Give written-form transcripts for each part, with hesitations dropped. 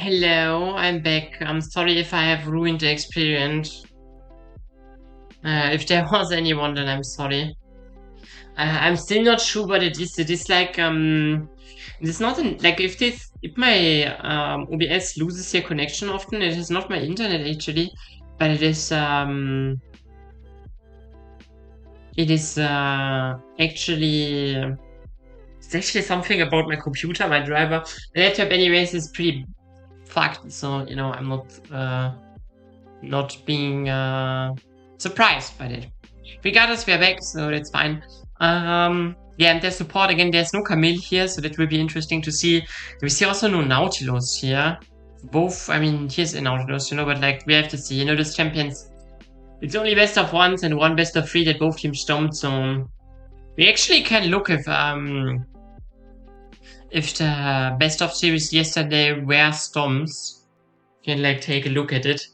Hello, I'm back. I'm sorry if I have ruined the experience. If there was anyone, then I'm sorry. I'm still not sure what it is. It is like it's not like if my OBS loses your connection often. It is not my internet actually, but it is actually it's actually something about my computer, my driver. The laptop, anyways, is pretty fucked. So I'm not being surprised by that. Regardless, we are back, so that's fine. Yeah, and there's support again. There's no Camille here, so that will be interesting to see. We see also no Nautilus here. Both, I mean, here's a Nautilus, but like we have to see. Those champions. It's only best of ones and one best of three that both teams stomped. So we actually can look if the best of series yesterday were stomps. Can like take a look at it.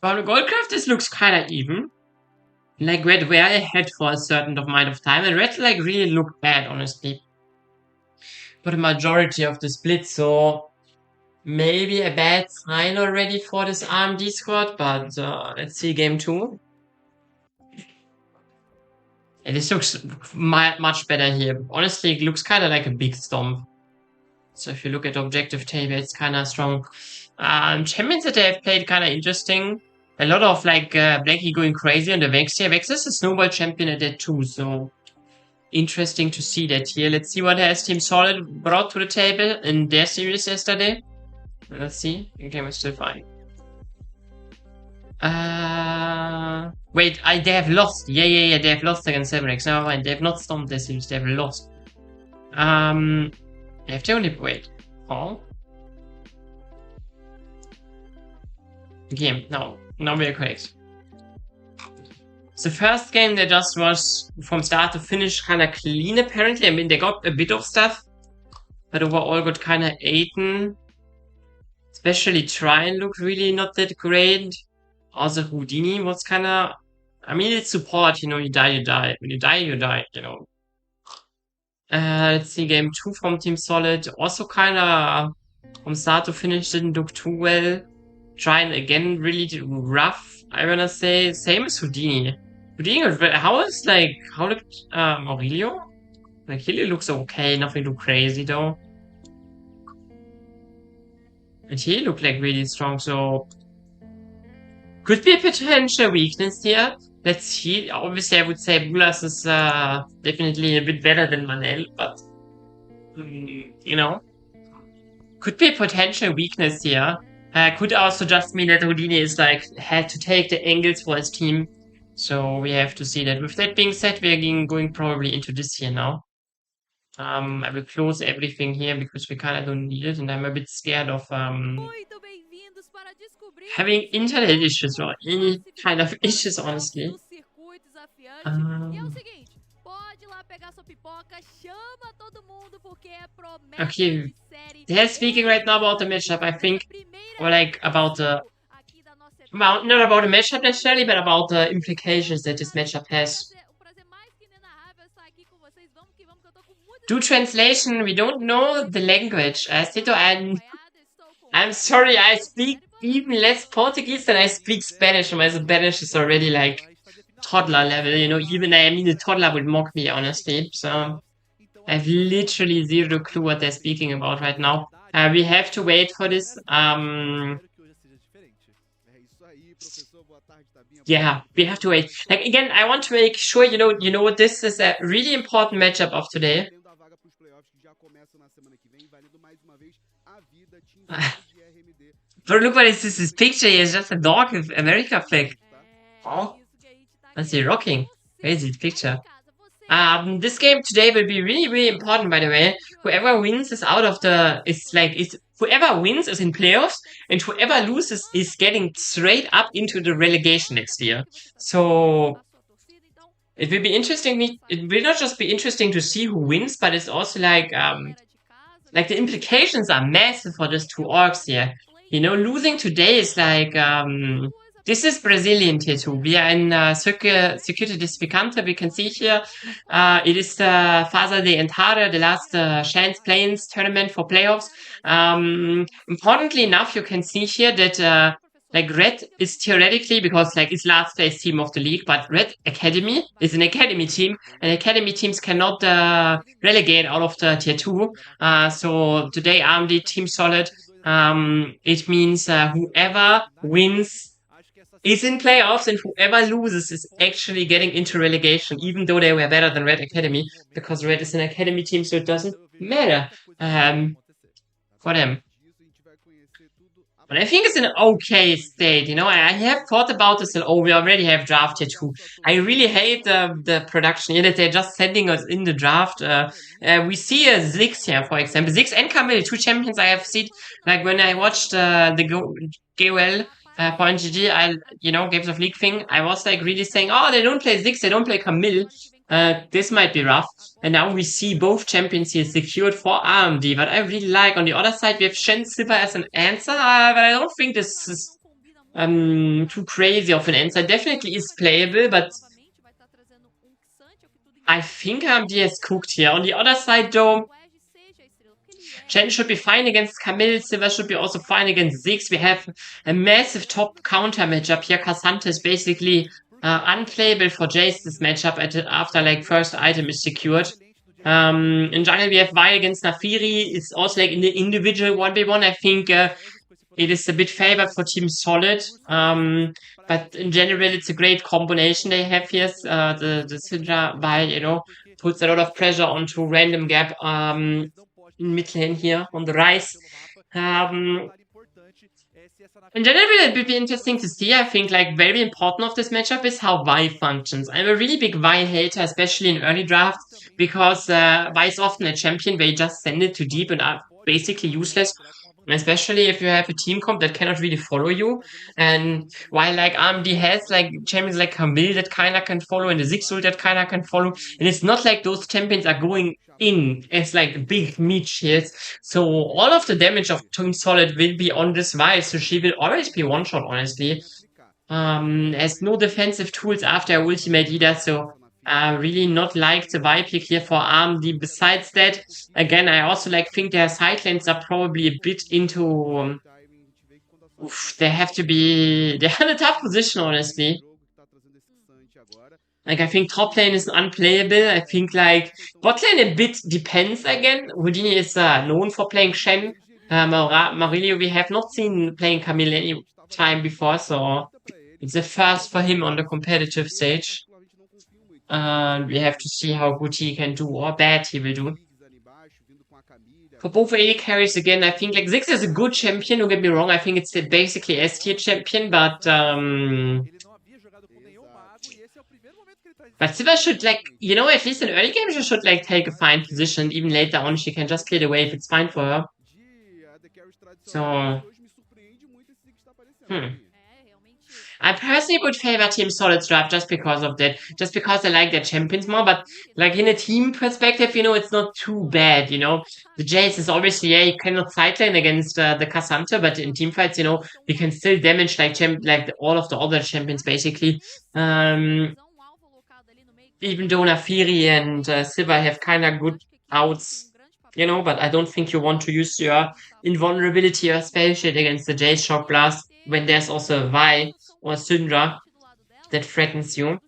For the Goldcraft, this looks kind of even. Like Red were ahead for a certain amount of time, and Red like really looked bad, honestly. For the majority of the split, so maybe a bad sign already for this RMD squad, but let's see game 2. Yeah, this looks much better here. Honestly, it looks kind of like a big stomp. So if you look at the objective table, it's kind of strong. Champions that they have played kind of interesting. A lot of like Blackie going crazy on the Vex here. Vex is a snowball champion at that too, so interesting to see that here. Let's see what has Team Solid brought to the table in their series yesterday. Let's see. The game is still fine. Wait, they have lost. Yeah, they have lost against 7x. Never mind, they have not stomped their series, they have lost. They have to only wait. Oh. Game, no. Now we are correct. The first game, they just was from start to finish kind of clean, apparently. I mean, they got a bit of stuff, but overall got kind of eaten. Especially Trine looked really not that great. Also, Houdini was kind of. I mean, it's support, you die, you die. When you die, you die, Let's see, game 2 from Team Solid. Also kind of from start to finish didn't look too well. Trine again really rough, I wanna say. Same as Houdini. How looked Aurelio? Like, he looks okay, nothing too crazy though. And he looked like really strong, so could be a potential weakness here. Let's see. Obviously, I would say Bulas is definitely a bit better than Manel, but could be a potential weakness here. Could also just mean that Houdini is like had to take the angles for his team. So we have to see that. With that being said, we're going probably into this here now. I will close everything here because we kind of don't need it, and I'm a bit scared of having internet issues or any kind of issues, honestly. Okay, they're speaking right now about the matchup, I think, or like about well, not about the matchup necessarily, but about the implications that this matchup has. Do translation, we don't know the language. Tito, I'm sorry, I speak even less Portuguese than I speak Spanish. My Spanish is already like toddler level, even the toddler would mock me, honestly. So I have literally zero clue what they're speaking about right now. We have to wait for this. Yeah, we have to wait. Like again, I want to make sure this is a really important matchup of today. But look what is this? This picture is just a dog with America flag. Oh, that's a rocking. Crazy picture. This game today will be really, really important, by the way. Whoever wins is out of the. Whoever wins is in playoffs, and whoever loses is getting straight up into the relegation next year. So it will be interesting. It will not just be interesting to see who wins, but it's also like the implications are massive for these two orgs here. Losing today is like This is Brazilian tier 2. We are in Circuito Desafiante. We can see here it is the Fase de Entrada, the last chance play-ins tournament for playoffs. Importantly enough, you can see here that like Red is theoretically, because like it's last place team of the league, but Red Academy is an academy team, and academy teams cannot relegate out of the tier 2. So today RMD team solid. It means whoever wins is in playoffs, and whoever loses is actually getting into relegation, even though they were better than Red Academy, because Red is an academy team, so it doesn't matter for them. But I think it's an okay state, you know. I have thought about this, and we already have draft here too. I really hate the production here that they're just sending us in the draft. We see a Zix here, for example. Zix and Camille, two champions I have seen. Like when I watched the GOL point GG, Games of League thing, I was like really saying, oh, they don't play Zix, they don't play Camille. This might be rough. And now we see both champions here secured for RMD. But I really like, on the other side, we have Shen Silver as an answer. But I don't think this is too crazy of an answer. Definitely is playable, but I think RMD has cooked here. On the other side, though, Shen should be fine against Camille. Silver should be also fine against Ziggs. We have a massive top counter matchup here. Cassandra is basically unplayable for Jace this matchup after like first item is secured. In jungle we have Vi against Nafiri. It's also like in the individual 1v1. I think it is a bit favored for Team Solid. But in general it's a great combination they have here. The Syndra Vi, puts a lot of pressure onto random gap in mid lane here on the rise. In general, it would be interesting to see. I think like very important of this matchup is how Vi functions. I'm a really big Vi hater, especially in early draft, because Vi is often a champion where you just send it too deep and are basically useless. Especially if you have a team comp that cannot really follow you. And while like RMD has like champions like Camille that kinda can follow and the Zigzul that kinda can follow. And it's not like those champions are going in as like big meat shields. So all of the damage of Team Solid will be on this Vi, so she will always be one shot, honestly. Has no defensive tools after her ultimate either, so really not like the Vi pick here for RMD. Besides that, again, I also like think their side lanes are probably a bit into they're in a tough position, honestly. Like, I think top lane is unplayable. I think, like, bot lane a bit depends again. Houdini is known for playing Shen. Marilio, we have not seen playing Camille any time before, so it's a first for him on the competitive stage. We have to see how good he can do or bad he will do. For both AD carries, again, I think, like, Ziggs is a good champion, don't get me wrong. I think it's basically S-tier champion, but Silver should, like, at least in early game, she should, like, take a fine position. Even later on, she can just clear the wave. It's fine for her. So, I personally would favor Team Solid's draft just because of that. Just because I like their champions more. But, like, in a team perspective, it's not too bad, The Jace is obviously, you cannot sidelane against the Cassandra, but in team fights, we can still damage, like, all of the other champions, basically. Even though Nafiri and Silver have kind of good outs, but I don't think you want to use your invulnerability or spell shit against the Jace Shock Blast when there's also a Vi or Syndra that threatens you.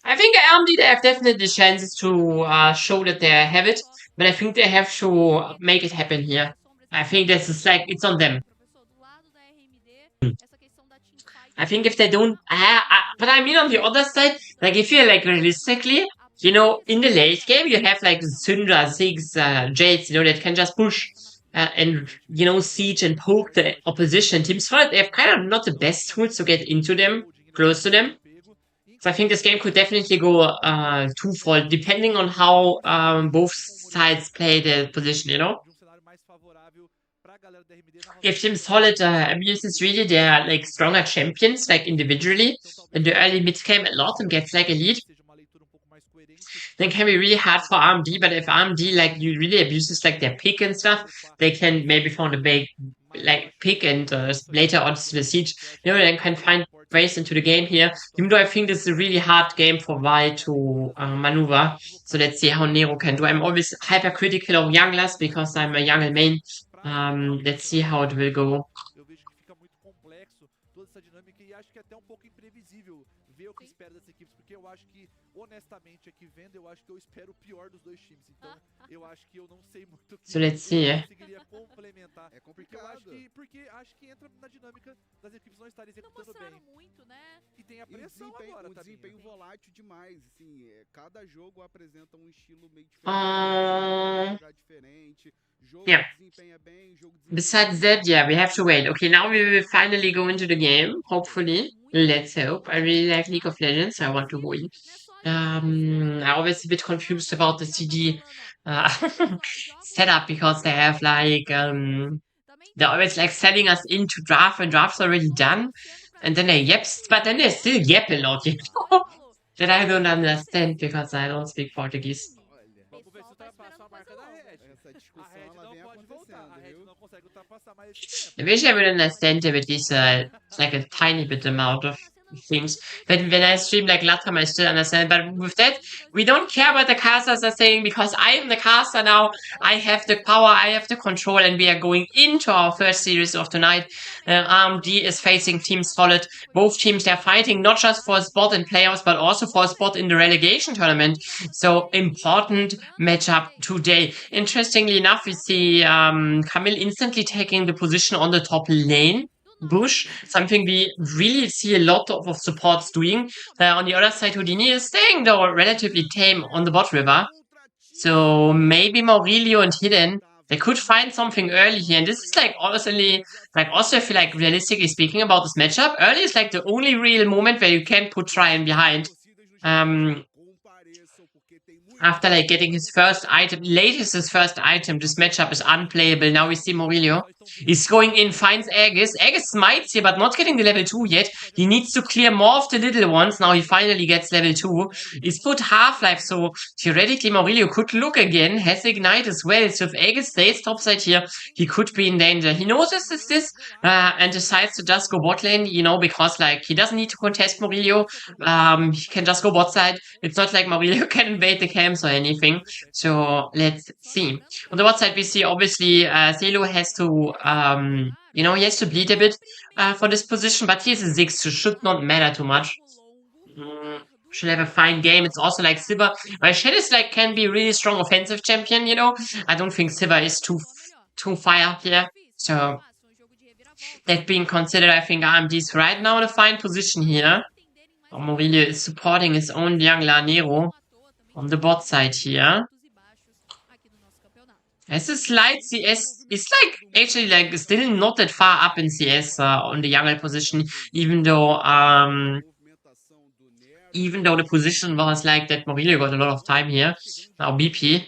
I think RMD, they have definitely chances to show that they have it, but I think they have to make it happen here. I think this is like, it's on them. I think if they don't, but I mean on the other side, like if you're like realistically, in the late game you have like Syndra, Ziggs, Jades, that can just push and siege and poke the opposition teams. But they have kind of not the best tools to get into them, close to them. So I think this game could definitely go twofold, depending on how both sides play the position. If Team Solid abuses really their like stronger champions, like individually, in the early mid game a lot and gets like a lead, then can be really hard for RMD. But if RMD like you really abuses like their pick and stuff, they can maybe find a like pick and later on the siege, then can find ways into the game here. Even though I think this is a really hard game for Vi to maneuver. So let's see how Nero can do. I'm always hypercritical of Younglers because I'm a Youngle main. Let's see how it will go. So let's see. Yeah. Besides that, yeah, we have to wait. Okay, now we will finally go into the game. Hopefully, let's hope. I really like League of Legends. So I want to go in. I'm always a bit confused about the CD setup because they have like they're always like selling us into draft when draft's already done, and then they yaps, but then they still yap a lot, you know? That I don't understand because I don't speak Portuguese. I wish I would understand it with this, like a tiny bit amount of things. But when I stream like Latam, I still understand. But with that, we don't care what the casters are saying because I am the caster now. I have the power, I have the control, and we are going into our first series of tonight. RMD is facing Team Solid. Both teams, they're fighting not just for a spot in playoffs, but also for a spot in the relegation tournament. So important matchup today. Interestingly enough, we see Camille instantly taking the position on the top lane. Bush, something we really see a lot of supports doing. On the other side, Houdini is staying though relatively tame on the bot river. So maybe Maurilio and Hidden, they could find something early here. And this is like honestly, like also I feel like realistically speaking about this matchup, early is like the only real moment where you can put Tryon behind. After like getting his first item, latest his first item, this matchup is unplayable. Now we see Maurilio. He's going in, finds Aegis. Aegis smites here, but not getting the level 2 yet. He needs to clear more of the little ones. Now he finally gets level 2. He's put Half-Life, so theoretically Maurilio could look again. Has Ignite as well. So if Aegis stays topside here, he could be in danger. He notices this and decides to just go bot lane, you know, because like he doesn't need to contest Maurilio. He can just go bot side. It's not like Maurilio can invade the camps or anything. So let's see. On the bot side, we see obviously Celo has to, you know, he has to bleed a bit for this position, but he's a 6, so should not matter too much. Should have a fine game. It's also like Sivir. My Shed is like can be really strong offensive champion, you know. I don't think Sivir is too fire here. So that being considered, I think RMD is right now in a fine position here. Maurilio is supporting his own jungler Nero on the bot side here. As a slight CS, it's like actually like still not that far up in CS on the jungle position, even though the position was like that Maurilio got a lot of time here. Now BP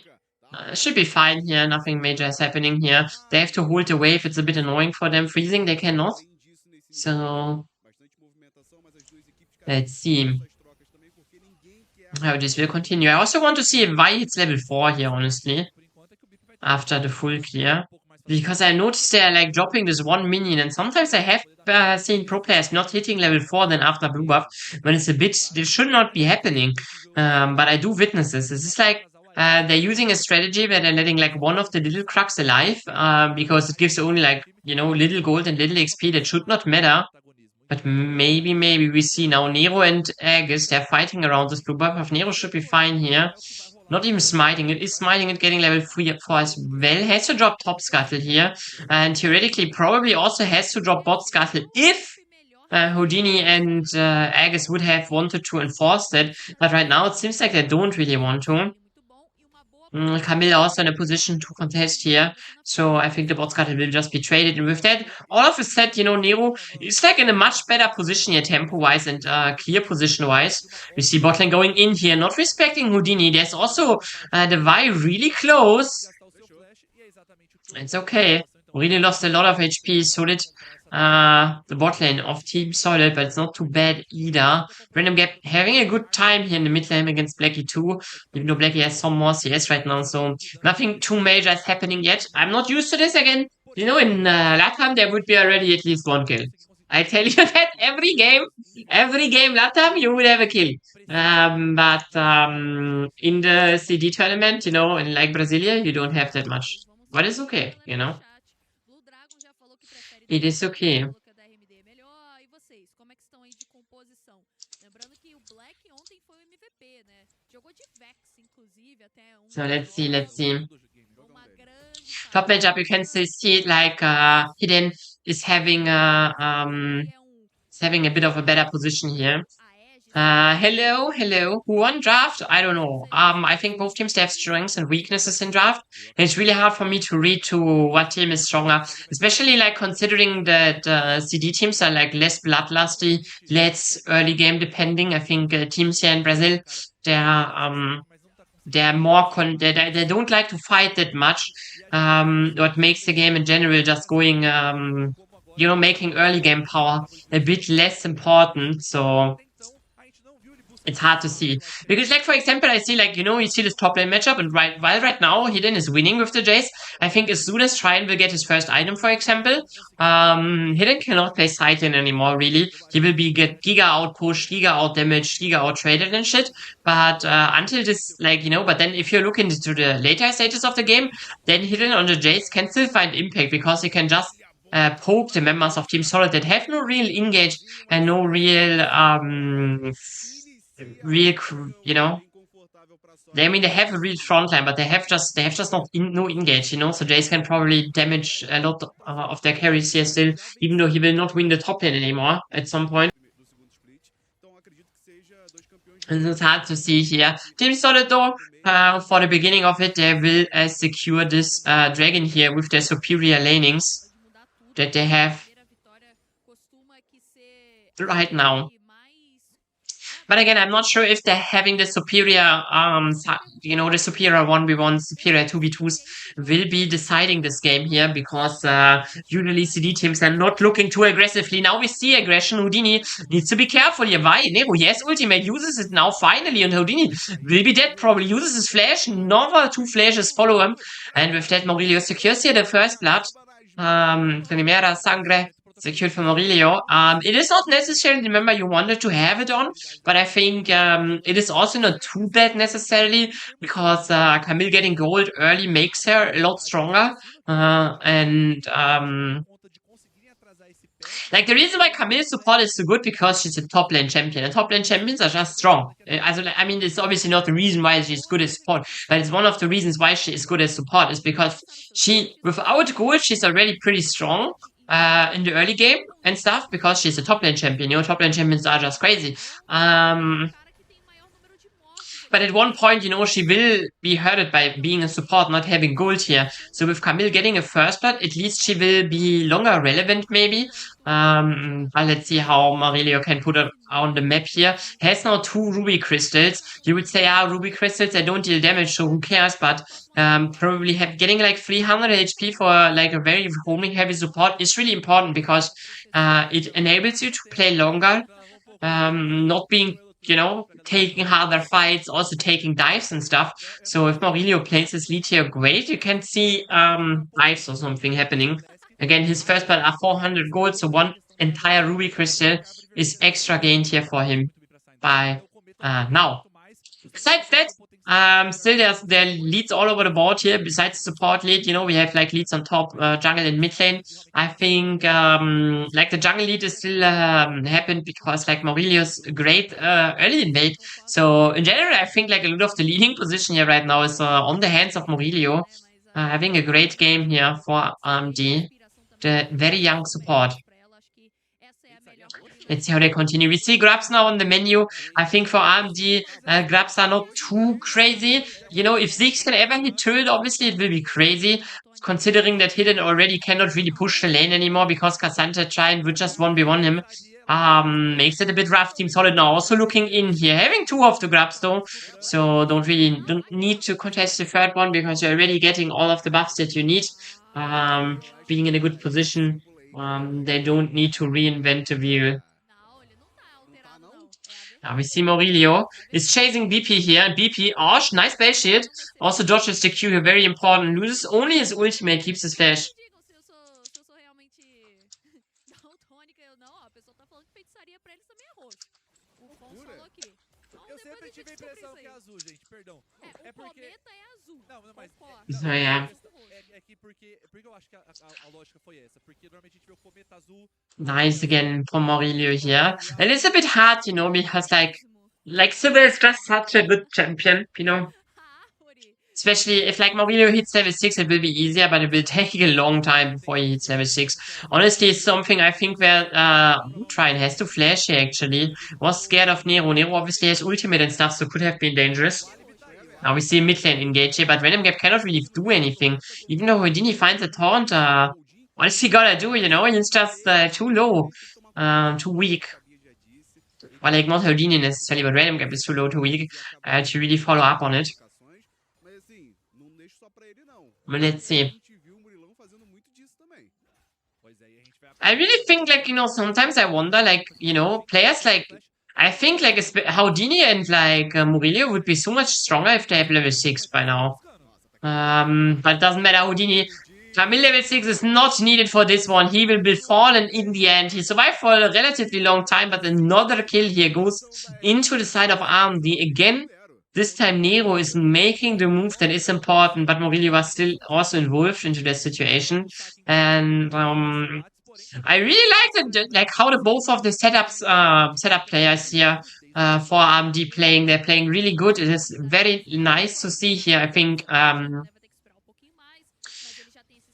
should be fine here, nothing major is happening here. They have to hold the wave, it's a bit annoying for them. Freezing they cannot. So let's see how this will continue. I also want to see if Vi hits level 4 here, honestly. After the full clear. Because I noticed they're like dropping this one minion, and sometimes I have seen pro players not hitting level 4 then after blue buff, when it's a bit, this should not be happening. But I do witness this. This is like, they're using a strategy where they're letting like one of the little Krugs alive, because it gives only like, you know, little gold and little XP that should not matter. But maybe we see now Nero and Aegis, they're fighting around this blue buff. Nero should be fine here. Not even smiting. It is smiting and getting level 3 4 as well. Has to drop top scuttle here. And theoretically probably also has to drop bot scuttle if Houdini and Aegis would have wanted to enforce that. But right now it seems like they don't really want to. Camille also in a position to contest here. So I think the bot scuttle will just be traded. And with that, all of a sudden, you know, Nero is like in a much better position here tempo-wise and clear position-wise. We see botlane going in here, not respecting Houdini. There's also the Vi really close. It's okay. Really lost a lot of HP, so did the bot lane of Team Solid, but it's not too bad either. Random Gap having a good time here in the mid lane against Blackie too, even though Blackie has some more CS right now, so nothing too major is happening yet. I'm not used to this again. You know, in LATAM, there would be already at least one kill. I tell you that every game LATAM, you would have a kill. But in the CD tournament, you know, in like Brasilia, you don't have that much. But it's okay, you know. It is okay. So let's see. Top matchup, you can still see it like Hidden is having a bit of a better position here. Hello. Who won draft? I don't know. I think both teams they have strengths and weaknesses in draft. And it's really hard for me to read to what team is stronger, especially like considering that CD teams are like less bloodlusty, less early game depending. I think teams here in Brazil, they're more they don't like to fight that much. What makes the game in general just going, you know, making early game power a bit less important. So it's hard to see because, like for example, I see like you see this top lane matchup, and right now Hidden is winning with the Jace. I think as soon as Shrine will get his first item, for example, Hidden cannot play side lane anymore. Really, he will be get Giga out pushed, Giga out damaged, Giga out traded and shit. But until this, like but then if you look into the later stages of the game, then Hidden on the Jace can still find impact because he can just poke the members of Team Solid that have no real engage and no real, they have a real front line, but they have just not no engage, So Jace can probably damage a lot of their carries here still, even though he will not win the top lane anymore at some point. And it's hard to see here. Team Solid though, for the beginning of it, they will secure this dragon here with their superior lanings that they have right now. But again, I'm not sure if they're having the superior, the superior 1v1, superior 2v2s will be deciding this game here because usually CD teams are not looking too aggressively. Now we see aggression. Houdini needs to be careful here. Why? Nero, yes, ultimate uses it now finally, and Houdini will be dead. Probably uses his flash. Another 2 flashes follow him. And with that, Maurilio secures here the first blood. Primera Sangre secured for Maurilio. It is not necessarily the member you wanted to have it on, but I think it is also not too bad necessarily because Camille getting gold early makes her a lot stronger. Like the reason why Camille's support is so good because she's a top lane champion, and top lane champions are just strong. I mean, it's obviously not the reason why she's good as support, but it's one of the reasons why she is good as support is because without gold, she's already pretty strong in the early game and stuff because she's a top lane champion. Top lane champions are just crazy. But at one point, she will be hurted by being a support, not having gold here. So with Camille getting a first blood, at least she will be longer relevant, maybe. But let's see how Maurilio can put her on the map here. Has now 2 ruby crystals. You would say, ruby crystals, they don't deal damage, so who cares? But probably getting like 300 HP for like a very homing heavy support is really important because it enables you to play longer, not being taking harder fights, also taking dives and stuff. So if Maurilio plays his lead here great, you can see dives or something happening. Again, his first blood are 400 gold, so 1 entire ruby crystal is extra gained here for him by now. Besides that, still there are leads all over the board here. Besides support lead, we have like leads on top, jungle and mid lane. I think like the jungle lead is still happened because like Maurilio's great early invade. So in general, I think like a lot of the leading position here right now is on the hands of Maurilio, having a great game here for AMD, the very young support. Let's see how they continue. We see grabs now on the menu. I think for AMD, grabs are not too crazy. If Ziggs can ever hit turret, obviously it will be crazy. Considering that Hidden already cannot really push the lane anymore because Cassandra Giant would just 1v1 him. Makes it a bit rough. Team Solid now also looking in here. Having 2 of the grabs though. So don't need to contest the third one because you're already getting all of the buffs that you need. Being in a good position. They don't need to reinvent the wheel. Now we see Maurilio is chasing BP here. BP, nice base shield. Also dodges the Q here, very important. Loses only his ultimate, keeps his flash. So yeah. Nice again from Aurelio here. And it's a bit hard, you know, because Sybil is just such a good champion, you know. Especially if like Mourinho hits level 6, it will be easier, but it will take a long time before he hits level 6. Honestly, it's something I think where Trine has to flash here actually. Was scared of Nero. Nero obviously has ultimate and stuff, so could have been dangerous. Now we see mid lane engage here, but Random Gap cannot really do anything. Even though Houdini finds a taunt, what is he gonna do, you know? He's just too low, too weak. Well, like not Houdini necessarily, but Random Gap is too low, too weak to really follow up on it. But let's see. I really think, like, you know, sometimes I wonder, like, you know, players like, I think, like, Houdini and, like, Murillo would be so much stronger if they have level 6 by now. But it doesn't matter, Houdini. Camille level 6 is not needed for this one. He will be fallen in the end. He survived for a relatively long time, but another kill here goes into the side of RMD again. This time Nero is making the move that is important, but Murillo was still also involved into the situation. And I really like how the both of the setup players here for RMD playing. They're playing really good. It is very nice to see here. I think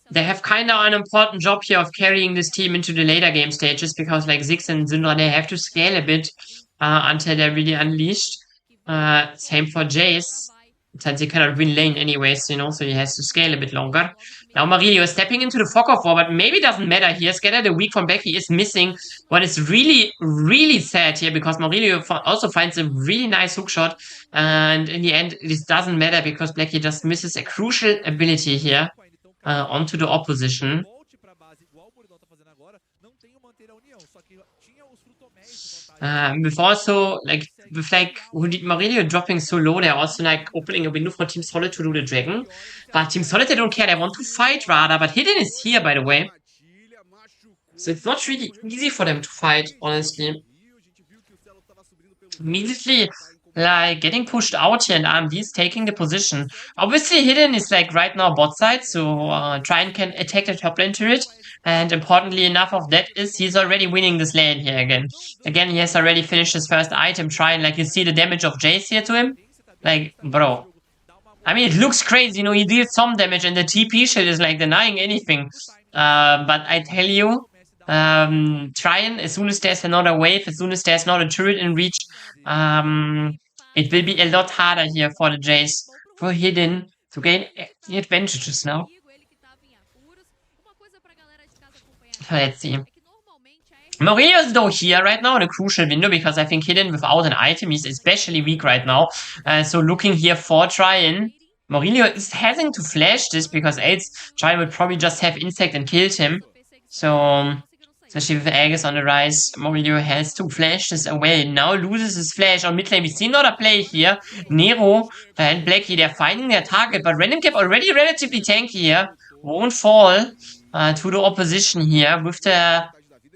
they have kind of an important job here of carrying this team into the later game stages because like Ziggs and Syndra, they have to scale a bit until they're really unleashed. Same for Jace, since he cannot win lane anyways, you know, so he has to scale a bit longer. Now Marilio is stepping into the fog of war, but maybe it doesn't matter here. Scatter the weak from back, he is missing. What is really, really sad here because Marilio also finds a really nice hookshot. And in the end, this doesn't matter because Blackie just misses a crucial ability here onto the opposition. With also, like, with like Marilio dropping so low, they're also like opening a window for Team Solid to do the dragon. But Team Solid, they don't care, they want to fight rather. But Hidden is here, by the way. So it's not really easy for them to fight, honestly. Immediately, like, getting pushed out here and RMD is taking the position. Obviously, Hidden is like right now bot side, so Trine can attack the top lane turret. And importantly enough of that is he's already winning this lane here again. Again, he has already finished his first item. Trine, like, you see the damage of Jace here to him? Like, bro. I mean, it looks crazy, you know, he deals some damage and the TP shit is like denying anything. But I tell you, Trine, as soon as there's another wave, as soon as there's not a turret in reach, it will be a lot harder here for the Jace, for Hidden, to gain the advantages now. Let's see. Murillo is though here right now in a crucial window because I think Hidden without an item is especially weak right now. So looking here for Trine. Murillo is having to flash this because else Trine would probably just have insect and killed him. So especially with Aegis on the rise, Murillo has to flash this away. Now loses his flash on mid lane. We see another play here. Nero and Blackie, they're finding their target, but Random Gap already relatively tanky here. Won't fall to the opposition here with the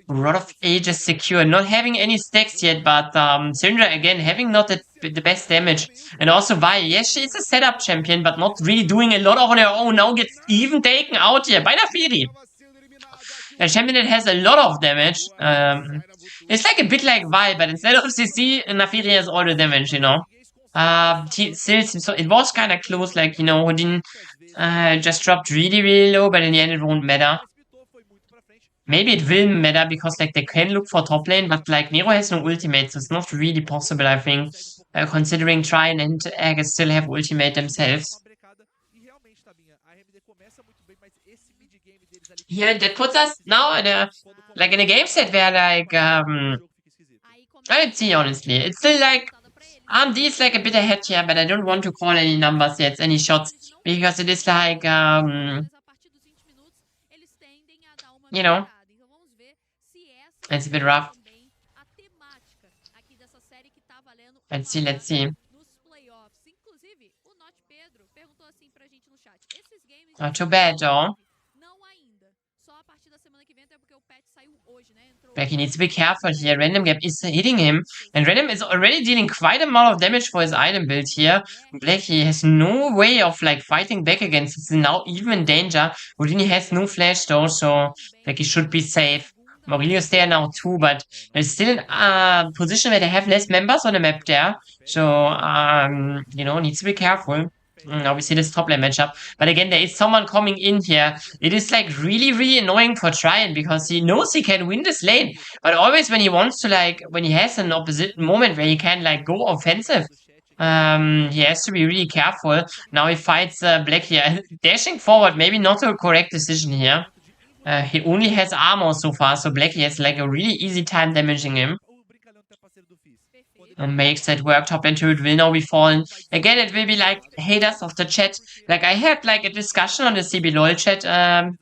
Rod of Ages secure. Not having any stacks yet, but Syndra again having not the best damage. And also Vi, yes, she's a setup champion, but not really doing a lot on her own. Now gets even taken out here by Nafiri. A champion that has a lot of damage. It's like a bit like Vi, but instead of CC, Nafiri has all the damage, you know. So it was kind of close, like, you know, Odin just dropped really, really low, but in the end it won't matter. Maybe it will matter because like they can look for top lane, but like Nero has no ultimate, so it's not really possible, I think, considering Trine and Aegis still have ultimate themselves. Yeah, that puts us now in a game set where like let's see, honestly. It's still like RMD is like a bit ahead here, but I don't want to call any numbers yet, any shots, because it is like you know, it's a bit rough. Let's see. Not too bad, though. Black, he needs to be careful here. Random Gap is hitting him. And Random is already dealing quite a amount of damage for his item build here. Black, he has no way of like fighting back against it. He's now even in danger. Houdini has no flash though, so like he should be safe. Maurilio's there now too, but there's still in a position where they have less members on the map there. So, needs to be careful. Now we see this top lane matchup. But again, there is someone coming in here. It is like really, really annoying for Tryon because he knows he can win this lane. But always when he wants to like, when he has an opposite moment where he can like go offensive, he has to be really careful. Now he fights Black here. Dashing forward, maybe not a correct decision here. He only has armor so far, so Blackie has like a really easy time damaging him. And makes that work. Top lane turret will now be fallen. Again, it will be like haters of the chat. Like I had like a discussion on the CBLOL chat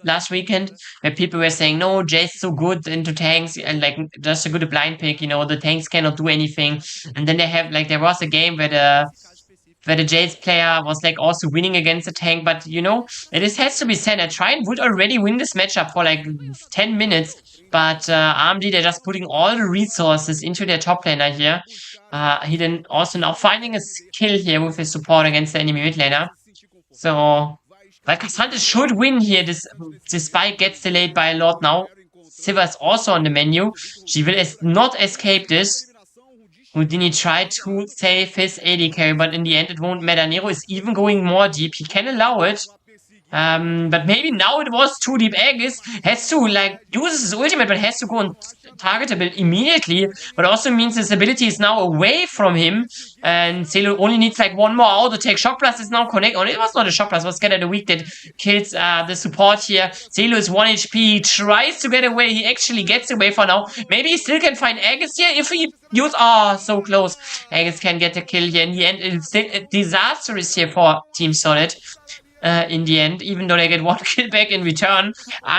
last weekend where people were saying, no, Jay's so good into tanks and like just a good blind pick, the tanks cannot do anything. And then they have like there was a game where the Jade's player was like also winning against the tank, but it has to be said that Tryon would already win this matchup for like 10 minutes, but RMD they're just putting all the resources into their top laner here. He then also now finding a skill here with his support against the enemy mid laner. So like Cassandra should win here. This spike gets delayed by a lot now. Sivir is also on the menu. She will not escape this. Houdini tried to save his AD carry, but in the end it won't matter. Nero is even going more deep. He can allow it. But maybe now it was too deep. Aegis has to like use his ultimate, but has to go and target a bit immediately. But also means his ability is now away from him. And Celo only needs like one more auto take. Shock Blast is now connect. Oh, it was not a Shock Blast, it was Scatter the Weak that kills the support here. Celo is 1 HP. He tries to get away. He actually gets away for now. Maybe he still can find Aegis here if he use. Oh, so close. Aegis can get the kill here. In the end, it's still disastrous here for Team Solid. In the end, even though they get one kill back in return.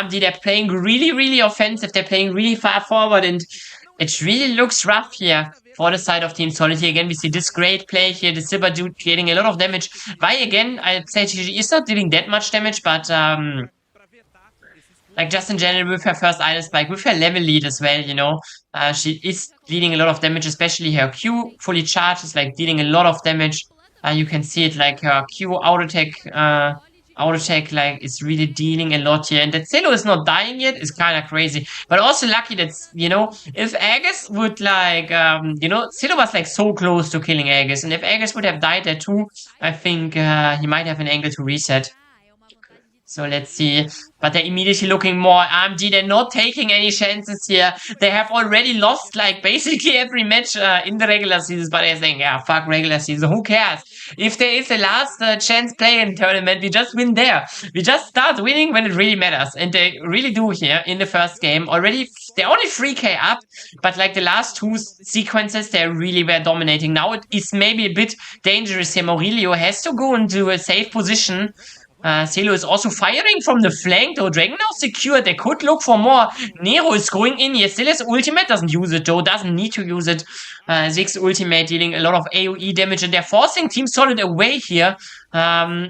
They're playing really, really offensive. They're playing really far forward, and it really looks rough here for the side of Team Solid. Here again, we see this great play here. The Silver Dude getting a lot of damage. Why again, I'd say GG is not dealing that much damage, but like just in general with her first item spike, with her level lead as well, she is dealing a lot of damage, especially her Q fully charged is like dealing a lot of damage. You can see it like her Q auto attack like is really dealing a lot here. And that Celo is not dying yet is kind of crazy. But also lucky that, if Aegis would like, Celo was like so close to killing Aegis. And if Aegis would have died there too, I think he might have an angle to reset. So let's see. But they're immediately looking more RMD. They're not taking any chances here. They have already lost like basically every match in the regular season. But they're saying, yeah, fuck regular season. Who cares? If there is a last chance play in tournament, we just win there. We just start winning when it really matters. And they really do here in the first game. Already, they're only 3k up. But like the last two sequences, they really were dominating. Now it is maybe a bit dangerous here. Maurilio has to go into a safe position. Celo is also firing from the flank, though. Dragon now secured. They could look for more. Nero is going in here. Still has ultimate. Doesn't use it, though. Doesn't need to use it. Zig's ultimate dealing a lot of AoE damage. And they're forcing Team Solid away here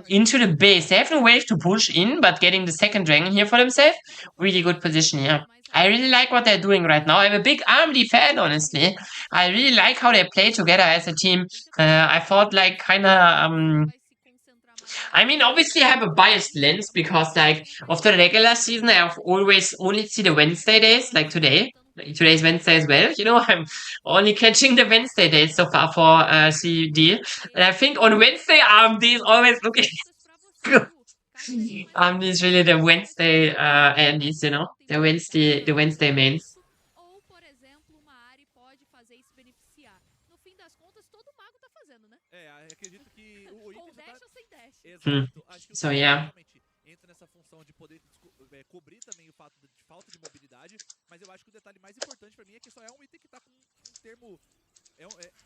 into the base. They have no wave to push in, but getting the second Dragon here for themselves. Really good position here. I really like what they're doing right now. I'm a big RMD fan, honestly. I really like how they play together as a team. I thought like kind of... I mean, obviously I have a biased lens because, like, of the regular season, I have always only see the Wednesday days, like today. Today's Wednesday as well. I'm only catching the Wednesday days so far for CUD. And I think on Wednesday, RMD is always looking good. RMD is really the Wednesday Andes, the Wednesday mains. So yeah. Entra nessa função de poder cobrir também o fato de falta de mobilidade, mas eu acho que o detalhe mais importante pra mim é que só é um item que tá com um termo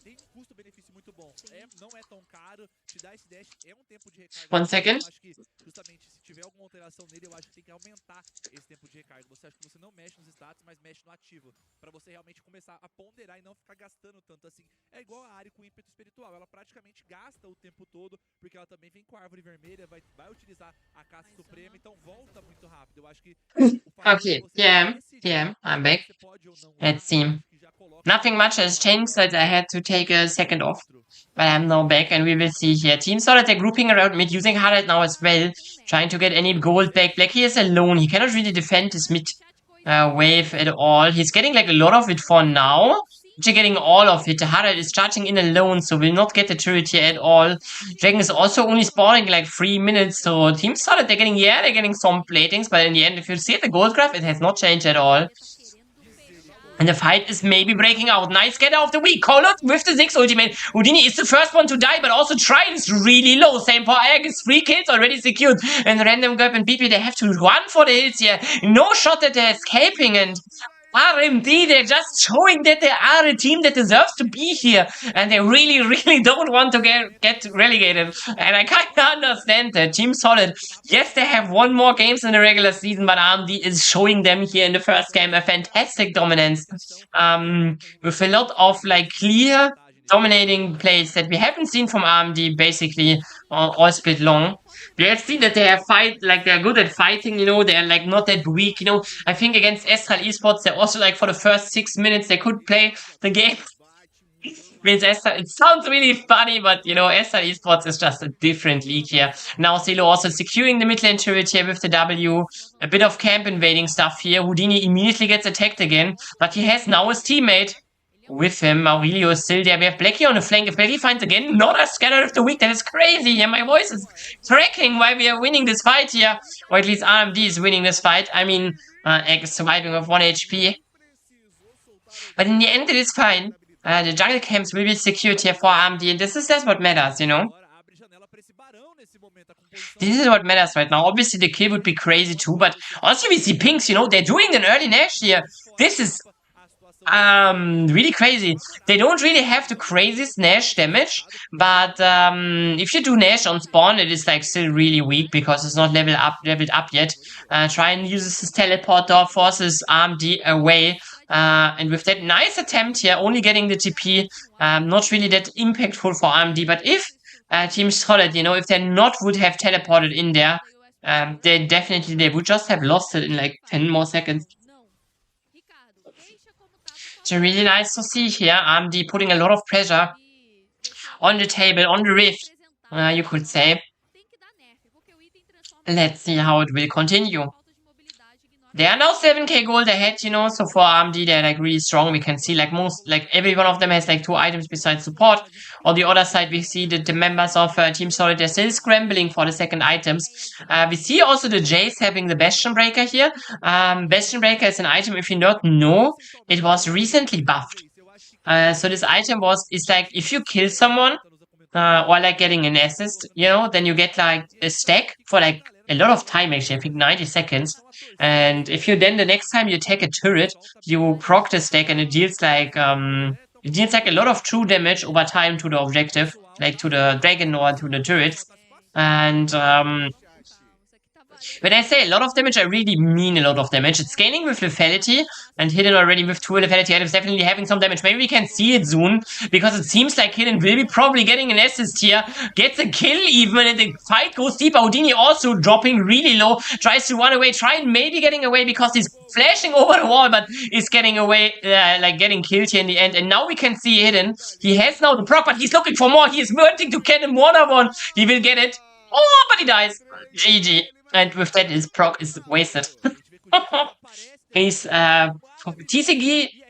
tem um custo-benefício muito bom. Não é tão caro, te dá esse dash, é um tempo de recarga. 1 second. Eu acho que justamente se tiver alguma alteração nele, eu acho que tem que aumentar esse tempo de recarga. Você acha que você não mexe nos status, mas mexe no ativo, pra você realmente começar a ponderar e não ficar gastando tanto assim. É igual a Ari com ímpeto espiritual, ela praticamente gasta o tempo todo, porque ela também vem com a árvore vermelha, vai utilizar a caça suprema, então volta muito rápido. Eu acho que Okay, yeah, I'm back. Let's see. Nothing much has changed since I had to take a second off. But I'm now back and we will see here. Team Solid, they're grouping around mid, using Harald now as well. Trying to get any gold back. Blackie is alone. He cannot really defend his mid wave at all. He's getting like a lot of it for now. Actually getting all of it. Harald is charging in alone, so will not get the turret here at all. Dragon is also only spawning like 3 minutes, so Team Solid, they're getting some platings, but in the end, if you see the gold graph, it has not changed at all. And the fight is maybe breaking out. Nice get out of the weak. Colot with the 6 ultimate. Houdini is the first one to die, but also Trident is really low. Same for Aegis. 3 kills already secured. And Random Gap and BP, they have to run for the hills here. No shot that they're escaping. And RMD, they're just showing that they are a team that deserves to be here. And they really, really don't want to get relegated. And I kind of understand that. Team Solid, yes, they have won more games in the regular season, but RMD is showing them here in the first game a fantastic dominance. With a lot of like clear dominating plays that we haven't seen from RMD basically all split long. We have seen that they have they're good at fighting, you know, they're like not that weak, you know. I think against Astral Esports, they're also like for the first 6 minutes they could play the game. It sounds really funny, but you know, Astral Esports is just a different league here. Now Celo also securing the mid lane turret here with the W. A bit of camp invading stuff here. Houdini immediately gets attacked again, but he has now his teammate with him. Aurelio is still there. We have Blackie on the flank. If Blackie finds again, not a scatter of the week. That is crazy. Yeah, my voice is cracking while we are winning this fight here. Or at least RMD is winning this fight. I mean, Egg is surviving with 1 HP. But in the end, it is fine. The jungle camps will be secured here for RMD. And this is just what matters, you know. This is what matters right now. Obviously, the kill would be crazy too. But also, we see Pinks, you know, they're doing an early Nash here. This is really crazy. They don't really have the craziest Nash damage, but if you do Nash on spawn, it is like still really weak because it's not leveled up yet. Trying uses his teleporter, forces RMD away, and with that nice attempt here, only getting the TP, not really that impactful for RMD. But if Team Solid, you know, if they would have teleported in there, they would just have lost it in like 10 more seconds. It's really nice to see here. RMD putting a lot of pressure on the table, on the rift, you could say. Let's see how it will continue. They are now 7k gold ahead, you know, so for RMD they're like really strong. We can see like every one of them has like 2 items besides support. On the other side, we see that the members of Team Solid, they're still scrambling for the second items. We see also the Jace having the Bastion Breaker here. Bastion Breaker is an item, if you don't know, it was recently buffed. So this item is like, if you kill someone, or like getting an assist, you know, then you get like a stack for like a lot of time, actually, I think 90 seconds. And if you then the next time you take a turret, you proc the stack and it deals like a lot of true damage over time to the objective, like to the dragon or to the turrets. And when I say a lot of damage, I really mean a lot of damage. It's scaling with lethality, and Hidden already with 2 lethality items definitely having some damage. Maybe we can see it soon, because it seems like Hidden will be probably getting an assist here. Gets a kill even, and the fight goes deeper. Houdini also dropping really low, tries to run away, maybe getting away because he's flashing over the wall, but is getting away, like getting killed here in the end. And now we can see Hidden. He has now the proc, but he's looking for more. He is wanting to get him one-on-one. He will get it. Oh, but he dies. GG. And with that, his proc is wasted. He's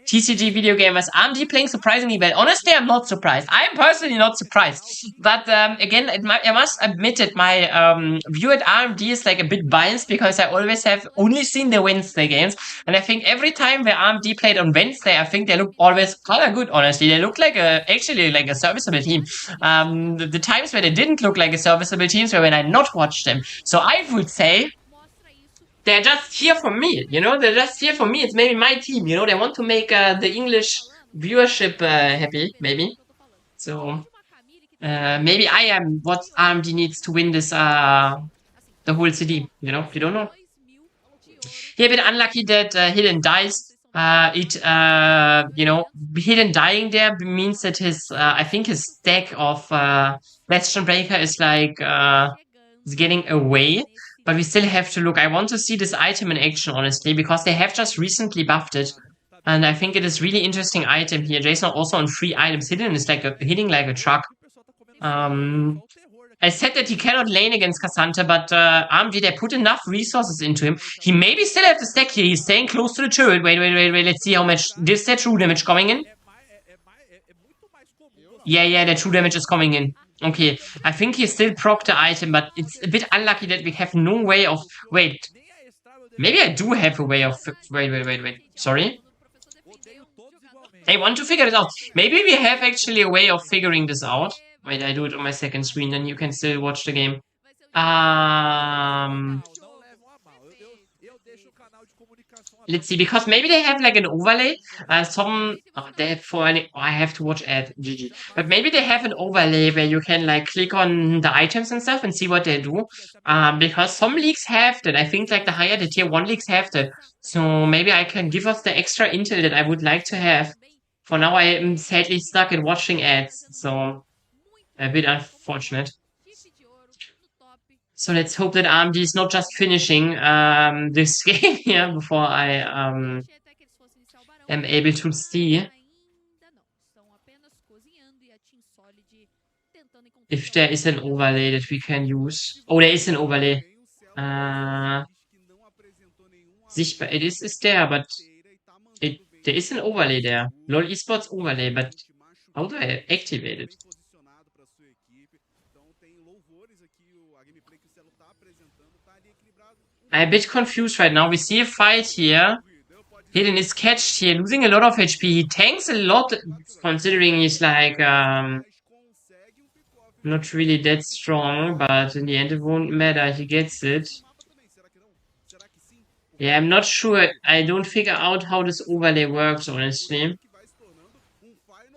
TCG video gamers. RMD playing surprisingly well. Honestly, I'm not surprised. I'm personally not surprised. But again, I must admit that my view at RMD is like a bit biased because I always have only seen the Wednesday games. And I think every time where RMD played on Wednesday, I think they look always kind of good, honestly. They look like actually like a serviceable team. The times where they didn't look like a serviceable team were when I not watched them. So I would say they're just here for me, you know? They're just here for me. It's maybe my team, you know? They want to make the English viewership happy, maybe. So, maybe I am what RMD needs to win this, the whole CD, you know? You don't know. Here, a bit unlucky that Hidden dies. You know, Hidden dying there means that I think his stack of Bastion Breaker is like, is getting away. But we still have to look. I want to see this item in action, honestly, because they have just recently buffed it. And I think it is really interesting item here. Jason also on 3 items hidden is like hitting like a truck. I said that he cannot lane against Cassandra, but RMD, they put enough resources into him. He maybe still has the stack here. He's staying close to the turret. Wait. Let's see how much. Is there true damage coming in? Yeah, the true damage is coming in. Okay, I think he still proc the item, but it's a bit unlucky that we have no way of... Wait, maybe I do have a way of... Wait. Sorry. I want to figure it out. Maybe we have actually a way of figuring this out. Wait, I do it on my second screen, then you can still watch the game. Let's see, because maybe they have like an overlay. They have I have to watch ad GG. But maybe they have an overlay where you can like click on the items and stuff and see what they do. Because some leagues have that. I think like the tier 1 leagues have that. So maybe I can give us the extra intel that I would like to have. For now, I am sadly stuck in watching ads, so a bit unfortunate. So let's hope that RMD is not just finishing this game here before I am able to see if there is an overlay that we can use. Oh, there is an overlay. Sichtbar, it is there, but there is an overlay there. LOL Esports overlay, but how do I activate it? I'm a bit confused right now. We see a fight here. Hidden is catched here, losing a lot of HP. He tanks a lot, considering he's like, not really that strong, but in the end it won't matter. He gets it. Yeah, I'm not sure. I don't figure out how this overlay works, honestly.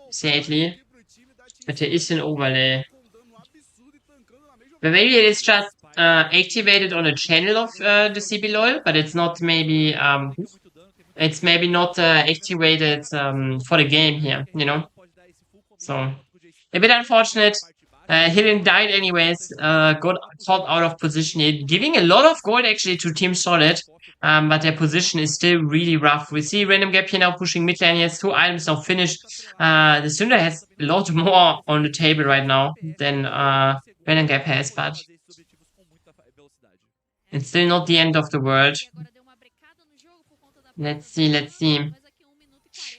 Sadly. But there is an overlay. But maybe it is just activated on a channel of the CBLOL, but it's not maybe it's maybe not activated for the game here, you know. So a bit unfortunate. Hidden died anyways. Got caught out of position here, giving a lot of gold actually to Team Solid. But their position is still really rough. We see Random Gap here now pushing mid lane. He has 2 items now finished. The Syndra has a lot more on the table right now than Random Gap has, but it's still not the end of the world. Let's see.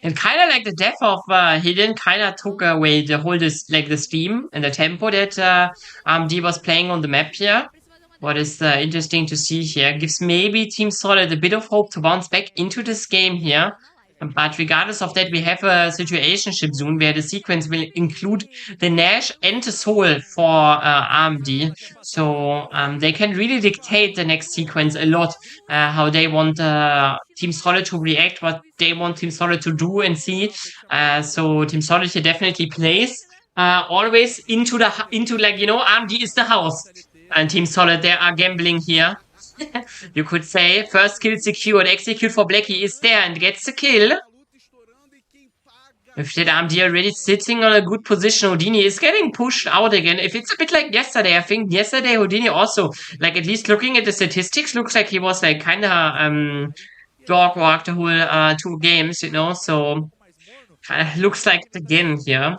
And kind of like the death of Hidden kind of took away the whole the steam and the tempo that RMD was playing on the map here. What is interesting to see here gives maybe Team Solid a bit of hope to bounce back into this game here. But regardless of that, we have a situationship soon where the sequence will include the Nash and the Soul for RMD. So they can really dictate the next sequence a lot, how they want Team Solid to react, what they want Team Solid to do and see. So Team Solid here definitely plays always into like, you know, RMD is the house. And Team Solid, they are gambling here. You could say first kill secured, execute for Blackie is there and gets the kill. If that RMD already sitting on a good position, Houdini is getting pushed out again. If it's a bit like yesterday, I think yesterday Houdini also, like at least looking at the statistics, looks like he was like kinda dog walked the whole 2 games, you know, so looks like again here.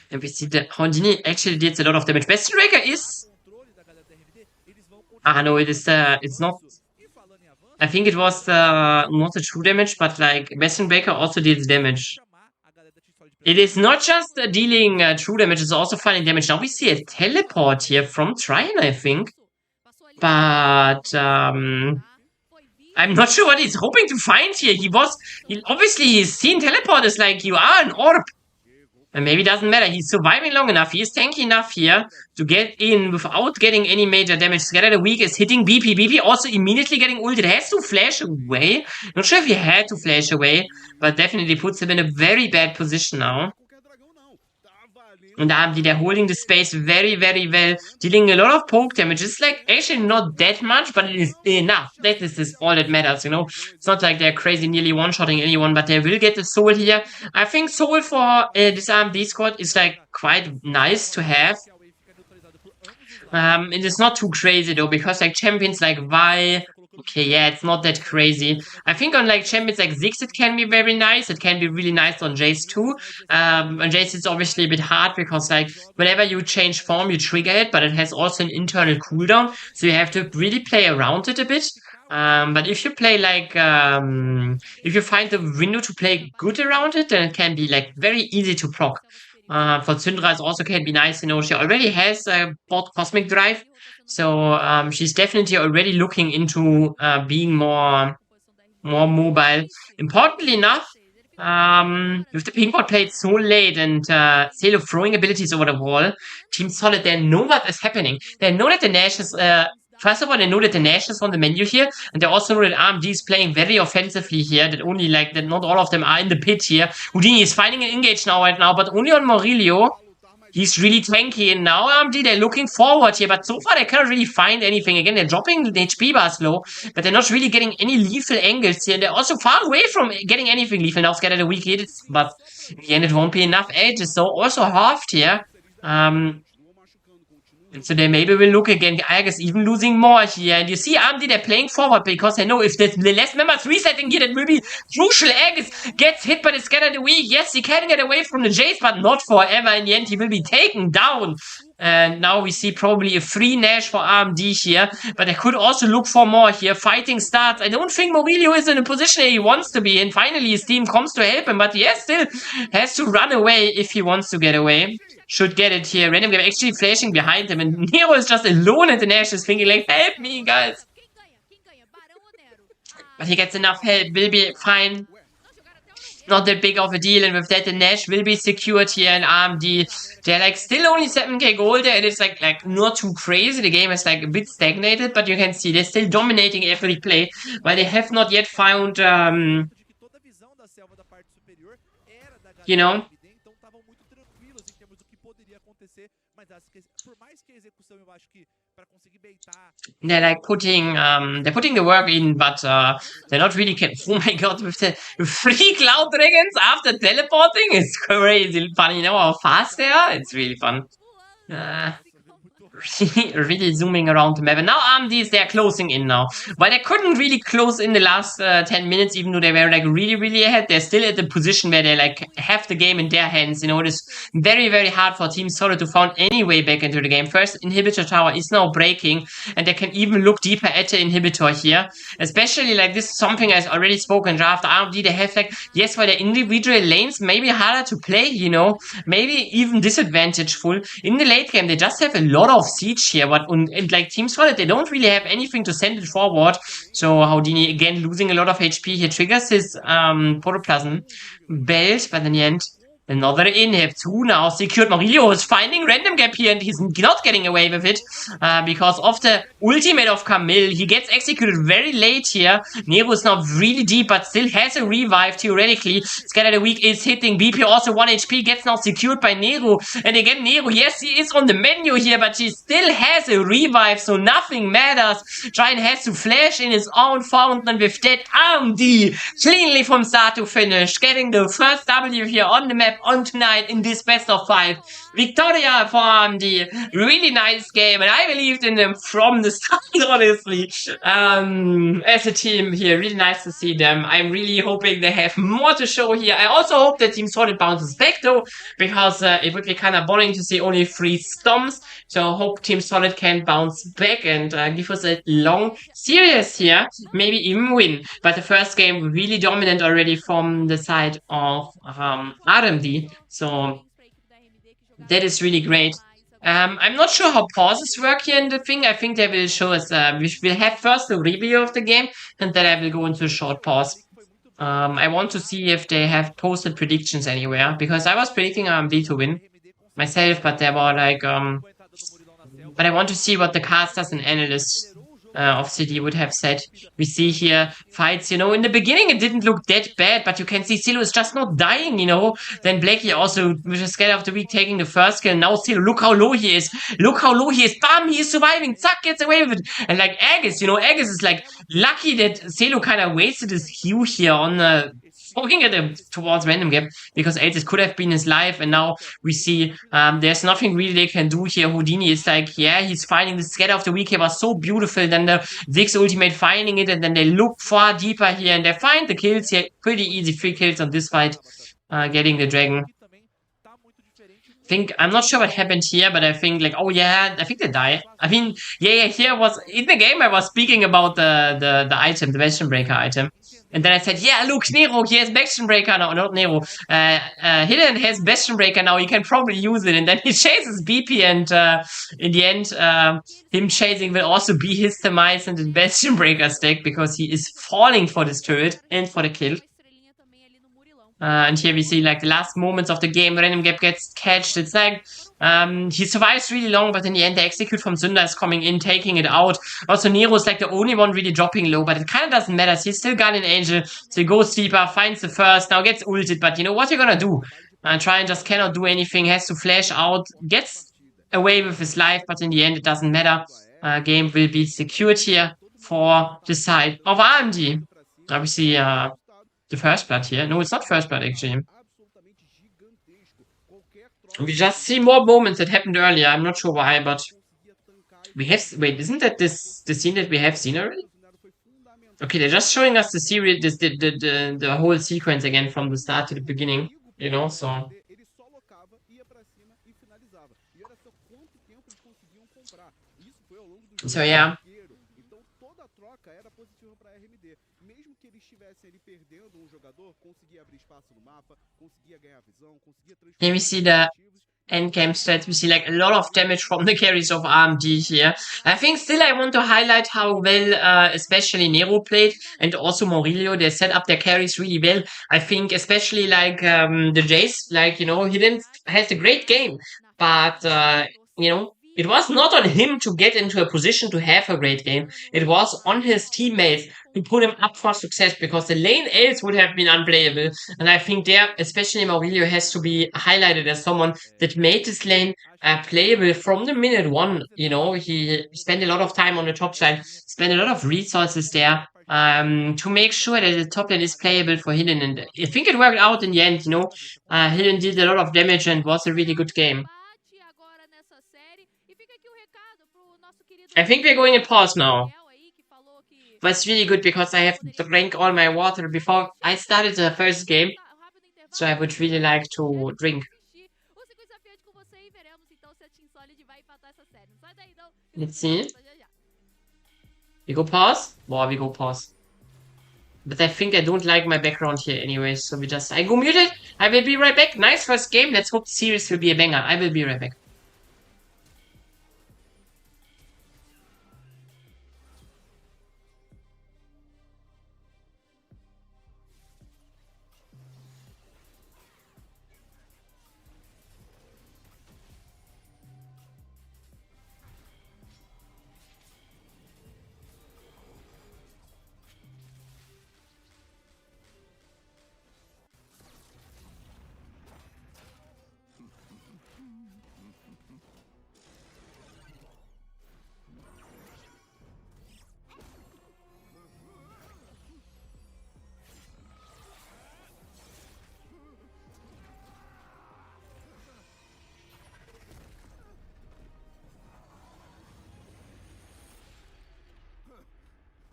And we see that Houdini actually did a lot of damage. Best Striker is... no, it is, it's not... I think it was not a true damage, but like Best Breaker also deals damage. It is not just dealing true damage, it's also fighting damage. Now we see a teleport here from Trine, I think. But I'm not sure what he's hoping to find here. Obviously he's seen teleport is like, you are an orb. And maybe it doesn't matter. He's surviving long enough. He is tanky enough here to get in without getting any major damage. Scatter the Weak is hitting BP. BP also immediately getting ulted. Has to flash away. Not sure if he had to flash away, but definitely puts him in a very bad position now. And RMD, they're holding the space very, very well, dealing a lot of poke damage. It's like actually not that much, but it is enough. That is all that matters, you know. It's not like they're crazy nearly one-shotting anyone, but they will get the soul here. I think soul for this RMD squad is like quite nice to have. It is not too crazy though, because like champions like Vi Okay, yeah, it's not that crazy. I think on like champions like Ziggs it can be very nice. It can be really nice on Jace too. On Jace it's obviously a bit hard because like whenever you change form you trigger it, but it has also an internal cooldown, so you have to really play around it a bit. But if you play like if you find the window to play good around it, then it can be like very easy to proc. For Syndra it also can be nice, you know, she already has bought Cosmic Drive, so she's definitely already looking into being more mobile. Importantly enough, with the ping pong played so late and Salo throwing abilities over the wall, Team Solid, they know what is happening. They know that the Nash is, first of all, they know that the Nash is on the menu here, and they also know that RMD is playing very offensively here, that only like, that not all of them are in the pit here. Houdini is finding an engage now right now, but only on Murillo. He's really tanky, and now RMD, they're looking forward here, but so far they cannot really find anything. Again, they're dropping the HP bars low, but they're not really getting any lethal angles here, and they're also far away from getting anything lethal. Now Scatter the weak hit, but in the end it won't be enough edges, so also halved here. And so they maybe will look again, I guess, even losing more here. And you see RMD, they're playing forward because they know if the last members resetting here, that will be crucial. Aegis gets hit by the Scatter the Weak. Yes, he can get away from the Jace, but not forever. In the end, he will be taken down. And now we see probably a free Nash for RMD here. But they could also look for more here. Fighting starts. I don't think Murillo is in a position he wants to be in. Finally, his team comes to help him. But yes, still has to run away if he wants to get away. Should get it here. Random Game actually flashing behind him, and Nero is just alone at the Nash, is thinking like, help me, guys. But he gets enough help, will be fine. Not that big of a deal, and with that the Nash will be secured here, and RMD, they're like still only 7k gold there. It is like not too crazy. The game is like a bit stagnated, but you can see they're still dominating every play, while they have not yet found, you know, they're like putting the work in, but they're not really oh my god, with the 3 Cloud Dragons after teleporting, it's crazy funny. You know how fast they are? It's really fun. Really zooming around the map. And now RMDs, they're closing in now. But they couldn't really close in the last 10 minutes, even though they were like really ahead. They're still at the position where they like have the game in their hands. You know, it is very, very hard for Team Solid to find any way back into the game. First, Inhibitor Tower is now breaking, and they can even look deeper at the Inhibitor here. Especially like this is something I've already spoken draft. RMD, they have like, yes, while their individual lanes maybe harder to play, you know, maybe even disadvantageful. In the late game, they just have a lot of siege here, but and like Team Solid, they don't really have anything to send it forward. So Houdini again losing a lot of HP here triggers his protoplasm belt, but in the end another inhib. 2 now secured. Murillo is finding random gap here, and he's not getting away with it because of the ultimate of Camille. He gets executed very late here. Nero is now really deep, but still has a revive theoretically. Scatter the Weak is hitting. BP also 1 HP, gets now secured by Nero. And again, Nero, yes, he is on the menu here, but he still has a revive, so nothing matters. Giant has to flash in his own fountain with that RMD cleanly from start to finish, getting the first W here on the map on tonight in this best of 5. Victoria for RMD. Really nice game, and I believed in them from the start, honestly. As a team here, really nice to see them. I'm really hoping they have more to show here. I also hope that Team Solid bounces back though, because it would be kind of boring to see only 3 stomps. So I hope Team Solid can bounce back and give us a long series here, maybe even win. But the first game really dominant already from the side of RMD. So that is really great. I'm not sure how pauses work here in the thing. I think they will show us, we will have first a review of the game, and then I will go into a short pause. I want to see if they have posted predictions anywhere, because I was predicting RMD to win myself, but they were like, but I want to see what the casters and analysts of CD would have said. We see here fights, you know, in the beginning it didn't look that bad, but you can see Silo is just not dying, you know. Then Blackie also, with a Scatter of the Week, taking the first kill. Now Silo, look how low he is. Look how low he is. Bam, he is surviving. Zack, gets away with it. And like Aegis, you know, Aegis is like lucky that Silo kind of wasted his Q here on the poking at him towards random gap because Aces could have been his life, and now we see there's nothing really they can do here. Houdini is like, yeah, he's finding the scatter of the weak here was so beautiful. Then the Ziggs ultimate finding it, and then they look far deeper here and they find the kills here. Pretty easy 3 kills on this fight, getting the dragon. Think I'm not sure what happened here, but I think like, oh yeah, I think they die. I mean, yeah, here was in the game I was speaking about the item, the Bastion Breaker item. And then I said, yeah, look, Nero, he has Bastion Breaker now, not Nero. Hidden has Bastion Breaker now, he can probably use it. And then he chases BP, and in the end, him chasing will also be his demise in the Bastion Breaker stack because he is falling for this turret and for the kill. And here we see like the last moments of the game, random gap gets catched. It's like he survives really long, but in the end the execute from Sünder is coming in, taking it out. Also Nero is like the only one really dropping low, but it kind of doesn't matter. He's still Guardian Angel, so he goes deeper, finds the first, now gets ulted, but you know what you're gonna do? Tryon just cannot do anything, has to flash out, gets away with his life, but in the end it doesn't matter. Game will be secured here for the side of RMD. Obviously, the first blood here. No, it's not first blood actually. We just see more moments that happened earlier. I'm not sure why, but we have. Wait, isn't that the scene that we have seen already? Okay, they're just showing us the series, the whole sequence again from the start to the beginning. You know, so. So yeah. Here we see the endgame stats. We see like a lot of damage from the carries of RMD here. I think still I want to highlight how well especially Nero played, and also Maurilio. They set up their carries really well. I think especially like the Jace, like, you know, he didn't has a great game, but you know, it was not on him to get into a position to have a great game. It was on his teammates to put him up for success, because the lane else would have been unplayable. And I think there, especially Maurilio, has to be highlighted as someone that made this lane playable from the minute one. You know, he spent a lot of time on the top side, spent a lot of resources there to make sure that the top lane is playable for Hidden. And I think it worked out in the end. You know, Hidden did a lot of damage and was a really good game. I think we're going in pause now. But it's really good because I have drank all my water before I started the first game. So I would really like to drink. Let's see. We go pause? Wow, we go pause. But I think I don't like my background here anyway, so I go muted. I will be right back. Nice first game. Let's hope the series will be a banger. I will be right back.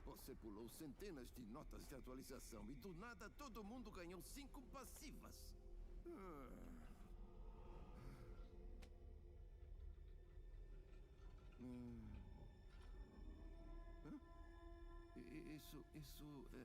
Você pulou centenas de notas de atualização e do nada todo mundo ganhou 5 passivas. Isso é...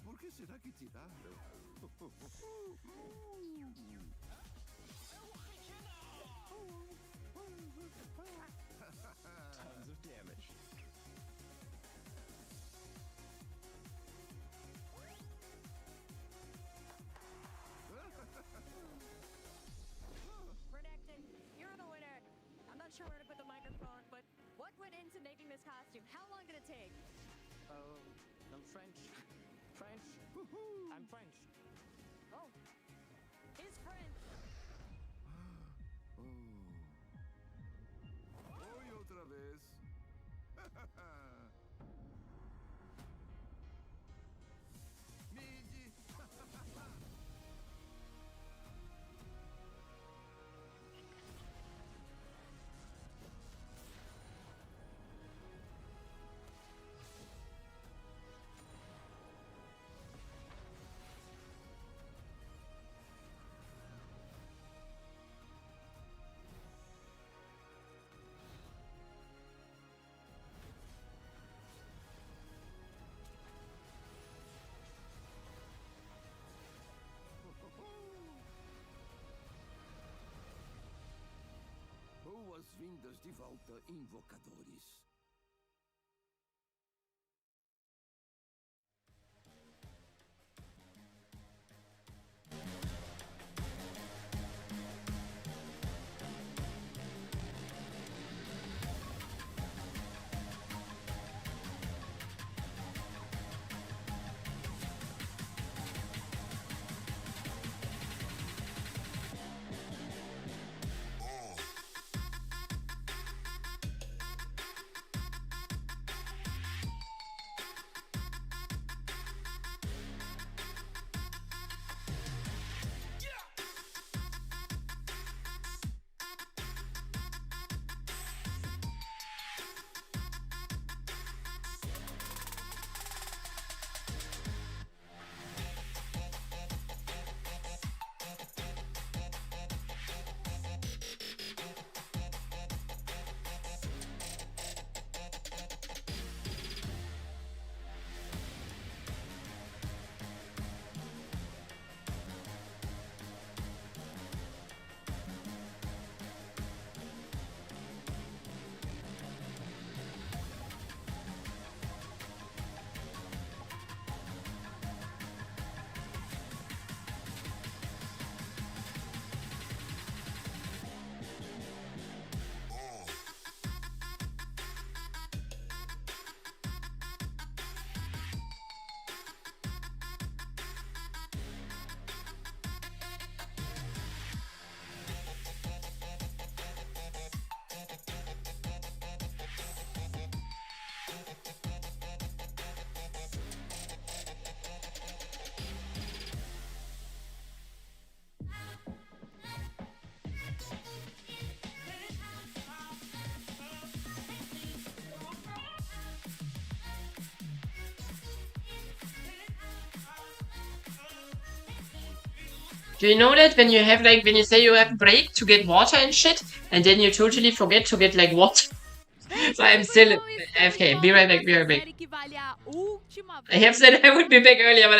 Por que será que tiraram? Tons of damage. Predicted. You're the winner. I'm not sure where to put the microphone, but what went into making I'm French. French. I'm French. Oh, he's French. Oi, outra vez. Mid. Boas-vindas de volta, invocadores. Do you know that when you have like when you say you have a break to get water and shit, and then you totally forget to get like water? So I'm still AFK. Be right back. Be right back. I have said I would be back earlier, but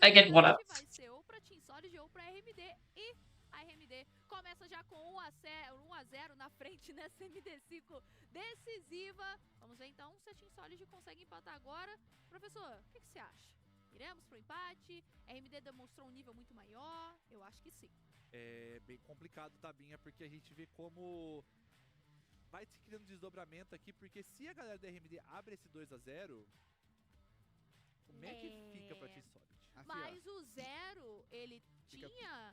I get water. Vai ser ou pra Team Solid ou pra RMD. E a RMD começa já com 1-0 na frente nessa MD5 decisiva. Vamos ver então se a Team Solid consegue empatar agora. Professor, o que você acha? Iremos pro empate? A RMD demonstrou um nível muito maior? Eu acho que sim. É bem complicado, Tabinha, porque a gente vê como vai se criando desdobramento aqui, porque se a galera da RMD abre esse 2-0, como é que fica pra Team Solid? Assim, mas o Zero, ele tinha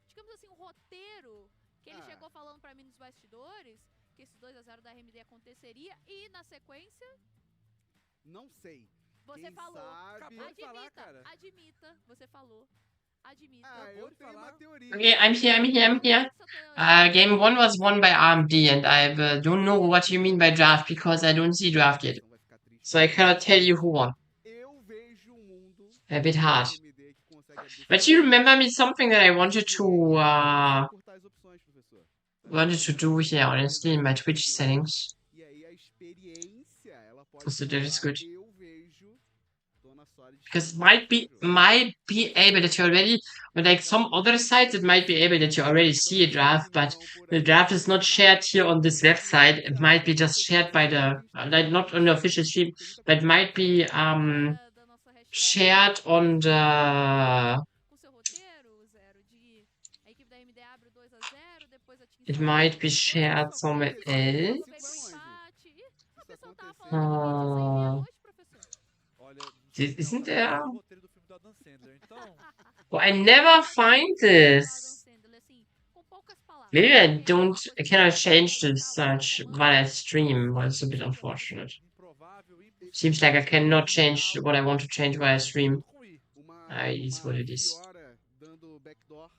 digamos assim, um roteiro que ele chegou falando pra mim nos bastidores, que esse 2-0 da RMD aconteceria, e na sequência... Não sei. Você Quem falou. sabe... Admita. Você falou. Admita. eu tenho uma teoria. Okay, I'm here. Game 1 was won by RMD, and I don't know what you mean by draft because I don't see draft yet. So I cannot tell you who won. Eu vejo um mundo A bit hard. RMD que consegue abrir But you remember me something that I wanted to encurtar as opções, professor. do here honestly in my Twitch settings. E aí a experiência, ela pode So that is good. eu vejo Dona Solid Because it might be able that you already, but like some other sites, it might be able that you already see a draft, but the draft is not shared here on this website. It might be just shared by the, like not on the official stream, but might be shared on the. It might be shared somewhere else. tava falando que ninguém ia sair meia-noite, professor. Olha, não sei Isn't não, there? é o roteiro do filme do Adam Sandler, então... Well, I never find this. Assim, com poucas palavras. Maybe I Porque uma don't. coisa I que cannot você change consegue the escalar o search comando, while I stream, but it's a bit unfortunate. Seems like I cannot change what I want to change while I stream. It is what it is. Fiora dando backdoor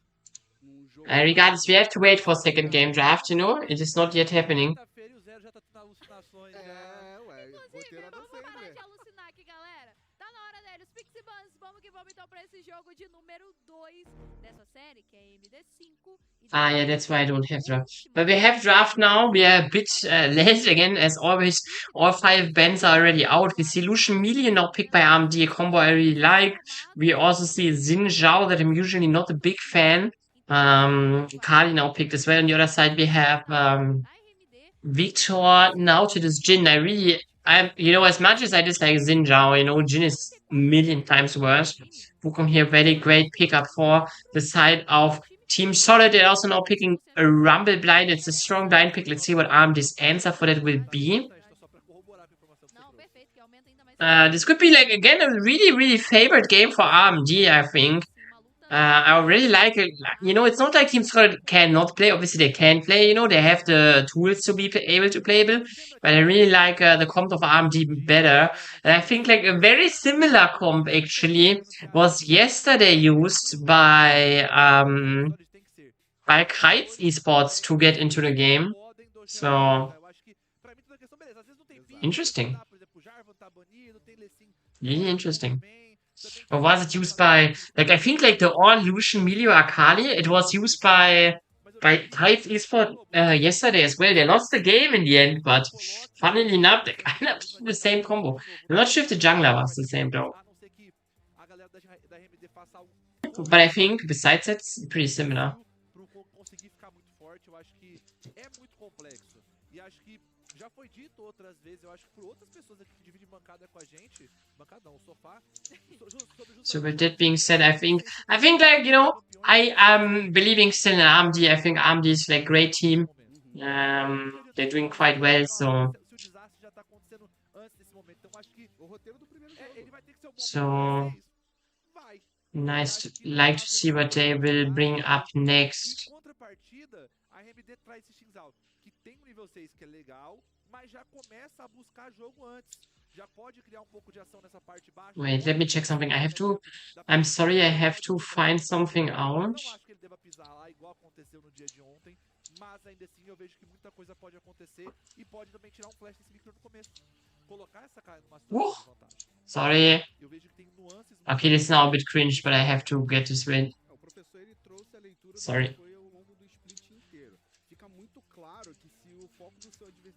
num jogo Regardless, we have to wait for second game draft, you know? It is not yet happening. Quinta-feira e o Zero já tá tendo alucinações, já. É, ué, Inclusive, roteiro Adam vamos parar Sandler. de alucinar aqui, galera. Tá na hora deles. Pix e Bans, vamos que vamos então pra esse jogo de número 2 dessa série, que é MD5. Ah, yeah, that's why I don't have draft. But we have draft now. We are a bit late again, as always. All 5 bands are already out. We see Lucian Melee now picked by RMD, a combo I really like. We also see Xin Zhao, that I'm usually not a big fan. Kali now picked as well. On the other side, we have Victor now to this Jin. As much as I dislike Xin Zhao, Jin is a million times worse. Wukong here, very great pickup for the side of Team Solid. They're also now picking a Rumble Blind. It's a strong blind pick. Let's see what RMD's answer for that will be. This could be, like, again, a really, really favorite game for RMD, I think. I really like it. It's not like Team Solid cannot play. Obviously, they can play. They have the tools to be able to playable. But I really like the comp of RMD better. And I think, like, a very similar comp, actually, was yesterday used by Kites Esports to get into the game. So, interesting. Really interesting. Or was it used by, like, I think, like, the all Lucian Melee Akali, it was used by Kites Esports yesterday as well. They lost the game in the end, but funnily enough, they kind of did the same combo. I'm not sure if the jungler was the same, though. But I think, besides that, it's pretty similar. Já foi dito outras vezes, eu acho que por outras pessoas aqui que dividem bancada com a gente, bancada não, o sofá. So with that being said, I think like, I am believing still in RMD. I think RMD is, like, great team. They're doing quite well, so. So nice to see what they will bring up next. RMD traz esse Xinzal, que tem um nível 6 que é legal, mas já começa a buscar jogo antes. Já pode criar pouco de ação nessa parte baixa. Wait, let me check something. I'm sorry, I have to find something out. Não acho que ele deva pisar lá igual aconteceu no dia de ontem, mas ainda assim eu vejo que muita coisa pode acontecer e pode também tirar um flash desse micro no começo. Colocar essa cara numa situação de vantagem. Sorry. Eu vejo que tem nuances. Okay, this is now a bit cringe, but I have to get this win. O professor ele trouxe a leitura Sorry. que foi ao longo do split inteiro. Fica muito claro que se o foco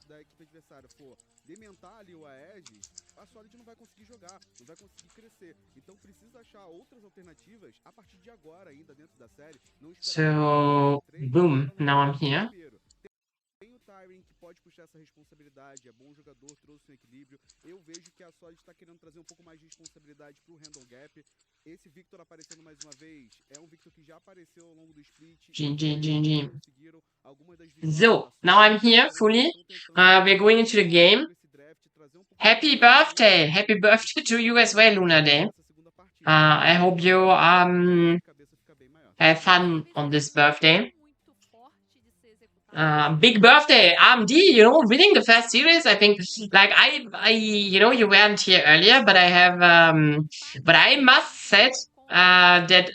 da equipe adversária for dementar ali o Aegis, a Solid não vai conseguir jogar, não vai conseguir crescer. Então precisa achar outras alternativas a partir de agora, ainda dentro da série. Não So, boom, now I'm here. Tem o Tyrion que pode puxar essa responsabilidade, é bom jogador, trouxe um equilíbrio. Eu vejo que a Solid está querendo trazer um pouco mais de responsabilidade pro Randall Gap. Esse Victor aparecendo mais uma vez, é um Victor que já apareceu ao longo do split. GG. So, now I'm here fully. We're going into the game. Happy birthday! Happy birthday to you as well, Luna Day. I hope you have fun on this birthday. Big birthday, RMD, winning the first series. I think, like, you weren't here earlier, but I must say, that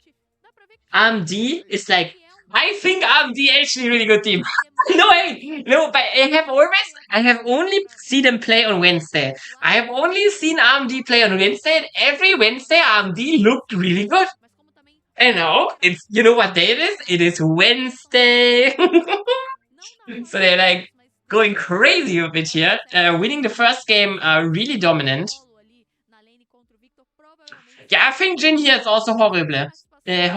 RMD is, like, I think RMD actually a really good team. No, but I have only seen them play on Wednesday. I have only seen RMD play on Wednesday, and every Wednesday RMD looked really good. And now, you know what day it is? It is Wednesday. So they're, like, going crazy with it here. Winning the first game, really dominant. Yeah, I think Jin here is also horrible. I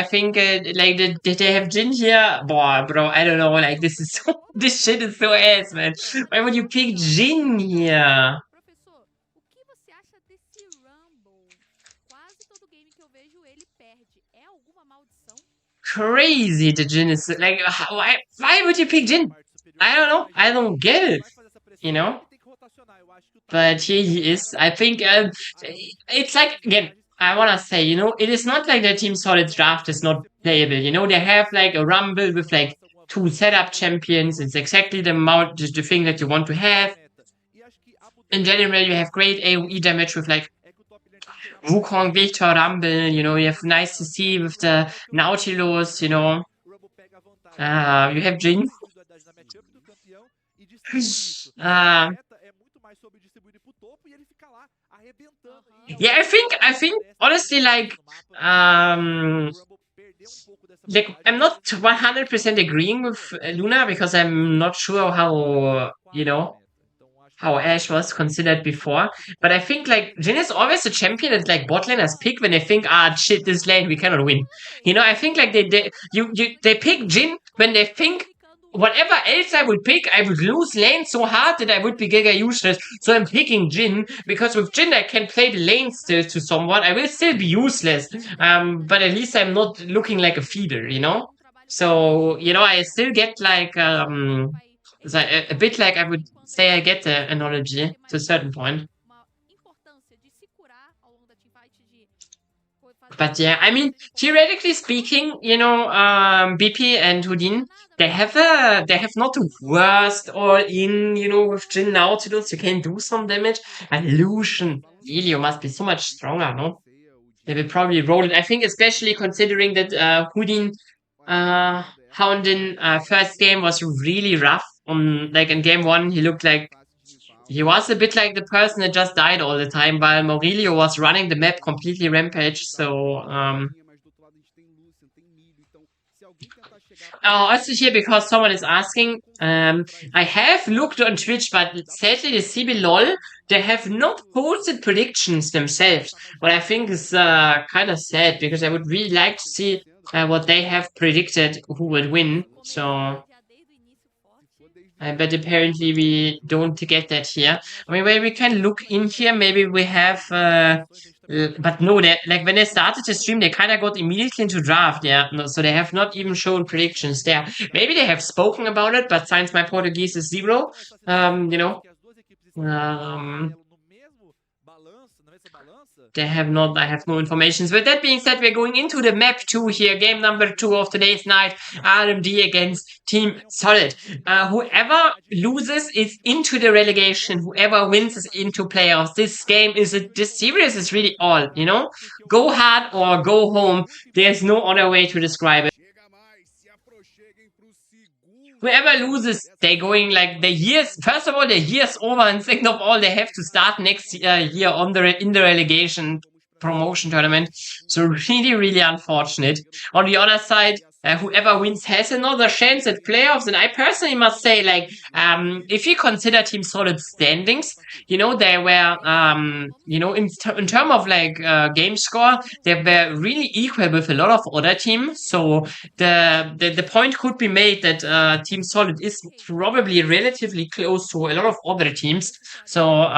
think, like, they have Jin here. Boah, bro, I don't know. Like, this shit is so ass, man. Why would you pick Jin here? Crazy, the Jin is, like, why would you pick Jin? I don't know. I don't get it. But here he is. I think it's like, again, I want to say, it is not like the Team Solid draft is not playable. They have like a rumble with like 2 setup champions. It's exactly the amount, the thing that you want to have. In general, you have great AoE damage with like Wukong, Victor, Rumble. You have nice to see with the Nautilus. You have Jin. Yeah, I think honestly, like I'm not 100% agreeing with Luna because I'm not sure how Ash was considered before. But I think like Jin is always a champion that like bot laners pick when they think, shit, this lane we cannot win. I think like they pick Jin when they think whatever else I would pick, I would lose lane so hard that I would be giga useless. So I'm picking Jin because with Jin I can play the lane still to someone. I will still be useless, but at least I'm not looking like a feeder. So I still get like a bit like I would say I get the analogy to a certain point. But yeah, I mean, theoretically speaking, BP and Houdin, they have not the worst all in, with Jin Nautilus, you can do some damage. And Lucian, Elio must be so much stronger, no? They will probably roll it. I think especially considering that Houdin Houndin first game was really rough. Like in game 1, he looked like he was a bit like the person that just died all the time, while Maurilio was running the map completely rampage. So also here, because someone is asking, I have looked on Twitch, but sadly the CB LOL, they have not posted predictions themselves. What I think is kind of sad, because I would really like to see what they have predicted who would win. So but apparently we don't get that here. I mean, we can look in here. Maybe we have, but no, like when they started the stream, they kind of got immediately into draft. Yeah, no, so they have not even shown predictions there. Maybe they have spoken about it, but since my Portuguese is 0, they have not, I have no information. With that being said, we're going into the map 2 here. Game number 2 of today's night. RMD against Team Solid. Whoever loses is into the relegation. Whoever wins is into playoffs. This series is really all, Go hard or go home. There's no other way to describe it. Whoever loses, they're going like first of all, the year's over, and second of all, they have to start next year in the relegation promotion tournament. So really, really unfortunate. On the other side, whoever wins has another chance at playoffs. And I personally must say, like, if you consider Team Solid standings, they were, in terms of like game score, they were really equal with a lot of other teams. So the point could be made that Team Solid is probably relatively close to a lot of other teams. So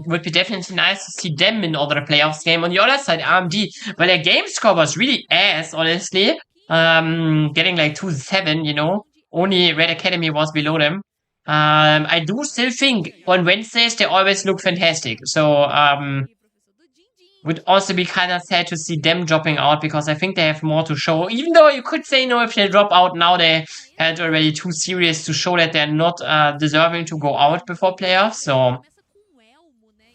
would be definitely nice to see them in other playoffs game. On the other side, RMD, well, their game score was really ass, honestly. Getting like 2-7, only Red Academy was below them. I do still think on Wednesdays they always look fantastic. So would also be kind of sad to see them dropping out, because I think they have more to show. Even though you could say, no, if they drop out now, they had already 2 series to show that they're not deserving to go out before playoffs. So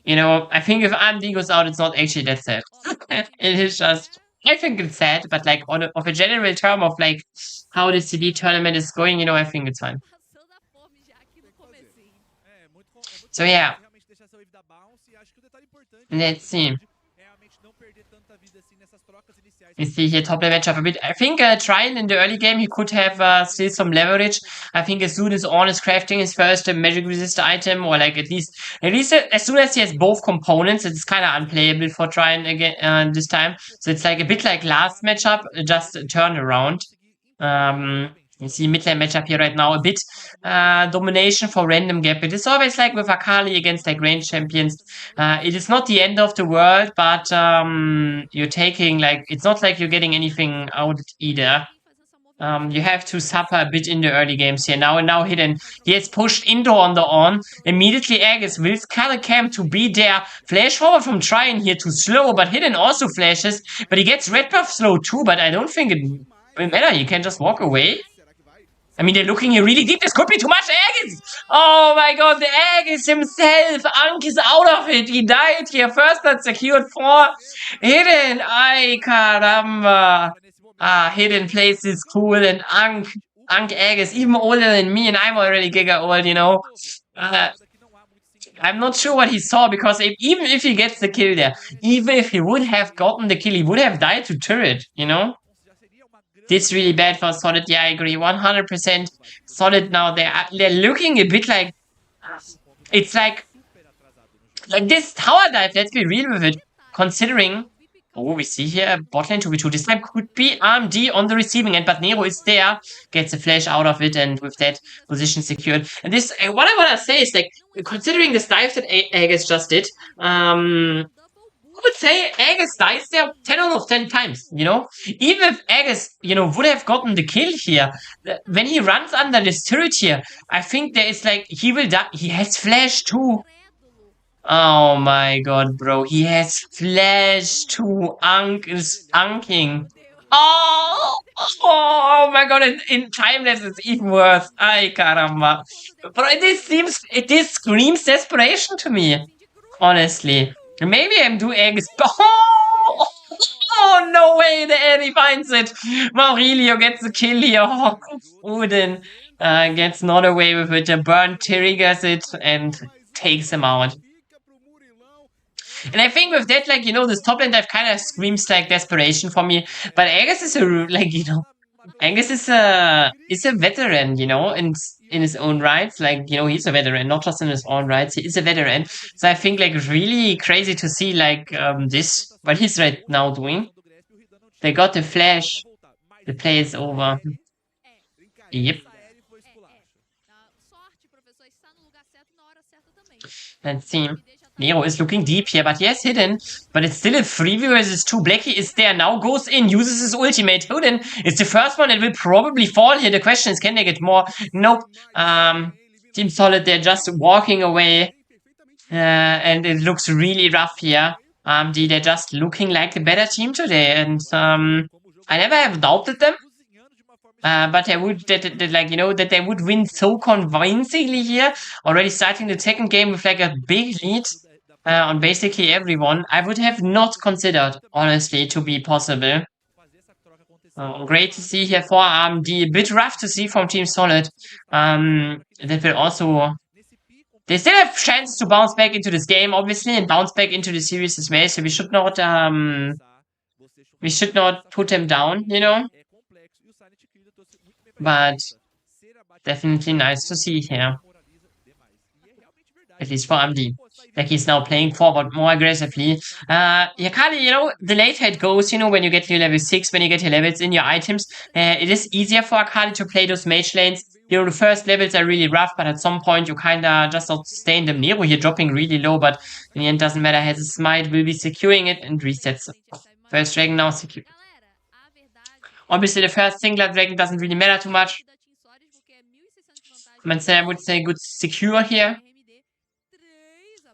I think if RMD goes out, it's not actually that sad. It is just, I think it's sad, but like of a general term of like how the CD tournament is going, I think it's fine. So yeah, let's see. You see here top level matchup a bit. I think Trine in the early game, he could have still some leverage. I think as soon as On is crafting his first magic resistor item, or like at least as soon as he has both components, it's kind of unplayable for Trine again this time. So it's like a bit like last matchup, just turned around. You see mid lane matchup here right now, a bit domination for random gap. It is always like with Akali against like range champions. It is not the end of the world, but you're taking like, it's not like you're getting anything out either. You have to suffer a bit in the early games here. Now Hidden. He has pushed into on the on. Immediately Aegis will cut a camp to be there. Flash forward from trying here to slow, but Hidden also flashes. But he gets red buff slow too, but I don't think it will matter. He can just walk away. I mean, they're looking here really deep. This could be too much Aegis. Oh my god, the Aegis himself. Ankh is out of it. He died here. First blood secured for Hidden. Ay, caramba. Hidden plays this cool, and Ankh Aegis, even older than me, and I'm already giga old, you know. I'm not sure what he saw, because even if he gets the kill there, even if he would have gotten the kill, he would have died to turret, you know? This is really bad for Solid. Yeah, I agree. 100% Solid now. They're looking a bit like... It's like this tower dive, let's be real with it. Considering... Oh, we see here bot lane 2v2. This time could be RMD on the receiving end, but Nero is there. Gets a flash out of it, and with that, position secured. And this, what I want to say is, like, considering this dive that Aegis just did, I would say Aegis dies there 10 out of 10 times, you know? Even if Aegis, you know, would have gotten the kill here, when he runs under this turret here, I think there is, like, he will die. He has flash too. Oh my god, bro. He has flash too. Ankh is anking. Oh my god, in time-lapse it's even worse. Ay, caramba. But this screams desperation to me. Honestly. Maybe I'm too Aegis. Oh, no way, the Eddie finds it. Maurilio gets the kill here. Oh, Odin gets not away with it. The burn triggers it and takes him out. And I think with that, like, you know, this top lane dive kind of screams like desperation for me. But Aegis is like, you know, Aegis is a veteran, you know, in his own rights. Like, you know, he's a veteran, not just in his own rights. He is a veteran. So I think, like, really crazy to see, like, this, what he's right now doing. They got the flash. The play is over. Yep. Let's see. Nero is looking deep here, but he has Hidden. But it's still a 3v versus 2. Blackie is there now, goes in, uses his ultimate. Hidden is the first one that will probably fall here. The question is, can they get more? Nope. Team Solid, they're just walking away. And it looks really rough here. They're just looking like a better team today. And I never have doubted them. But they would, like, you know, that they would win so convincingly here. Already starting the second game with like a big lead on basically everyone. I would have not considered, honestly, to be possible. Great to see here for RMD. A bit rough to see from Team Solid. That will also... They still have chance to bounce back into this game, obviously, and bounce back into the series as well. So we should not put them down, you know. But definitely nice to see here. At least for RMD. Like, he's now playing forward more aggressively. Yakali, you know, the late head goes, you know, when you get to level 6, when you get your levels in your items, it is easier for Akali to play those mage lanes. You know, the first levels are really rough, but at some point you kinda just sustain them. Nero here dropping really low, but in the end doesn't matter. Has a smite, will be securing it, and resets. First dragon now secure. Obviously, the first singular dragon doesn't really matter too much. I would say good secure here.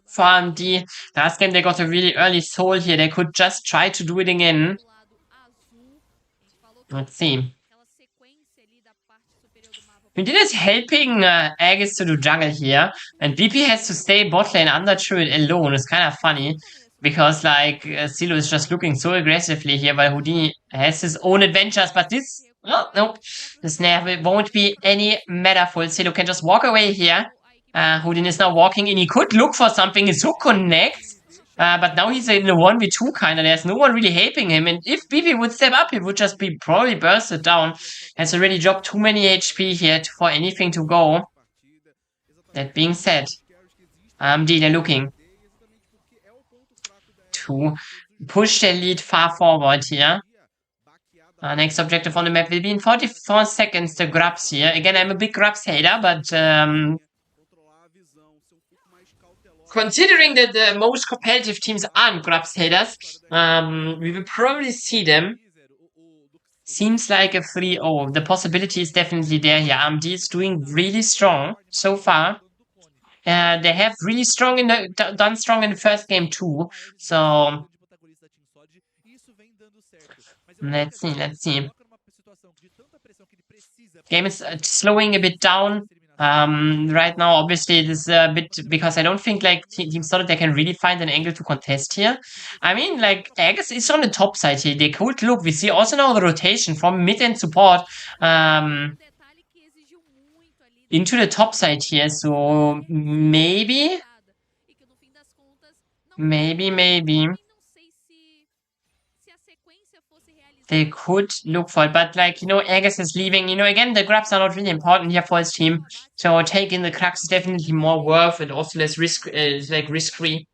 For RMD, last game they got a really early soul here. They could just try to do it again. Let's see. Medina is helping Aegis to do jungle here. And BP has to stay bot lane under turret alone. It's kind of funny. Because, like, Silo is just looking so aggressively here, while Houdini has his own adventures. But this... Oh, nope. The snare won't be any matterful. Silo can just walk away here. Houdini is now walking in. He could look for something. His hook connects. But now he's in a 1v2 kind of. There's no one really helping him. And if BP would step up, he would just be probably bursted down. Has already dropped too many HP here for anything to go. That being said, they're looking to push their lead far forward here. Next objective on the map will be in 44 seconds, the Grubs here. Again, I'm a big Grubs hater, but considering that the most competitive teams aren't Grubs haters, we will probably see them seems like a 3-0. The possibility is definitely there here. AMD is doing really strong so far. They have really strong done strong in the first game too. So let's see. Game is slowing a bit down. Right now, obviously, it is a bit because I don't think like Team Solid they can really find an angle to contest here. I mean, like Aegis is on the top side here. They could look. We see also now the rotation from mid and support into the top side here. So maybe. They could look for it, but like, Aegis is leaving. Again, the grabs are not really important here for his team. So taking the cracks is definitely more worth and also less risk-free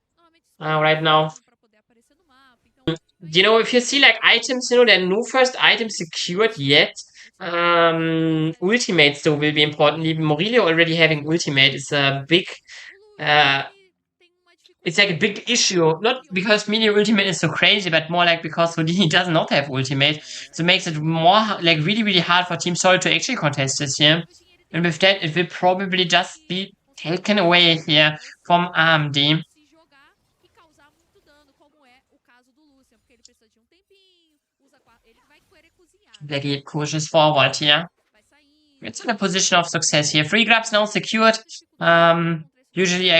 right now. If you see like items, there are no first items secured yet. Ultimates though will be important. Even Morillo already having ultimate is a big it's like a big issue, not because Melee Ultimate is so crazy, but more like because Houdini does not have Ultimate, so it makes it more like really, really hard for Team Solid to actually contest this here. And with that, it will probably just be taken away here from AMD. Blacky pushes forward here. It's in a position of success here. 3 grabs now secured. Usually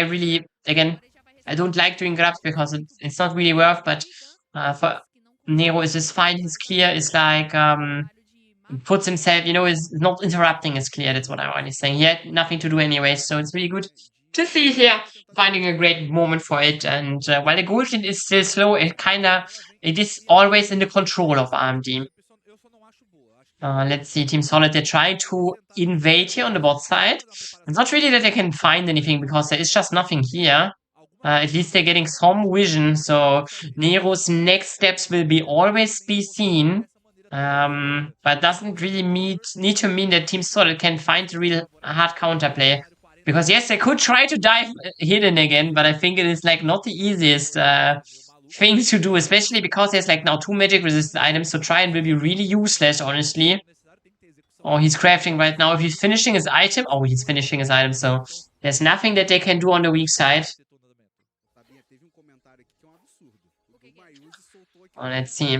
I don't like doing grabs because it's not really worth, but for Nero is just fine. His clear is like puts himself, is not interrupting his clear. That's what I'm already saying. He had nothing to do anyway, so it's really good to see here finding a great moment for it. And while the goal sheet is still slow, it is always in the control of AMD. Let's see, Team Solid, they're trying to invade here on the bot side. It's not really that they can find anything because there is just nothing here. At least they're getting some vision, so Nero's next steps will always be seen. But doesn't really need to mean that Team Solid can find a real hard counterplay. Because yes, they could try to dive hidden again, but I think it is like not the easiest thing to do, especially because there's like now 2 magic resistant items, so try and will be really useless, honestly. Oh, he's crafting right now. If he's finishing his item, he's finishing his item, so there's nothing that they can do on the weak side. Let's see.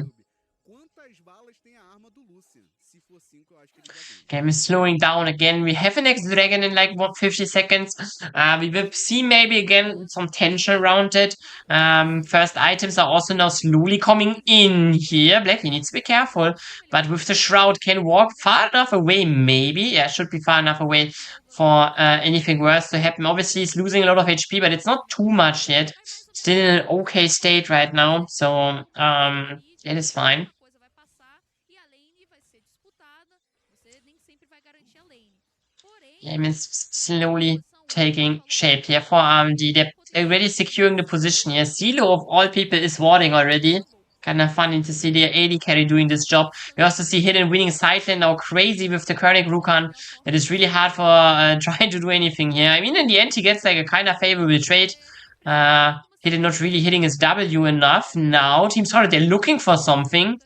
Game is slowing down again. We have an next dragon in like 50 seconds. We will see maybe again some tension around it. First items are also now slowly coming in here. Blacky needs to be careful. But with the shroud, can walk far enough away, maybe. Yeah, should be far enough away for anything worse to happen. Obviously, he's losing a lot of HP, but it's not too much yet. Still in an okay state right now. So, it is fine. Game is slowly taking shape here for AMD. They're already securing the position here. Zilo, of all people, is warding already. Kind of funny to see the AD carry doing this job. We also see Hidden winning side lane now crazy with the Kernic Rukan. It is really hard for trying to do anything here. I mean, in the end, he gets like a kind of favorable trade. Hidden not really hitting his W enough. Now, Team Solid, they're looking for something.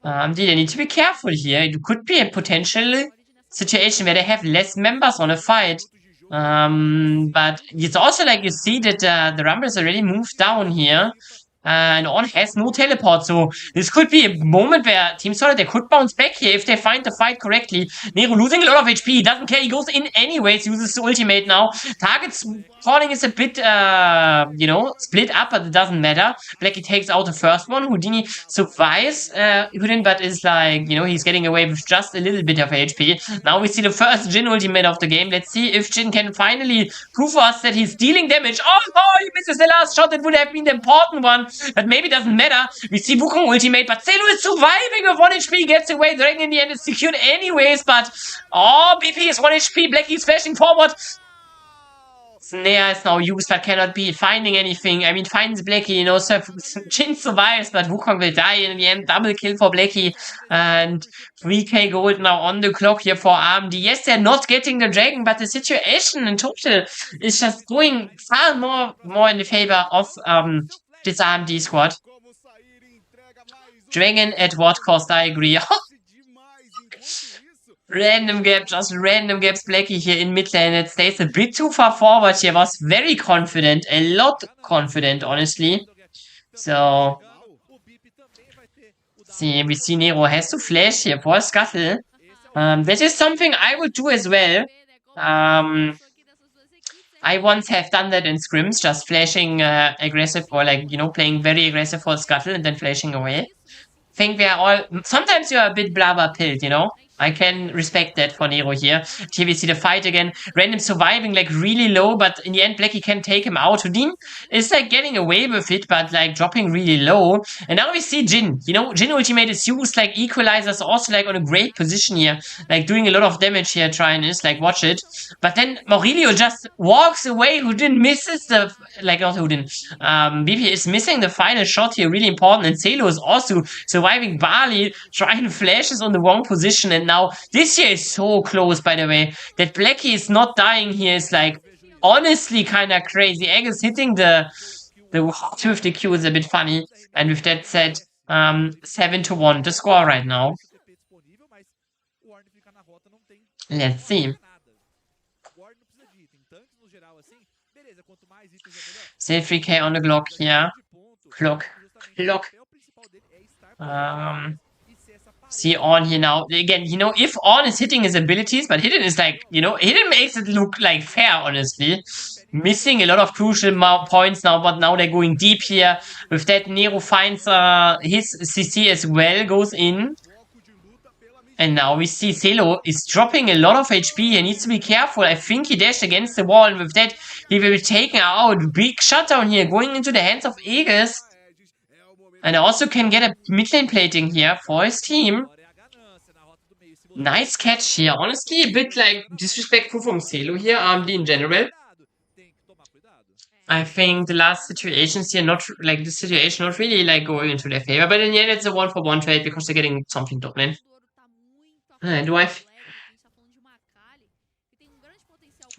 They need to be careful here. It could be a potential situation where they have less members on a fight. But it's also like you see that the Rumbles already moved down here. And On has no teleport, so this could be a moment where Team Solid, they could bounce back here if they find the fight correctly. Nero losing a lot of HP, he doesn't care, he goes in anyways, uses the ultimate now. Target's falling is a bit, split up, but it doesn't matter. Blacky takes out the first one, Houdini survives, but is like, he's getting away with just a little bit of HP. Now we see the first Jhin ultimate of the game. Let's see if Jhin can finally prove us that he's dealing damage. Oh, he misses the last shot, that would have been the important one. But maybe it doesn't matter. We see Wukong ultimate, but Zeno is surviving with 1 HP, gets away. Dragon in the end is secured anyways, but BP is 1 HP. Blacky is flashing forward. Snare is now used, but cannot be finding anything. I mean, finds Blacky, so Jhin survives, but Wukong will die in the end. Double kill for Blacky, and 3k gold now on the clock here for AMD. Yes, they're not getting the dragon, but the situation in total is just going far more in the favor of this AMD squad. Dragon at what cost? I agree. Random gap, just random gaps. Blackie here in mid lane. It stays a bit too far forward here. Was very confident. A lot confident, honestly. So, see, we see Nero has to flash here for a scuttle. That is something I would do as well. I once have done that in scrims, just flashing aggressive or like, you know, playing very aggressive for scuttle and then flashing away. Think we are all... Sometimes you are a bit blabber pilled, you know? I can respect that for Nero here. Here we see the fight again. Random surviving like really low, but in the end Blackie can take him out. Houdin is like getting away with it, but like dropping really low. And now we see Jhin. You know, Jhin ultimate is used like equalizers, also like on a great position here. Like doing a lot of damage here, trying this, like watch it. But then Maurilio just walks away. Houdin misses the... Like not Houdin. BP is missing the final shot here, really important. And Celo is also surviving Barley, trying flashes on the wrong position. And now this here is so close, by the way. That Blackie is not dying here is like honestly kind of crazy. Egg is hitting the with the Q is a bit funny. And with that said, 7-1 the score right now. Let's see. Still 3k on the Glock here. Clock. See On here now. Again, you know, if On is hitting his abilities, but Hidden is like, you know, Hidden makes it look like fair, honestly. Missing a lot of crucial points now, but now they're going deep here. With that, Nero finds his CC as well, goes in. And now we see Celo is dropping a lot of HP. He needs to be careful. I think he dashed against the wall, and with that, he will be taken out. Big shutdown here, going into the hands of Aegis. And also can get a mid lane plating here for his team. Nice catch here. Honestly, a bit like disrespectful from Celo here, RMD in general. I think the last situations here, not like the situation, not really like going into their favor. But in the end, it's a 1-for-1 trade because they're getting something top lane. Do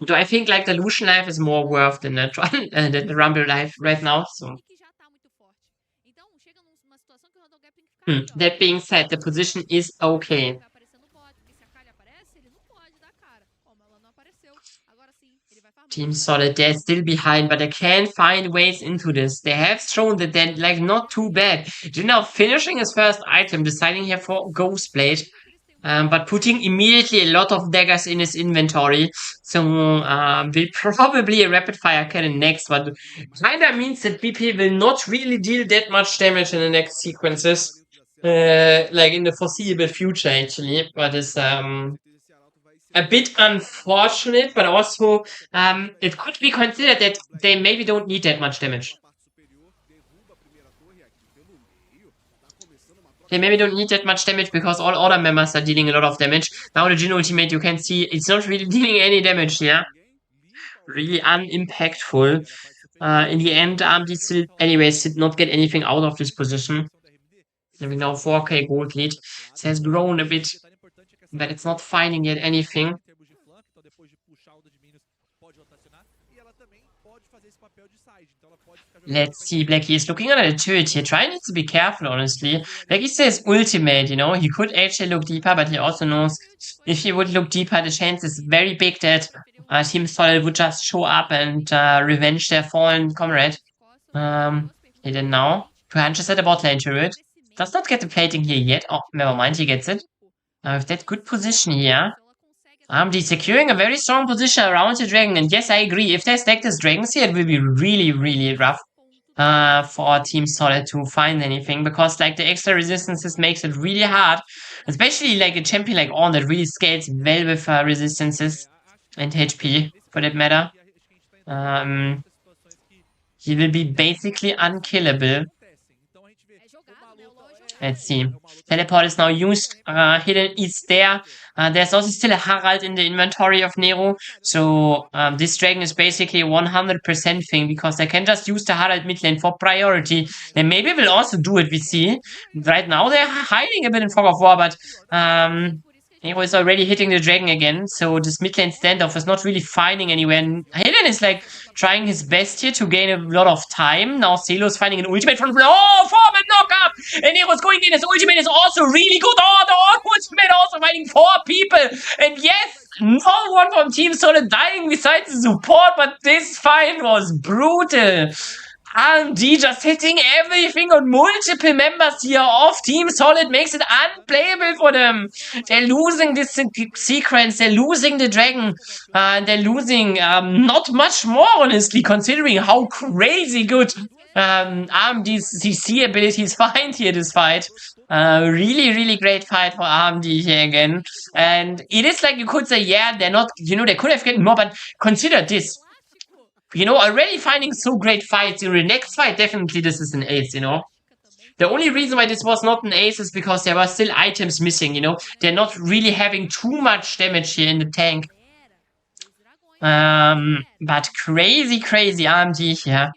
I think like the Lucian life is more worth than the Rumble life right now? So. That being said, the position is okay. Team Solid, they're still behind, but they can find ways into this. They have shown that they're like not too bad. Jhin now finishing his first item, deciding here for Ghostblade. But putting immediately a lot of daggers in his inventory. So, will probably a rapid fire cannon next, but kinda means that BP will not really deal that much damage in the next sequences. Like in the foreseeable future, actually. But it's, a bit unfortunate, but also, it could be considered that they maybe don't need that much damage. They maybe don't need that much damage because all other members are dealing a lot of damage. Now the Jhin ultimate, you can see it's not really dealing any damage here. Really unimpactful. In the end, RMD still, anyways, did not get anything out of this position. Having now 4k gold lead. It has grown a bit, but it's not finding yet anything. Let's see, Blackie is looking under the turret here. Trying to be careful, honestly. Blackie says ultimate, you know. He could actually look deeper, but he also knows if he would look deeper, the chance is very big that Team Solid would just show up and revenge their fallen comrade. He didn't know. Punches at the bot lane turret. Does not get the plating here yet. Oh, never mind, he gets it. With that good position here. RMD securing a very strong position around the dragon. And yes, I agree. If they stack this dragons here, it will be really, really rough for Team Solid to find anything. Because like the extra resistances makes it really hard. Especially like a champion like On that really scales well with resistances and HP for that matter. He will be basically unkillable. Let's see. Teleport is now used. Hidden is there. There's also still a Harald in the inventory of Nero. So this dragon is basically a 100% thing because they can just use the Harald mid lane for priority. They maybe will also do it, we see. Right now they're hiding a bit in Fog of War, but Nero is already hitting the dragon again. So this mid lane standoff is not really finding anywhere. And Hidden is like trying his best here to gain a lot of time. Now Celo is finding an ultimate from form and knock up! And Nero's going in, his ultimate is also really good. Oh, the ultimate also finding reviving 4 people. And yes, no one from Team Solid dying besides the support, but this fight was brutal. RMD just hitting everything on multiple members here of Team Solid makes it unplayable for them. They're losing this sequence, they're losing the dragon, and they're losing not much more, honestly, considering how crazy good RMD's CC abilities find here this fight. Really, really great fight for RMD here again. And it is like you could say, yeah, they're not, they could have gotten more, but consider this. Already finding so great fights. The next fight, definitely this is an ace, The only reason why this was not an ace is because there were still items missing, They're not really having too much damage here in the tank. But crazy RMD here.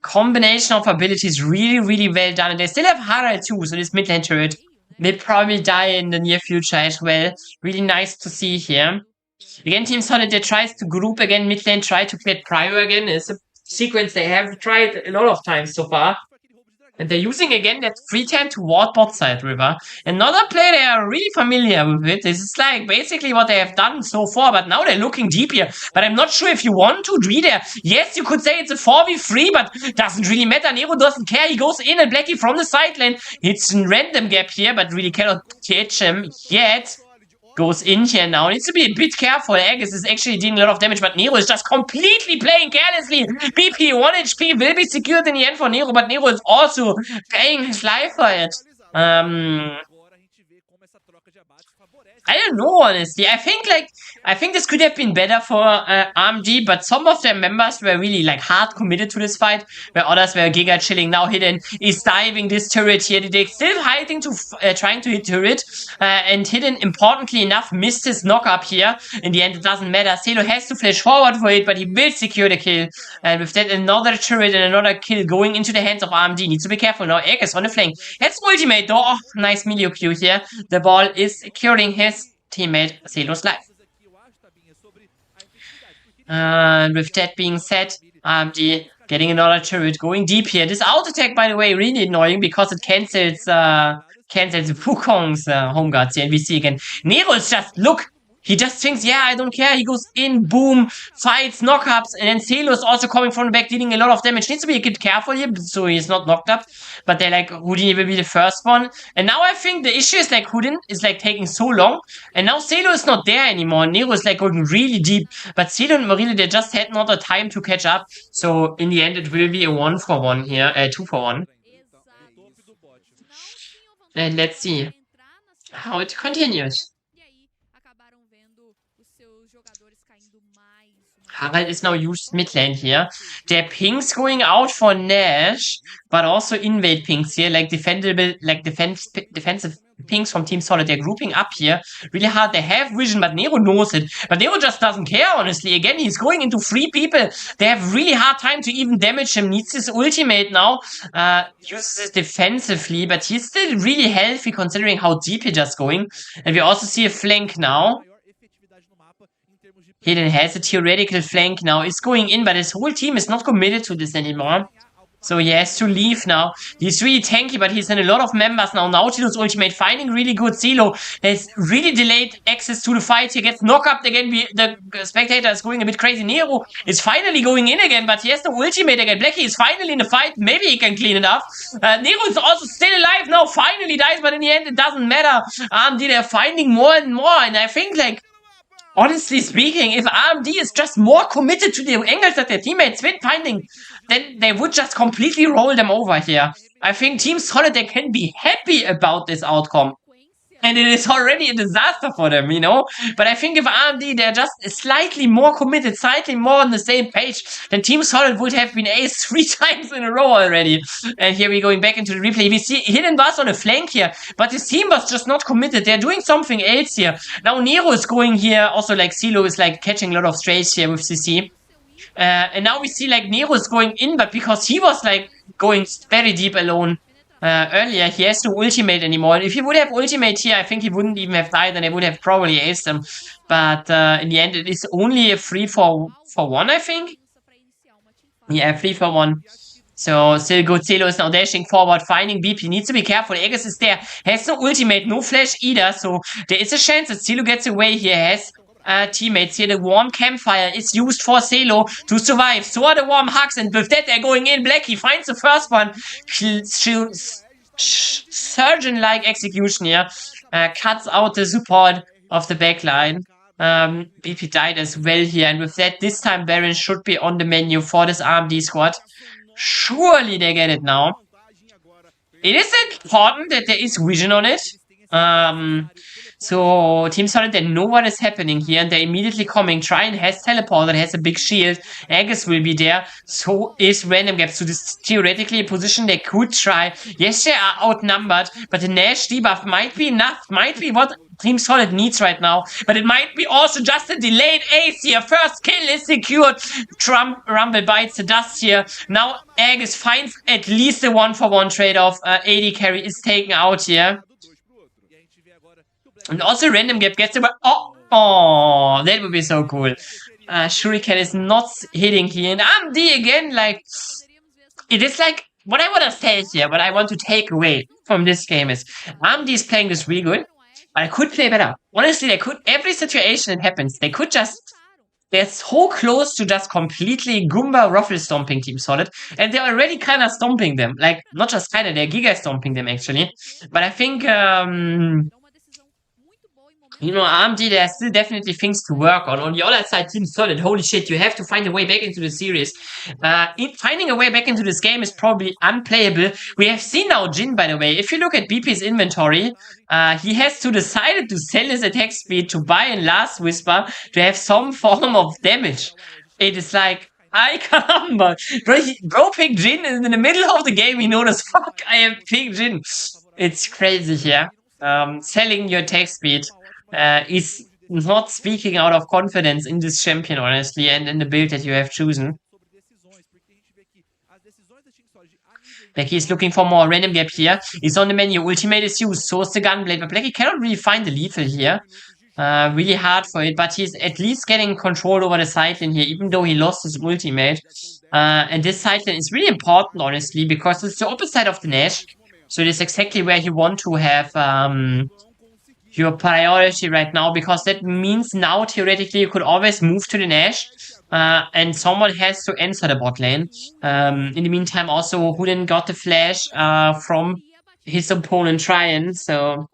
Combination of abilities really, really well done. And they still have Harald too, so this mid lane turret will probably die in the near future as well. Really nice to see here. Again, Team Solid, they tries to group again mid lane, try to get Prio again. It's a sequence they have tried a lot of times so far. And they're using again that free time to ward bot side river. Another play they are really familiar with it. This is like basically what they have done so far, but now they're looking deep here. But I'm not sure if you want to be there. Yes, you could say it's a 4v3, but doesn't really matter. Nero doesn't care. He goes in and Blackie from the side lane hits a random gap here, but really cannot catch him yet. Goes in here now. Needs to be a bit careful. Aegis is actually dealing a lot of damage, but Nero is just completely playing carelessly. BP 1 HP will be secured in the end for Nero, but Nero is also paying his life for it. I don't know, honestly. I think this could have been better for RMD, but some of their members were really hard committed to this fight, where others were giga chilling. Now Hidden is diving this turret here. They're still hiding to trying to hit turret, and Hidden, importantly enough, missed his knock up here. In the end, it doesn't matter. Celo has to flash forward for it, but he will secure the kill. And with that, another turret and another kill going into the hands of RMD. Needs to be careful now. Aegis on the flank. That's ultimate though. Oh, nice melee Q here. The ball is securing his teammate Celo's life. And with that being said, RMD getting another turret going deep here. This auto attack, by the way, really annoying because it cancels Wukong's home guards here. And we see again, Nero's just, look, he just thinks, yeah, I don't care. He goes in, boom, fights, knockups, and then Celo is also coming from the back, dealing a lot of damage. Needs to be a bit careful here, so he's not knocked up. But they're like, Houdini will be the first one. And now I think the issue is Houdin is taking so long. And now Celo is not there anymore. Nero is going really deep. But Celo and Marille, they just had not the time to catch up. So in the end, it will be a 1-for-1 here, 2-for-1. And let's see how it continues. Harald is now used mid lane here. Their pings going out for Nash, but also invade pings here, defensive pings from Team Solid. They're grouping up here really hard. They have vision, but Nero knows it. But Nero just doesn't care, honestly. Again, he's going into 3 people. They have really hard time to even damage him. Needs his ultimate now. Uses it defensively, but he's still really healthy considering how deep he's just going. And we also see a flank now. Hidden has a theoretical flank now. It's going in, but his whole team is not committed to this anymore. So he has to leave now. He's really tanky, but he's in a lot of members now. Nautilus ultimate finding really good. Celo has really delayed access to the fight. He gets knocked up again. The spectator is going a bit crazy. Nero is finally going in again, but he has the ultimate again. Blackie is finally in the fight. Maybe he can clean it up. Nero is also still alive now. Finally dies, but in the end, it doesn't matter. They're finding more and more, and I think honestly speaking, if RMD is just more committed to the angles that their teammates win finding, then they would just completely roll them over here. I think Team Solid, they can be happy about this outcome. And it is already a disaster for them, But I think if RMD, they're just slightly more committed, slightly more on the same page, then Team Solid would have been ace 3 times in a row already. And here we're going back into the replay. We see Hidden was on a flank here, but his team was just not committed. They're doing something else here. Now Nero is going here. Also, Celo is catching a lot of strays here with CC. And now we see Nero is going in, but because he was going very deep alone earlier, he has no ultimate anymore. And if he would have ultimate here, I think he wouldn't even have died, and they would have probably aced him. But in the end, it is only a 3-for-1, I think. Yeah, 3-for-1. So, still good. Celo is now dashing forward, finding BP. Needs to be careful. Aegis is there. Has no ultimate, no flash either. So, there is a chance that Celo gets away here. Has teammates here. The warm campfire is used for Celo to survive. So are the warm hugs. And with that, they're going in. Blackie finds the first one. Surgeon-like execution here. Cuts out the support of the backline. BP died as well here. And with that, this time Baron should be on the menu for this RMD squad. Surely they get it now. It is important that there is vision on it. So Team Solid, they know what is happening here, and they're immediately coming. Trine has teleported, has a big shield. Aegis will be there. So is Random Gap. So this is theoretically a position they could try. Yes, they are outnumbered, but the Nash debuff might be enough. Might be what Team Solid needs right now. But it might be also just a delayed ace here. First kill is secured. Rumble bites the dust here. Now Aegis finds at least a 1-for-1 trade-off. AD carry is taken out here. And also Random Gap gets away. Oh, that would be so cool. Shuriken is not hitting here. And RMD again, like, it is like, what I want to say here, what I want to take away from this game is, RMD is playing this really good, but I could play better. Honestly, they could, every situation that happens, they could just, they're so close to just completely Goomba ruffle stomping Team Solid, and they're already kind of stomping them. Like, not just kind of, they're giga stomping them actually. But I think, you know, RMD, there are still definitely things to work on. On the other side, Team Solid, holy shit, you have to find a way back into the series. Finding a way back into this game is probably unplayable. We have seen now Jin, by the way. If you look at BP's inventory, he has to decide to sell his attack speed to buy a Last Whisper to have some form of damage. It is like, I can't, bro picked Jin and in the middle of the game he noticed, fuck, I have picked Jin. It's crazy here. Selling your attack speed is not speaking out of confidence in this champion, honestly, and in the build that you have chosen. Blackie is looking for more Random Gap here. He's on the menu. Ultimate is used. So is the Gunblade. But Blackie cannot really find the lethal here. Really hard for it. But he's at least getting control over the sidelane here, even though he lost his ultimate. And this sidelane is really important, honestly, because it's the opposite of the Nash. So it is exactly where you want to have your priority right now, because that means now theoretically you could always move to the Nash, and someone has to enter the bot lane. In the meantime, also Huden got the flash from his opponent Tryon, so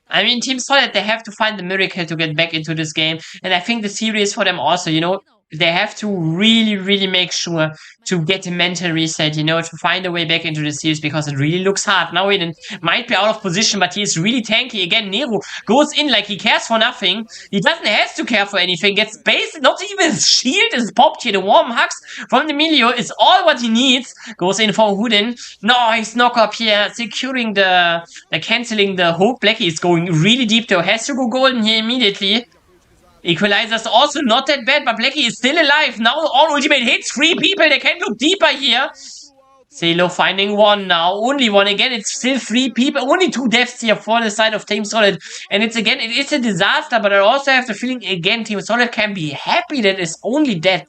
I mean, Team Solid, they have to find the miracle to get back into this game, and I think the series for them also, you know, they have to really, really make sure to get a mental reset, you know, to find a way back into the series, because it really looks hard. Now he might be out of position, but he is really tanky. Again, Nero goes in like he cares for nothing. He doesn't have to care for anything. Gets base, not even his shield is popped here. The warm hugs from the Emilio is all what he needs. Goes in for Huden. Nice knock up here, securing canceling the hook. Blackie is going really deep though. Has to go golden here immediately. Equalizer's also not that bad, but Blackie is still alive. Now all ultimate hits. 3 people. They can look deeper here. Celo finding one now. Only one. Again, it's still 3 people. Only 2 deaths here for the side of Team Solid. And it's again, it is a disaster, but I also have the feeling, again, Team Solid can be happy that it's only that.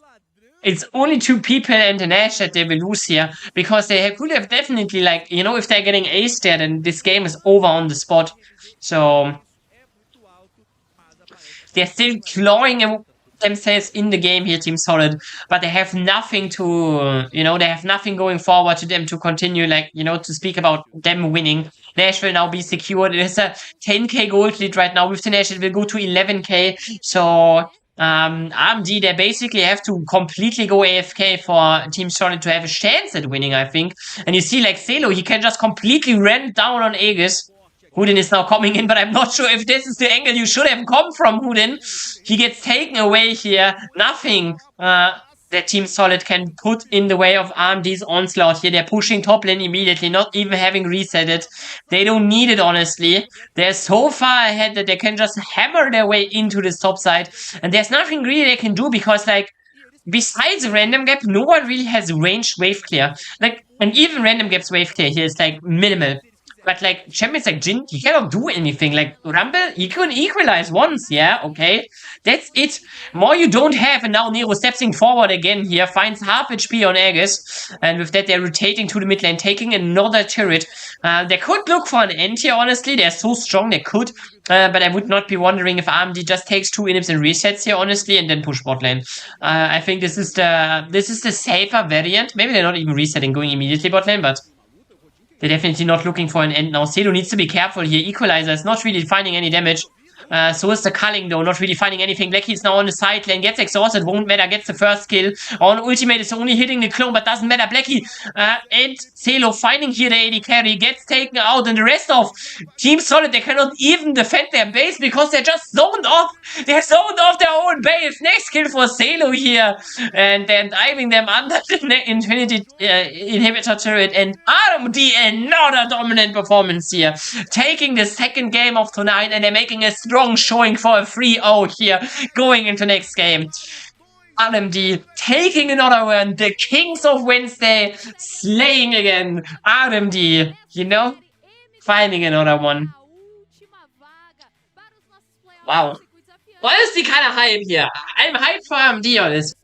It's only 2 people and the Nash that they will lose here. Because they could have definitely, like, you know, if they're getting ace there, then this game is over on the spot. So they're still clawing themselves in the game here, Team Solid, but they have nothing to, you know, they have nothing going forward to them to continue, like, you know, to speak about them winning. Nash will now be secured. It is a 10k gold lead right now with the Nash. It will go to 11k. So RMD, they basically have to completely go AFK for Team Solid to have a chance at winning, I think. And you see, like, Celo, he can just completely run down on Aegis. Huden is now coming in, but I'm not sure if this is the angle you should have come from, Huden. He gets taken away here. Nothing that Team Solid can put in the way of RMD's onslaught here. They're pushing top lane immediately, not even having reset it. They don't need it, honestly. They're so far ahead that they can just hammer their way into this top side. And there's nothing really they can do because, like, besides Random Gap, no one really has ranged wave clear. Like, and even Random Gap's wave clear here is, like, minimal. But like champions like Jin, he cannot do anything. Like Rumble, he can equalize once, yeah, okay. That's it. More you don't have, and now Nero stepping forward again here, finds half HP on Aegis, and with that they're rotating to the mid lane, taking another turret. They could look for an end here, honestly. They're so strong, they could. But I would not be wondering if RMD just takes 2 inhibs and resets here, honestly, and then push bot lane. I think this is the safer variant. Maybe they're not even resetting, going immediately bot lane, but they're definitely not looking for an end now. Celo needs to be careful here. Equalizer is not really finding any damage. So is the Culling, though, not really finding anything. Blackie's now on the side lane, gets exhausted, won't matter, gets the first kill. On ultimate is only hitting the clone, but doesn't matter. Blackie and Celo finding here the AD carry, gets taken out, and the rest of Team Solid, they cannot even defend their base because they're just zoned off. They're zoned off their own base. Next kill for Celo here, and then diving them under the Infinity Inhibitor turret, and RMD, another dominant performance here. Taking the second game of tonight, and they're making a strong showing for a 3-0 here, going into next game. RMD taking another one. The Kings of Wednesday slaying again. RMD, you know, finding another one. Wow. Honestly, kind of hype here. I'm hyped for RMD, honest.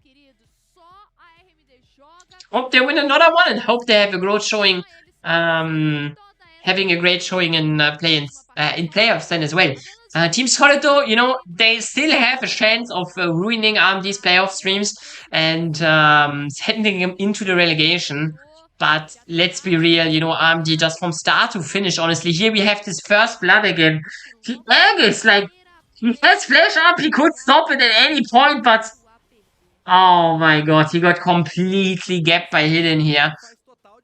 Hope they win another one and hope they have a growth showing. Having a great showing in playoffs then as well. Team Solid, though, you know, they still have a chance of ruining RMD's playoff streams and sending them into the relegation. But let's be real, you know, RMD just from start to finish, honestly. Here we have this first blood again. Aegis, like, he has flash up, he could stop it at any point, but... Oh my god, he got completely gapped by Hidden here.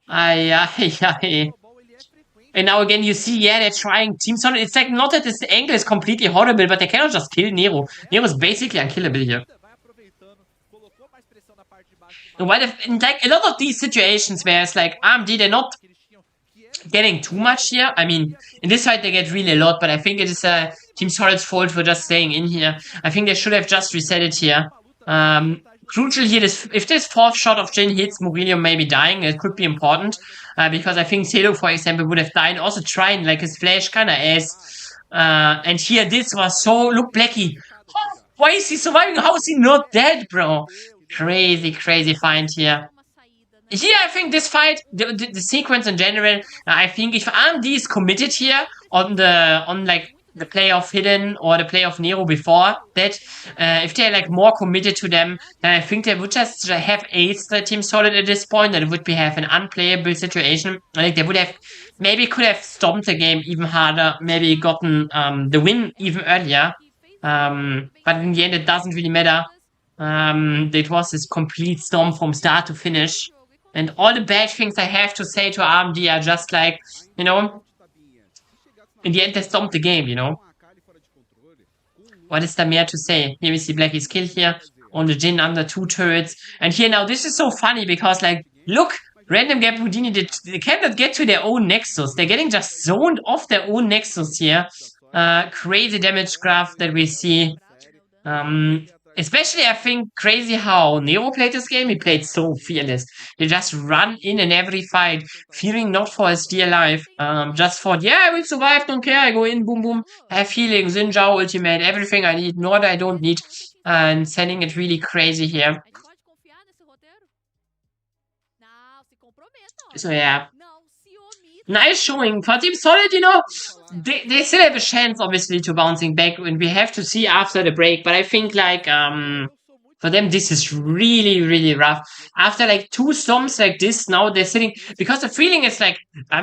Ay. And now again, you see, yeah, they're trying Team Solid. It's like not that this angle is completely horrible, but they cannot just kill Nero. Nero is basically unkillable here. And while in like a lot of these situations where it's like RMD, they're not getting too much here. I mean, in this fight they get really a lot, but I think it is Team Solid's fault for just staying in here. I think they should have just reset it here. Crucial here, if this fourth shot of Jin hits, Murillo may be dying. It could be important. Because I think Celo, for example, would have died. Also trying, like, his flash kind of ass. And here, this was so... Look, Blackie. Oh, why is he surviving? How is he not dead, bro? Crazy find here. Here, I think this fight, the sequence in general, I think if RMD is committed here on the play of Hidden or the play of Nero before that, if they're like more committed to them, then I think they would just have aced the Team Solid at this point, and it would have an unplayable situation. Like they would have, maybe could have stomped the game even harder, maybe gotten the win even earlier. But in the end, it doesn't really matter. It was this complete stomp from start to finish. And all the bad things I have to say to RMD are just like, you know, in the end, they stomped the game, you know. What is there more to say? Here we see Blackie's kill here on the Jin under 2 turrets. And here now, this is so funny because, like, look, Random Gap Houdini, they cannot get to their own Nexus. They're getting just zoned off their own Nexus here. Crazy damage graph that we see. Especially, I think, crazy how Nero played this game. He played so fearless. He just run in every fight, fearing not for his dear life. Just thought, yeah, I will survive, don't care. I go in, boom, boom. I have healing, Xinjiao, ultimate, everything I need, not I don't need. And sending it really crazy here. So, yeah. Nice showing for Team Solid, you know. They still have a chance, obviously, to bouncing back, and we have to see after the break. But I think, like, for them, this is really rough. After, like, 2 stomps like this, now they're sitting... Because the feeling is, like,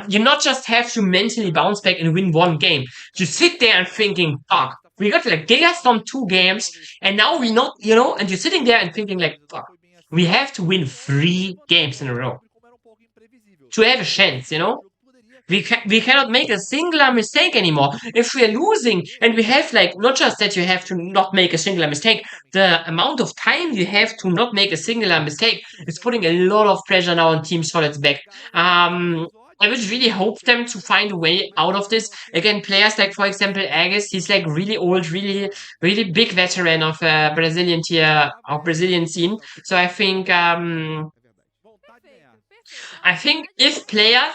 you not just have to mentally bounce back and win 1 game. You sit there and thinking, fuck, we got, like, Giga Stomp 2 games, and now we not, you know, and you're sitting there and thinking, like, fuck, we have to win 3 games in a row to have a chance, you know? We cannot make a singular mistake anymore. If we are losing, and we have, like, not just that you have to not make a singular mistake, the amount of time you have to not make a singular mistake is putting a lot of pressure now on Team Solid's back. I would really hope them to find a way out of this. Again, players like, for example, Aegis, he's like really old, really big veteran of Brazilian tier, of Brazilian scene. So I think if players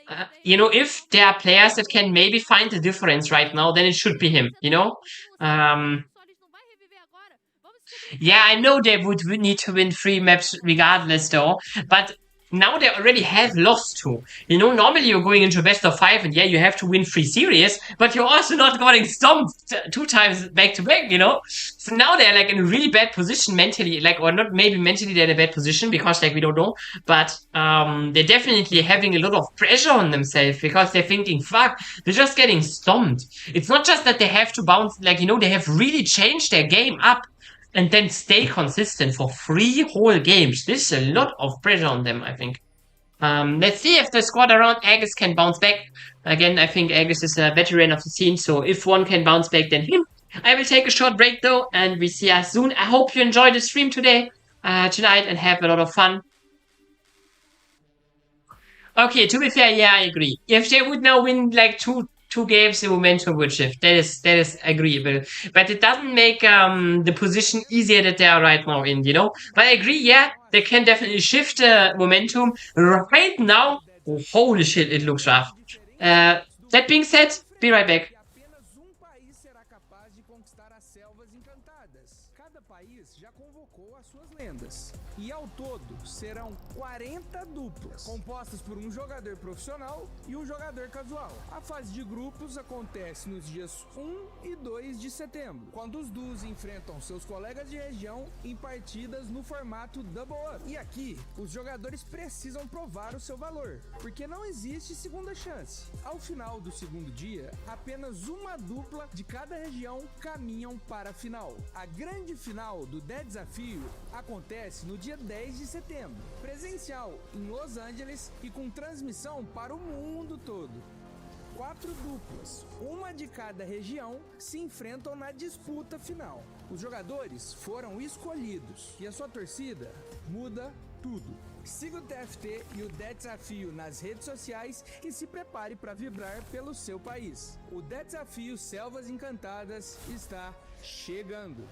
if there are players that can maybe find the difference right now, then it should be him, Yeah, I know they would need to win 3 maps regardless, though. But now they already have lost 2. Normally you're going into best of 5, and yeah, you have to win 3 series, but you're also not getting stomped 2 times back to back, So now they're like in a really bad position mentally, or not maybe mentally they're in a bad position because we don't know, but they're definitely having a lot of pressure on themselves because they're thinking, fuck, they're just getting stomped. It's not just that they have to bounce, they have really changed their game up and then stay consistent for 3 whole games. This is a lot of pressure on them, I think. Let's see if the squad around Aegis can bounce back. Again, I think Aegis is a veteran of the scene, so if one can bounce back, then him. I will take a short break though, and we see us soon. I hope you enjoyed the stream tonight, and have a lot of fun. Okay, to be fair, yeah, I agree. If they would now win two games, the momentum would shift. That is agreeable. But it doesn't make the position easier that they are right now in, But I agree, yeah, they can definitely shift the momentum. Right now, holy shit, it looks rough. That being said, be right back. Apenas país será capaz de conquistar as selvas encantadas. Cada país já convocou as suas lendas. E ao todo serão 40 duplas, compostas por um jogador profissional e um jogador casual. A fase de grupos acontece nos dias 1 e 2 de setembro, quando os duos enfrentam seus colegas de região em partidas no formato Double Up. E aqui, os jogadores precisam provar o seu valor, porque não existe segunda chance. Ao final do segundo dia, apenas uma dupla de cada região caminham para a final. A grande final do Desafio acontece no dia 10 de setembro, presencial em Los Angeles e com transmissão para o mundo todo. 4 duplas, uma de cada região, se enfrentam na disputa final. Os jogadores foram escolhidos e a sua torcida muda tudo. Siga o TFT e o Desafio nas redes sociais e se prepare para vibrar pelo seu país. O Desafio Selvas Encantadas está chegando.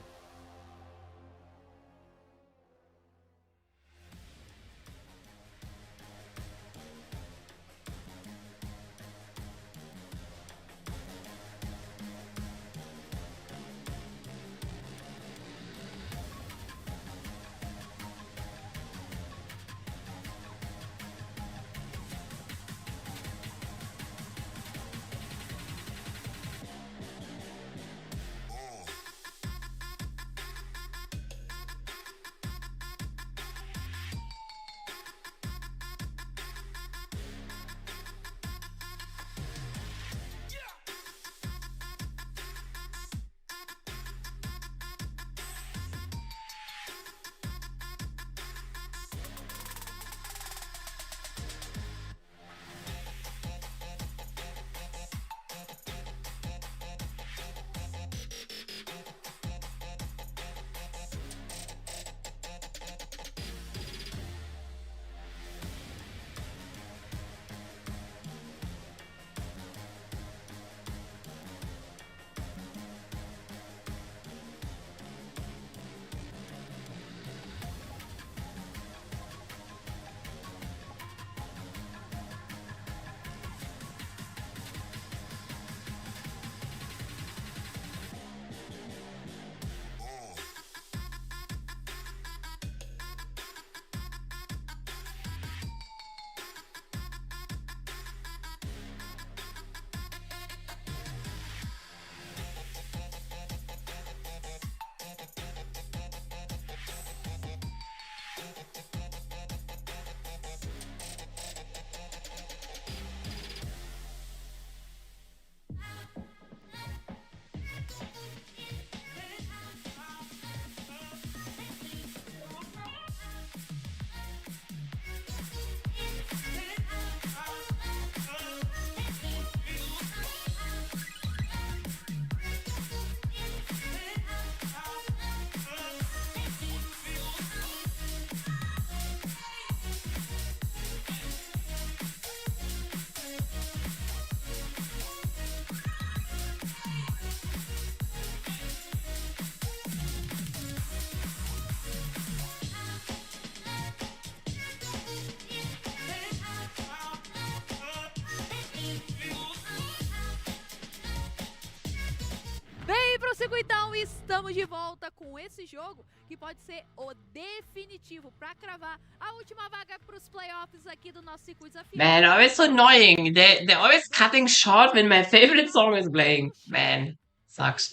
então estamos de volta com esse jogo que pode ser o definitivo para cravar a última vaga para os playoffs aqui do nosso circuito desafiante. Man, always so annoying. They're always cutting short when my favorite song is playing. Man, sucks.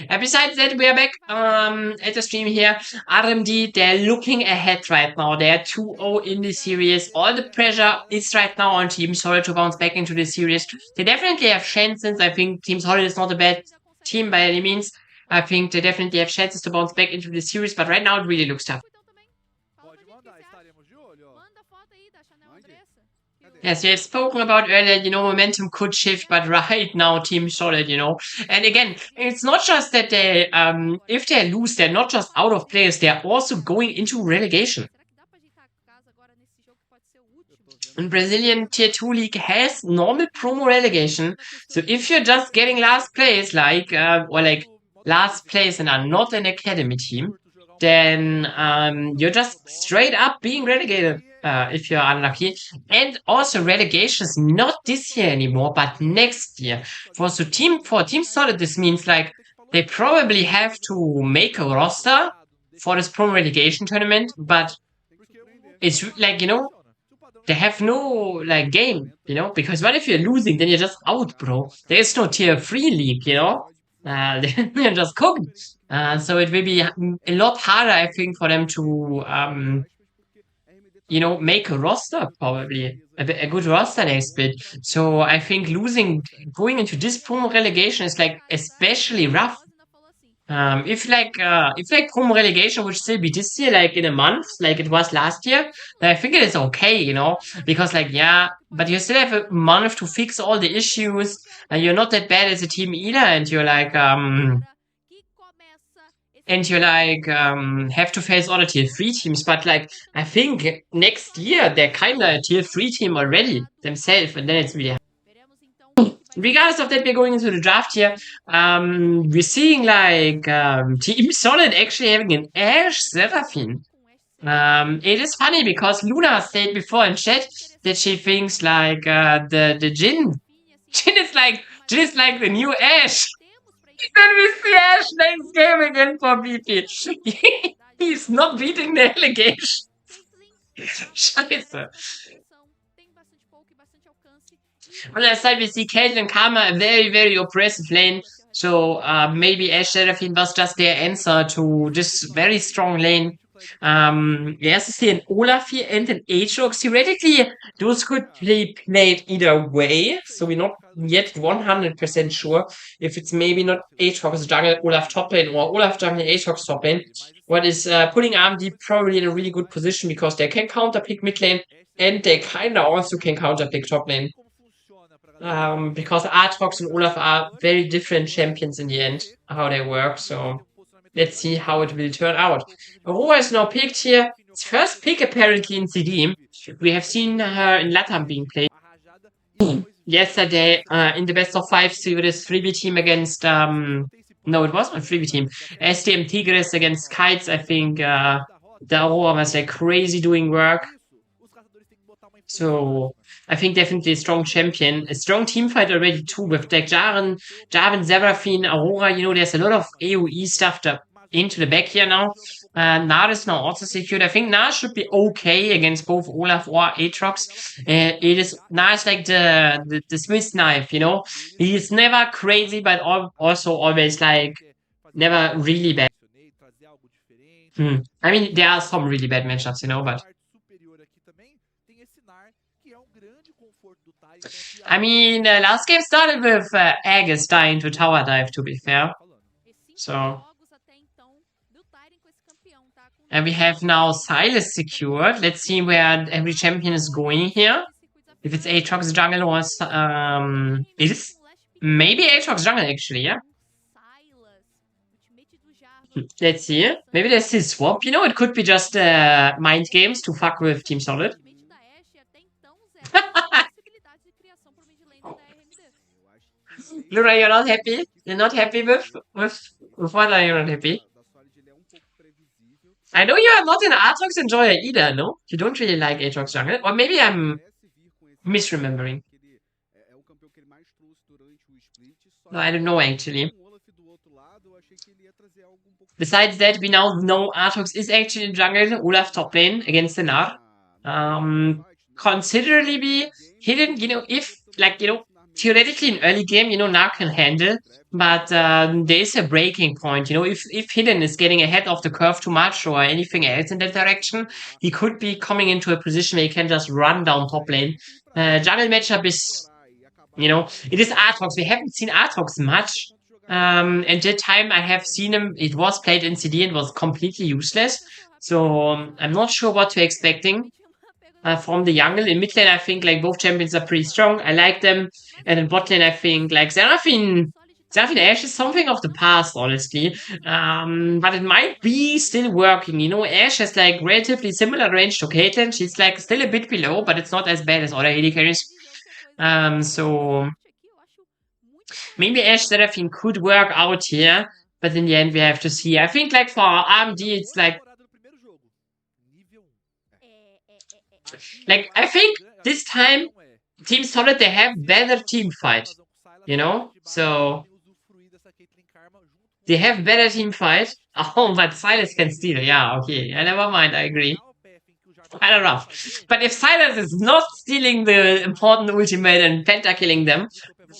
Besides that, we are back at the stream here. RMD, they're looking ahead right now. They're 2-0 in the series. All the pressure is right now on Team Solid to bounce back into the series. They definitely have chances. I think Team Solid is not a bad team by any means. I think they definitely have chances to bounce back into the series, but right now it really looks tough. Pode mandar, estaremos de olho, ó. Manda foto aí da Chanel Andressa. As we have spoken about earlier, momentum could shift, but right now, Team Solid, And again, it's not just that they, if they lose, they're not just out of players, they're also going into relegation. Será que dá pra ajeitar a casa agora nesse jogo que pode ser o último? And Brazilian Tier 2 League has normal promo relegation, so if you're just getting last place, last place and are not an academy team, then you're just straight up being relegated if you're unlucky. And also relegation is not this year anymore, but next year. For Team Solid, this means they probably have to make a roster for this promo relegation tournament, but it's they have no game, because what if you're losing, then you're just out, bro. There's no tier 3 league, they're just cooked. So it will be a lot harder, I think, for them to make a roster, probably a good roster they split. So I think going into this promo relegation is especially rough. If promo relegation would still be this year, in a month, like it was last year, then I think it is okay, because but you still have a month to fix all the issues, and you're not that bad as a team either, and you're have to face all the tier 3 teams, but I think next year they're kinda a tier 3 team already themselves, and then it's really hard. Regardless of that, we're going into the draft here. We're seeing Team Solid actually having an Ashe Seraphine. It is funny because Luna said before in chat that she thinks the Jin is like the new Ashe. Then we see Ashe next game again for BP. He's not beating the relegation. Scheiße. On the other side, we see Caitlyn Karma, a very, very oppressive lane. So maybe Ashe Seraphine was just their answer to this very strong lane. We also see an Olaf here and an Aatrox. Theoretically, those could be played either way. So we're not yet 100% sure if it's maybe not Aatrox jungle, Olaf top lane, or Olaf jungle, Aatrox top lane. What is putting RMD probably in a really good position because they can counter pick mid lane and they kinda also can counter pick top lane. Because Aatrox and Olaf are very different champions in the end, how they work, so let's see how it will turn out. Aurora is now picked here. It's first pick apparently in CD. We have seen her in LATAM being played yesterday in the best of 5 series 3v team against no, it wasn't a 3v team. SDM Tigres against Kites. I think the Aurora was crazy doing work. So I think definitely a strong champion. A strong team fight already too with Jarvan, Seraphine, Aurora. There's a lot of AoE stuff into the back here now. Nard is now also secured. I think Nard should be okay against both Olaf or Aatrox. Nard is like the Swiss knife, He is never crazy, but also always never really bad. I mean, there are some really bad matchups, but I mean, last game started with Aegis dying to tower dive, to be fair. So, and we have now Silas secured. Let's see where every champion is going here. If it's Aatrox jungle or it is maybe Aatrox jungle actually, yeah. Let's see. Maybe there's this swap. It could be just mind games to fuck with Team Solid. Luna, you're not happy? You're not happy with what are you not happy? I know you are not an Aatrox enjoyer either, no? You don't really like Aatrox jungle? Or maybe I'm misremembering. No, I don't know actually. Com o Olaf do outro lado, eu achei que ele ia trazer algo um pouco Besides that, we now know Aatrox is actually in jungle, Olaf top lane against the Nar. Considerably hidden, if, theoretically in early game, Nar can handle, but there is a breaking point. If Hidden is getting ahead of the curve too much or anything else in that direction, he could be coming into a position where he can just run down top lane. Jungle matchup is, it is Aatrox. We haven't seen Aatrox much. And that time I have seen him, it was played in CD and was completely useless. So I'm not sure what to expecting from the jungle. In mid lane, I think both champions are pretty strong. I like them. And in bot lane, I think Seraphine Ashe is something of the past, honestly. But it might be still working. Ashe has relatively similar range to Caitlyn. She's still a bit below, but it's not as bad as other AD carries. So maybe Ashe Seraphine could work out here, but in the end we have to see. I think for RMD it's I think this time Team Solid, they have better team fight. So they have better team fight. Oh, but Silas can steal. Yeah, okay. Never mind, I agree. I don't know. But if Silas is not stealing the important ultimate and penta killing them,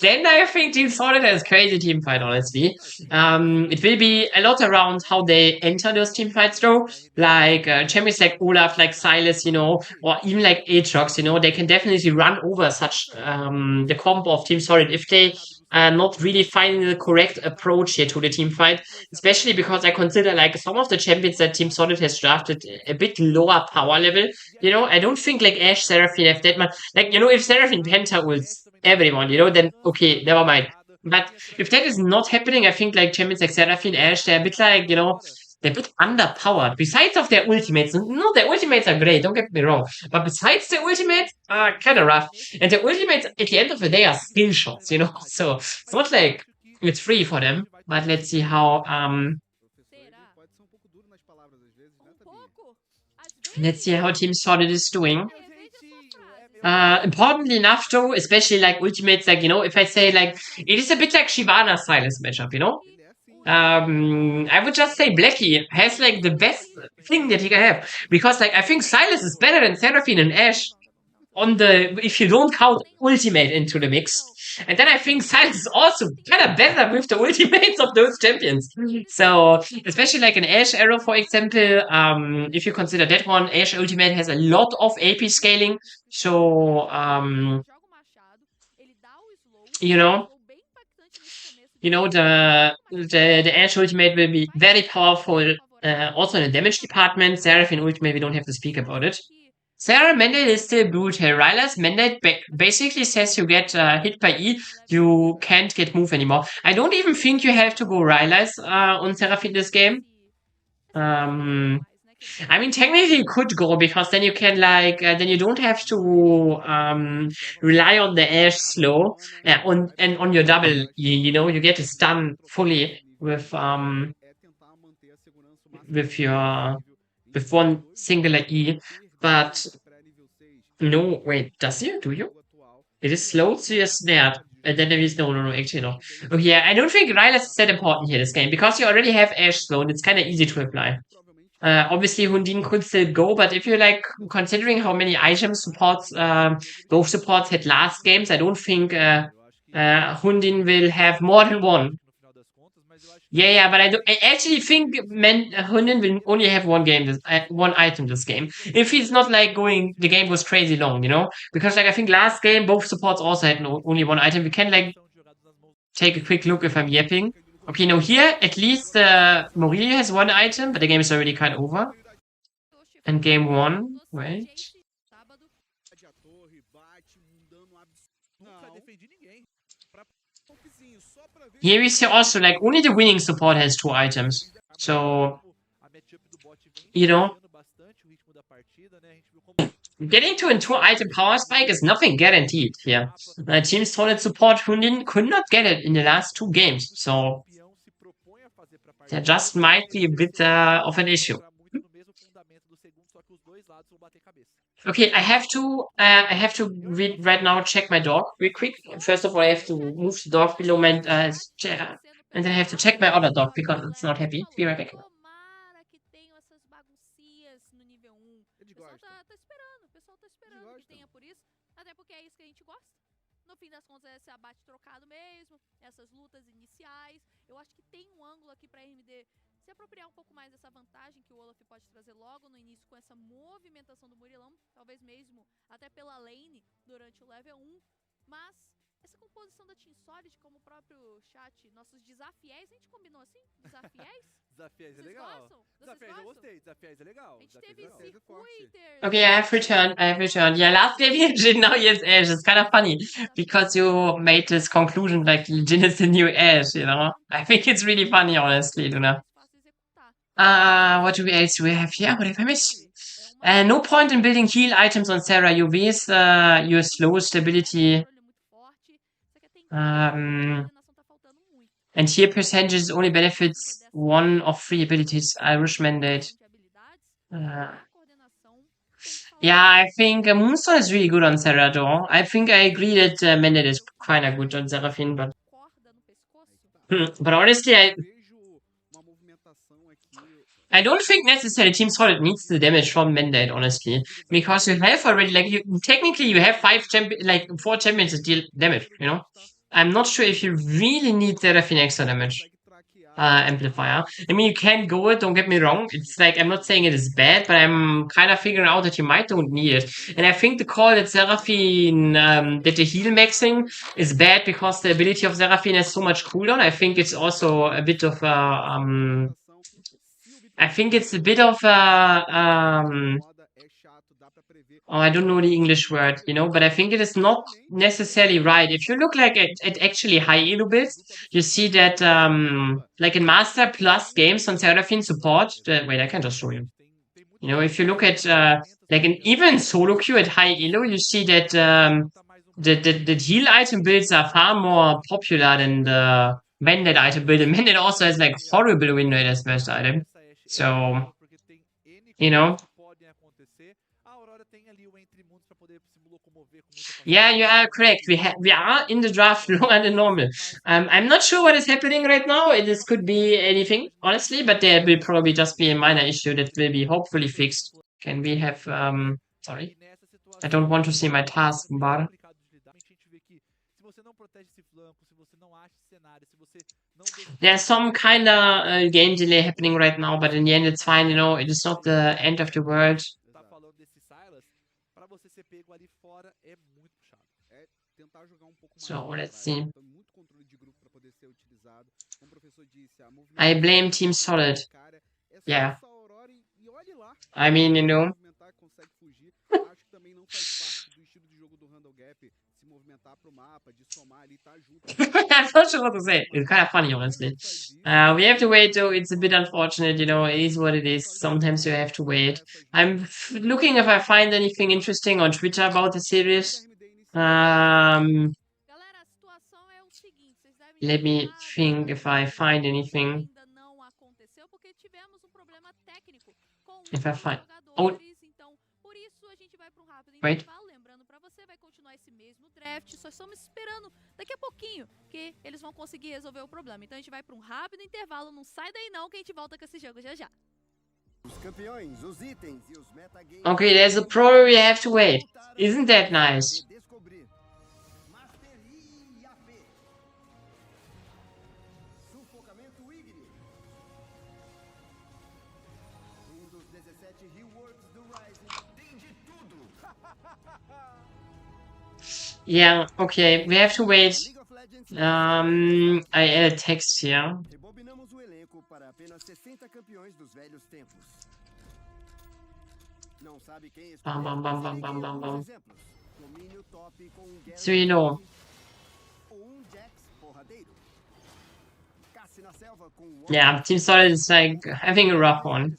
then I think Team Solid has crazy team fight, honestly. It will be a lot around how they enter those team fights, though. Champions like Olaf, like Silas, or even like Aatrox, they can definitely run over such the combo of Team Solid if they are not really finding the correct approach here to the team fight. Especially because I consider some of the champions that Team Solid has drafted a bit lower power level. I don't think Ashe Seraphine have that much. If Seraphine Penta ults everyone, then okay, never mind. But if that is not happening, I think champions like Seraphine, Ashe, they're a bit they're a bit underpowered. Besides of their ultimates, no, their ultimates are great, don't get me wrong. But besides the ultimates, kind of rough. And the ultimates, at the end of the day, are skill shots, So it's not it's free for them. But let's see how Team Solid is doing. Importantly enough, though, especially ultimates, if I say it is a bit like Shyvana Silas matchup, I would just say Blackie has the best thing that he can have, because I think Silas is better than Seraphine and Ashe if you don't count ultimate into the mix. And then I think Silas is also kind of better with the ultimates of those champions. So, especially an Ashe arrow, for example, if you consider that one, Ashe ultimate has a lot of AP scaling. So, the Ashe ultimate will be very powerful, also in the damage department. Seraphine ultimate, we don't have to speak about it. Sarah mandate is still brutal. Ryla's mandate basically says you get hit by E, you can't get move anymore. I don't even think you have to go Ryla's on Seraphine this game. Technically you could go, because then you can then you don't have to rely on the Ashe slow and on your double. You get a stun fully with one singular E. But no, wait, does you? Do you? It is slow, so you're snared. And then there is no, actually no. Okay, yeah, I don't think Rylas is that important here this game, because you already have Ashe slow and it's kind of easy to apply. Obviously Hundin could still go, but if you're considering how many item supports both supports had last games, I don't think Hundin will have more than one. Yeah, but I actually think Hundin will only have one item this game. If he's not going, the game was crazy long, because I think last game both supports also had only one item. We can take a quick look if I'm yapping. Okay, no, here at least Morillo has one item, but the game is already kind of over. And game one, wait. Here we see also only the winning support has 2 items. So, getting to a 2-item power spike is nothing guaranteed here. Team Solid support Hundin could not get it in the last 2 games. So, that just might be a bit of an issue. Okay, I have to right now check my dog real quick. First of all, I have to move the dog below my chair, and then I have to check my other dog because it's not happy. Be right back. Tomara que tenham essas baguncias no nível 1. Eles O pessoal gostam. tá esperando, o pessoal tá esperando que gostam. tenha por isso, até porque é isso que a gente gosta. No fim das contas, é esse abate trocado mesmo, essas lutas iniciais. Eu acho que tem um ângulo aqui pra RMD se apropriar um pouco mais dessa vantagem que o Olaf pode trazer logo no início com essa movimentação do Murilão, talvez mesmo até pela lane durante o level 1, mas essa composição da Team Solid, como o próprio chat, nossos desafiés, a gente combinou assim? Desafiés? Desafiais é Vocês legal. gostam? Vocês Desafiais eu gostam? gostei. Desafiais é legal. A gente Desafiais teve é legal. Circuito. Okay, I have returned. I have returned. Yeah, last game you Jin, now he has Ash. It's kind of funny because you made this conclusion like Jin is the new Ash, you know? I think it's really funny, honestly, you know? What do we else do we have here? What have I missed? No point in building heal items on Sarah. You waste your slow stability. And here percentages only benefits one of three abilities. Irish Mandate. Yeah, I think Moonstone is really good on Sarah, though. I think I agree that Mandate is kinda good on Seraphine, but but honestly, Vejo uma movimentação aqui. I don't think necessarily Team Solid needs the damage from Mandate, honestly, because you have already technically you have four champions that deal damage. You know, I'm not sure if you really need Seraphine extra damage. Amplifier. I mean, you can go it, don't get me wrong. It's like, I'm not saying it is bad, but I'm kind of figuring out that you might don't need it. And I think the call that Seraphine, that the heal maxing is bad because the ability of Seraphine has so much cooldown. I think it's also a bit of a, I think it's a bit of a, oh, I don't know the English word, you know, but I think it is not necessarily right. If you look like at actually high elo builds, you see that like in Master Plus games on Seraphine support, wait, I can just show you. You know, if you look at like an even solo queue at high elo, you see that the heal item builds are far more popular than the Mandate item build. And Mandate also has like horrible win rate as best item. So, you know. Yeah, you are correct. We are in the draft longer than normal. I'm not sure what is happening right now. This could be anything, honestly, but there will probably just be a minor issue that will be hopefully fixed. Can we have sorry? I don't want to see my taskbar. There's some kind of game delay happening right now, but in the end it's fine, you know, it is not the end of the world. So let's see. I blame Team Solid. Yeah. I mean, you know. I'm not sure what to say. It's kind of funny, honestly. We have to wait, though. It's a bit unfortunate, you know. It is what it is. Sometimes you have to wait. I'm looking if I find anything interesting on Twitter about the series. Let me think if I find anything. If I find... Oh! Wait. Só estamos esperando daqui a pouquinho que eles vão conseguir resolver o problema. Então a gente vai para um rápido intervalo. Não sai daí não que a gente volta com esse jogo já já. Okay, there's a pro we have to wait. Isn't that nice? Yeah, okay, we have to wait. I added text here. Bam, bam, bam, bam, bam, bam, bam. So you know. Yeah, Team Solid is like having a rough one.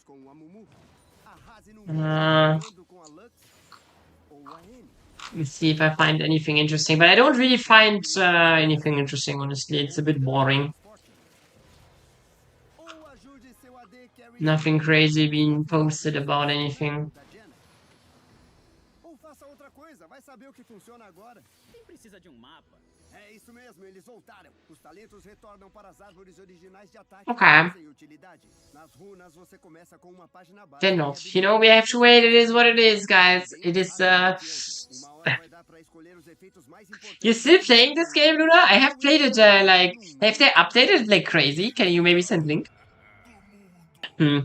Let's see if I find anything interesting, but I don't really find anything interesting, honestly. It's a bit boring. Nothing crazy being posted about anything. saber o que funciona agora? Quem precisa de mapa? É isso mesmo, eles voltaram. Os talentos retornam para as árvores originais de ataque. Okay. Sem utilidade. Nas runas você começa com uma página básica. Then not. You know, we have to wait. It is what it is, guys. It is, Uma hora vai dar para escolher os efeitos mais importantes. You're still playing this game, Luna? I have played it, like... Have they updated it like crazy? Can you maybe send link?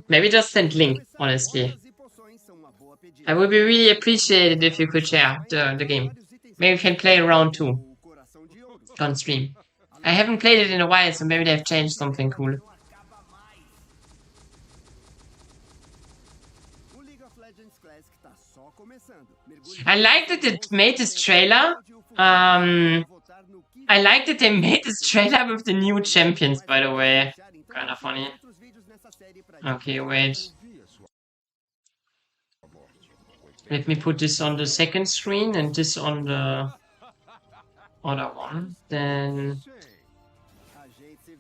Maybe just send link, honestly. I would be really appreciated if you could share the game. Maybe we can play around too. On stream. I haven't played it in a while, so maybe they've changed something cool. I like that it made this trailer. I like that they made this trailer with the new champions, by the way. Kinda funny. Okay, wait. Let me put this on the second screen and this on the other one. Then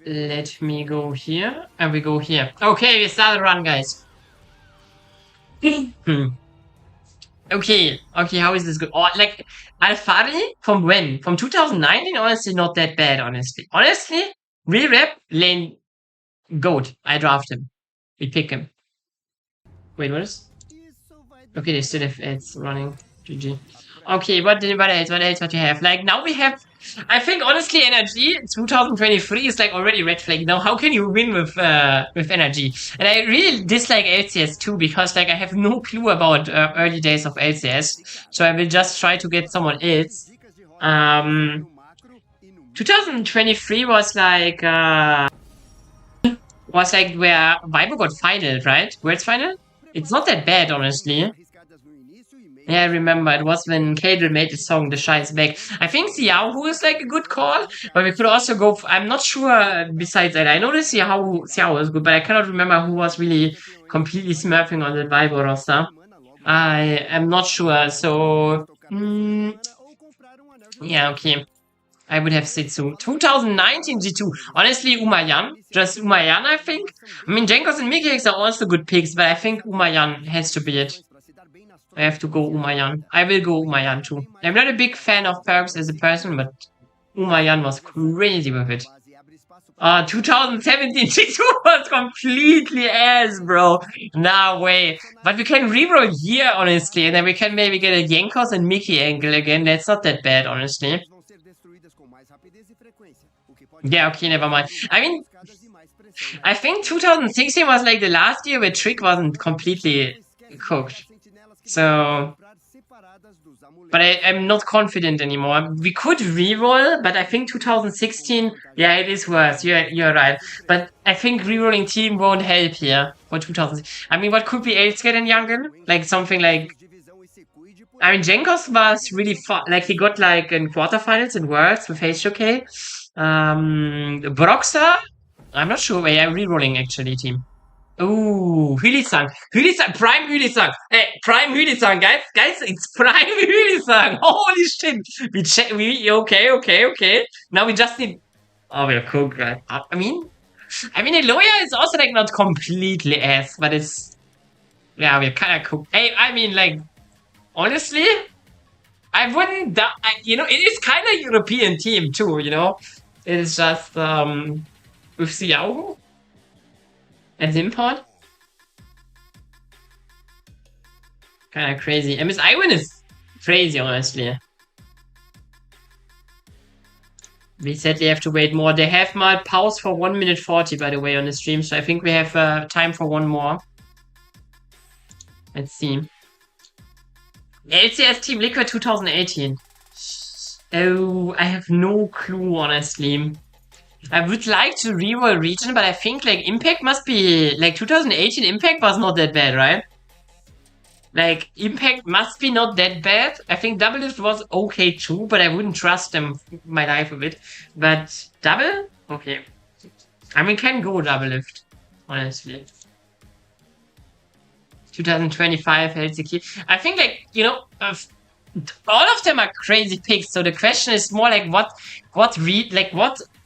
let me go here and we go here. Okay, we start the run, guys. Okay, how is this good? Oh, like, Alfari from when? From 2019? Honestly, not that bad, honestly. Honestly, re-rep, lane, goat. I draft him. We pick him. Wait, what is? Okay, they still have ads running. GG. Okay, what else? What you have? Like, now we have... I think, honestly, NRG 2023 is, like, already red flag. Now, how can you win with NRG? And I really dislike LCS too, because, like, I have no clue about early days of LCS. So I will just try to get someone else. 2023 was, like... where Vibo got final, right? World's final? It's not that bad, honestly. Yeah, I remember. It was when Cadel made the song The Shy is Back. I think Xiao is like a good call, but we could also go... I'm not sure besides that. I know that Xiao is good, but I cannot remember who was really completely smurfing on the Vibo roster. I am not sure, so... yeah, okay. I would have said so. 2019 G2. Honestly, Umayan. Just Umayan, I think. I mean, Jenkos and MikiX are also good picks, but I think Umayan has to be it. I have to go Umayan. I will go Umayan too. I'm not a big fan of Perks as a person, but Umayan was crazy with it. 2017 G2 was completely ass, bro. No way. But we can reroll here, honestly, and then we can maybe get a Jenkos and Mickey angle again. That's not that bad, honestly. Yeah, okay, never mind. I mean, I think 2016 was like the last year where Trick wasn't completely cooked. So, but I'm not confident anymore. We could reroll, but I think 2016, yeah, it is worse. You're right. But I think rerolling team won't help here for 2000. I mean, what could be else get in Jungle? Like something like... I mean, Jenkos was really fun. Like, he got like in quarterfinals in Worlds with HOK. Broxer? I'm not sure. Wait, I'm rerolling actually, team. Ooh, Hylisang. Prime Hylisang. Hey, Prime Hylisang, guys. Guys, it's Prime Hylisang. Holy shit. Okay. Now we just need... Oh, we're cooked, right? I mean, Eloya is also, like, not completely ass, but it's... Yeah, we're kind of cooked. Hey, I mean, like, honestly, I wouldn't... you know, it is kind of European team, too, you know? It is just, with Xiao and Limpod. Kinda crazy. MS Iwan is crazy, honestly. We said they have to wait more. They have my pause for 1 minute 40, by the way, on the stream, so I think we have time for one more. Let's see. LCS Team Liquid 2018. Oh, I have no clue, honestly. I would like to reroll region, but I think like Impact must be... Like 2018 Impact was not that bad, right? Like Impact must be not that bad. I think Doublelift was okay too, but I wouldn't trust them my life with it. But Double? Okay. I mean, can go Doublelift, honestly. 2025 LCK. I think like, you know... all of them are crazy picks, so the question is more like what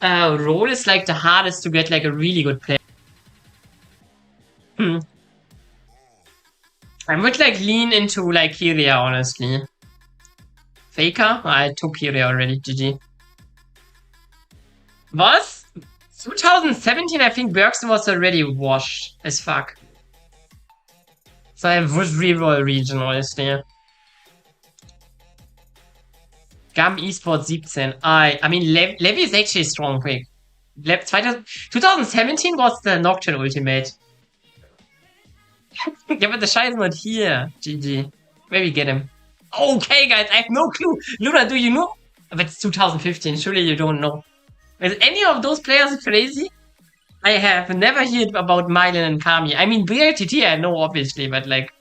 role is like the hardest to get like a really good player. I would like lean into like Kyria, honestly. Faker? I took Kyrie already. GG. Was? 2017, I think Bergson was already washed as fuck. So I would reroll region, honestly. Gam Esports 17. I mean, Levy is actually a strong pick. 2017 was the Nocturne Ultimate. Yeah, but the Shy is not here. GG. Maybe get him. Okay, guys, I have no clue. Luna, do you know? But it's 2015. Surely you don't know. Is any of those players crazy? I have never heard about Mylan and Kami. I mean, BRTT I know, obviously, but like...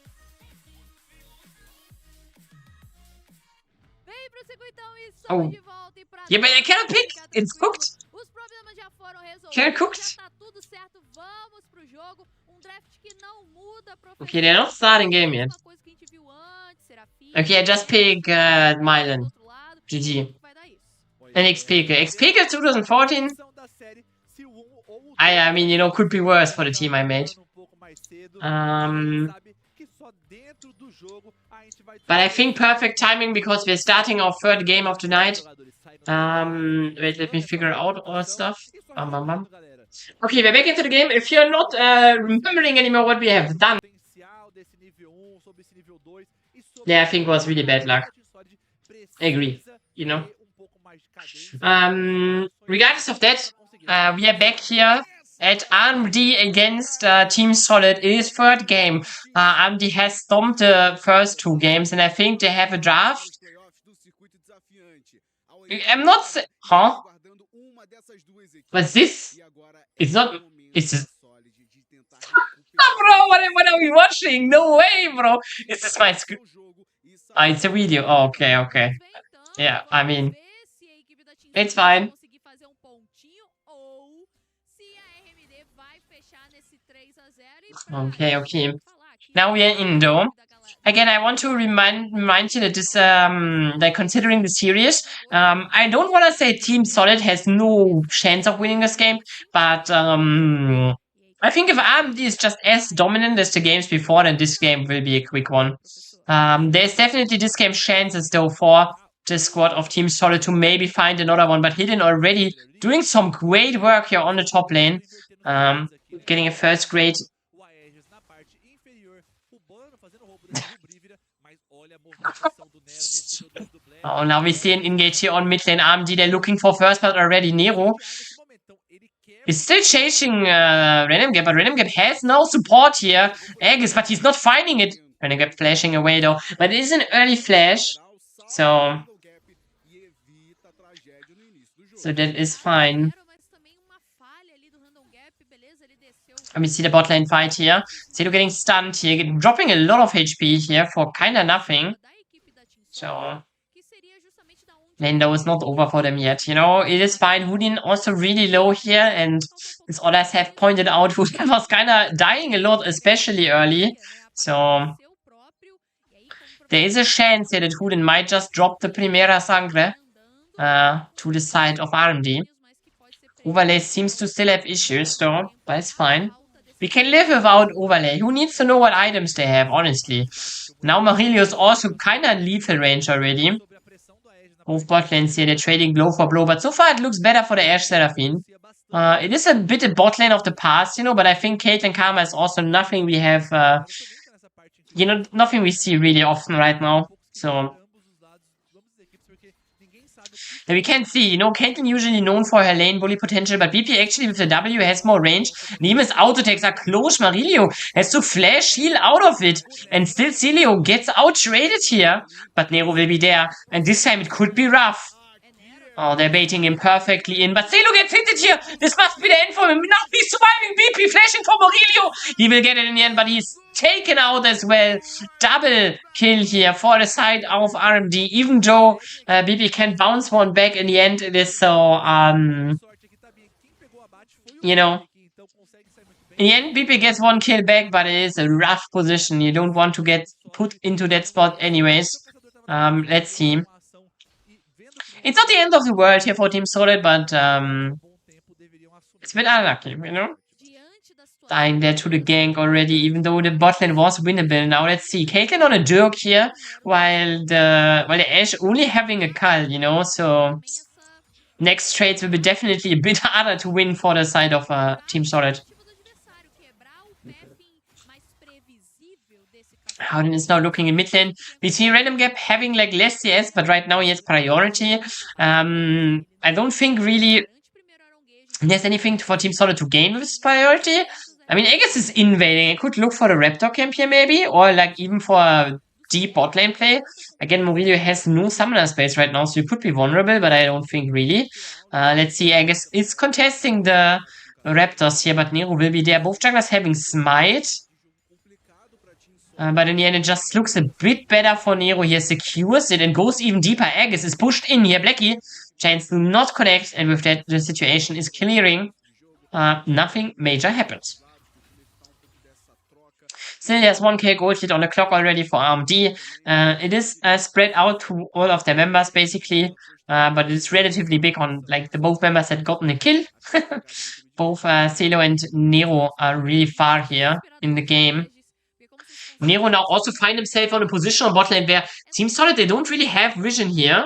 Vem pro circuitão e Oh. some de volta e pra Yeah, but I trás, cannot pick. fica It's tranquilo. cooked. Os problemas já foram resolvidos. Can't cooked. Já tá tudo certo. Vamos pro jogo. Draft que não muda, Okay, they're not starting game yet. Uma coisa que a gente viu antes, Serafim, Okay, I just pick Mylan. do outro lado, GG. vai dar isso. And XPK. XPK 2014? I mean, you know, could be worse for the team I made. But I think perfect timing because we're starting our third game of the night. Wait, let me figure out all stuff. Bam, bam, bam. Okay, we're back into the game. If you're not remembering anymore what we have done. Yeah, I think it was really bad luck. I agree, you know. Regardless of that, we are back here at RMD against Team Solid. It is third game. RMD has stomped the first two games, and I think they have a draft. I'm not huh? But this is not. It's just... Bro, what are we watching? No way, bro. Is this my screen? It's a video. Oh, okay, okay. Yeah, I mean, it's fine. Okay, okay. Now we are in though. Again, I want to remind you that this, that considering the series, I don't want to say Team Solid has no chance of winning this game, but I think if RMD is just as dominant as the games before, then this game will be a quick one. There's definitely this game's chances though for the squad of Team Solid to maybe find another one, but Hidden already doing some great work here on the top lane, getting a first grade. Oh, now we see an engage here on mid lane. RMD, they're looking for first blood already. Nero is still chasing Random Gap, but Random Gap has no support here. Aegis, but he's not finding it. Random Gap flashing away though, but it is an early flash, so that is fine. And we see the bot lane fight here. Zero getting stunned here, dropping a lot of HP here for kinda nothing. So lane though is not over for them yet. You know, it is fine. Houdin also really low here, and as others have pointed out, Houdin was kinda dying a lot, especially early. So there is a chance here that Houdin might just drop the Primera Sangre to the side of RMD. Overlay seems to still have issues though, but it's fine. We can live without Overlay. Who needs to know what items they have, honestly? Now Marilio's also kinda lethal range already. Both bot lanes here, they're trading blow for blow, but so far it looks better for the Ashe Seraphine. It is a bit a bot lane of the past, you know, but I think Caitlyn Karma is also nothing we have, you know, nothing we see really often right now. So and we can see, you know, Caitlyn usually known for her lane bully potential, but BP actually with the W has more range. And even his auto attacks are close. Marilio has to flash heal out of it. And still Celio gets out-traded here. But Nero will be there. And this time it could be rough. Oh, they're baiting him perfectly in. But Celo gets hinted here. This must be the end for him. Now he's surviving. BP flashing for Marilio. He will get it in the end, but he's taken out as well. Double kill here for the side of RMD. Even though BP can bounce one back in the end, it is so, you know. In the end, BP gets one kill back, but it is a rough position. You don't want to get put into that spot anyways. Let's see. It's not the end of the world here for Team Solid, but it's a bit unlucky, you know? dying there to the gank already, even though the bot lane was winnable. Now let's see. Caitlyn on a jerk here, while the Ashe only having a Cull, you know, so next trades will be definitely a bit harder to win for the side of Team Solid. Howden is now looking in mid lane. We see Random Gap having like less CS, but right now he has priority. I don't think really there's anything for Team Solid to gain with this priority. I mean, Aegis is invading. I could look for the Raptor camp here maybe, or like even for a deep bot lane play. Again, Murillo has no summoner space right now, so you could be vulnerable, but I don't think really. Let's see, Aegis is contesting the Raptors here, but Nero will be there. Both junglers having Smite. But in the end, it just looks a bit better for Nero here. Secures it and goes even deeper. Aegis is pushed in here. Blackie. Chains do not connect, and with that, the situation is clearing. Nothing major happens. Still, there's 1k gold hit on the clock already for RMD. It is spread out to all of their members, basically. But it's relatively big on, like, the both members had gotten a kill. Both Celo and Nero are really far here in the game. Nero now also find himself on a position on bot lane where Team Solid, they don't really have vision here.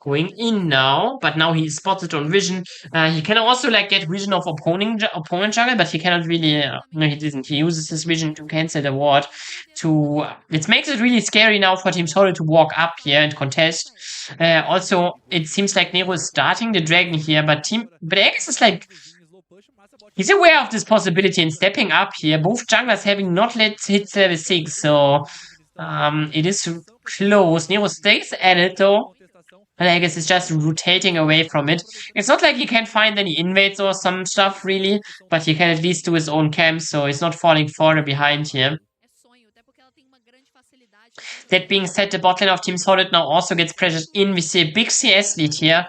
Going in now, but now he is spotted on vision. He can also like get vision of opponent jungle, but he cannot really. No, he didn't. He uses his vision to cancel the ward. It makes it really scary now for Team Solid to walk up here and contest. Also, it seems like Nero is starting the dragon here, but Aegis is like. He's aware of this possibility and stepping up here. Both junglers having not let hits level 6, so it is close. Nero stays at it though. And I guess it's just rotating away from it. It's not like he can't find any invades or some stuff, really. But he can at least do his own camp, so he's not falling further behind here. That being said, the bot lane of Team Solid now also gets pressured in. We see a big CS lead here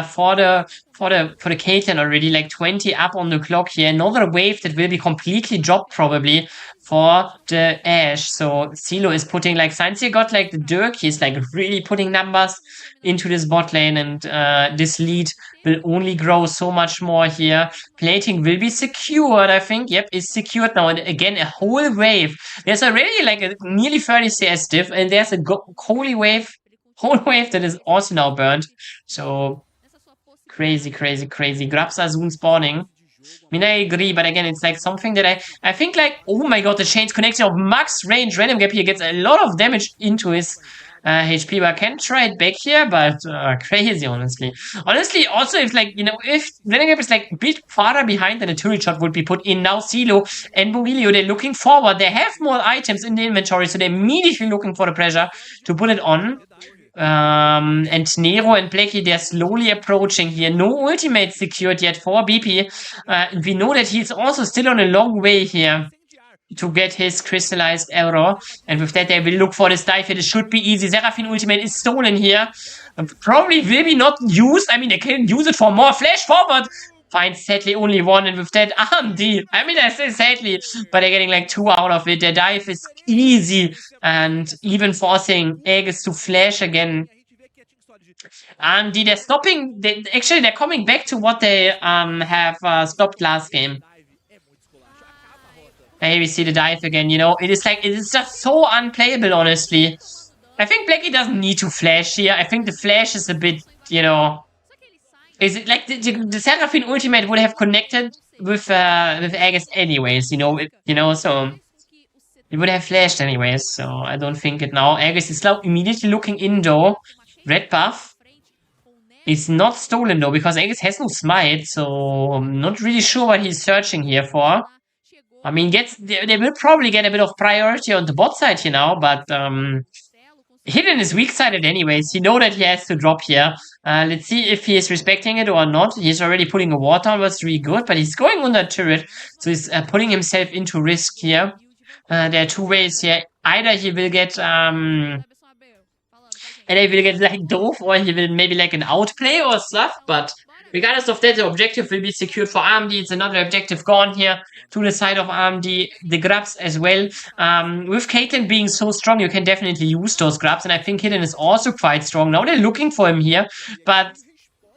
for the Caitlyn already, like 20 up on the clock here. Another wave that will be completely dropped probably for the Ashe. So Celo is putting like Sansi got like the Dirk. He's like really putting numbers into this bot lane, and this lead will only grow so much more here. Plating will be secured, I think. Yep, it's secured now. And again, a whole wave. There's already like a nearly 30 CS diff, and there's a whole wave that is also now burned. So crazy. Grubs are soon spawning. I mean, I agree, but again, it's like something that I think like, oh my god, the chain's connection of max range. Random Gap here gets a lot of damage into his HP, but I can try it back here, but crazy, honestly. Honestly, also, if like, you know, if Random Gap is like a bit farther behind than a turret shot would be put in, now Celo and Murillo, they're looking forward. They have more items in the inventory, so they're immediately looking for the pressure to put it on. And Nero and Blackie, they're slowly approaching here. No ultimate secured yet for BP. We know that he's also still on a long way here to get his crystallized arrow. And with that, they will look for this dive here. It should be easy. Seraphine ultimate is stolen here. Probably will be not used. I mean, they can use it for more flash forward. Finds sadly only one, and with that, RMD. I mean, I say sadly, but they're getting like 2 out of it. Their dive is easy, and even forcing Aegis to flash again. RMD, they're stopping. Actually, they're coming back to what they have stopped last game. And here we see the dive again. You know, it is just so unplayable, honestly. I think Blackie doesn't need to flash here. I think the flash is a bit, you know. Is it like the Seraphine ultimate would have connected with Aegis anyways, you know, so it would have flashed anyways, so I don't think it now. Aegis is now immediately looking in though. Red buff is not stolen though, because Aegis has no smite, so I'm not really sure what he's searching here for. I mean, they will probably get a bit of priority on the bot side here now, but Hidden is weak-sided anyways. You know that he has to drop here. Let's see if he is respecting it or not. He's already putting a ward down, was really good, but he's going on that turret, so he's putting himself into risk here. There are 2 ways here. Either he will get like doof, or he will maybe like an outplay or stuff, but regardless of that, the objective will be secured for RMD. It's another objective gone here to the side of RMD. The grubs as well. With Caitlyn being so strong, you can definitely use those grubs, and I think Hidden is also quite strong. Now they're looking for him here, but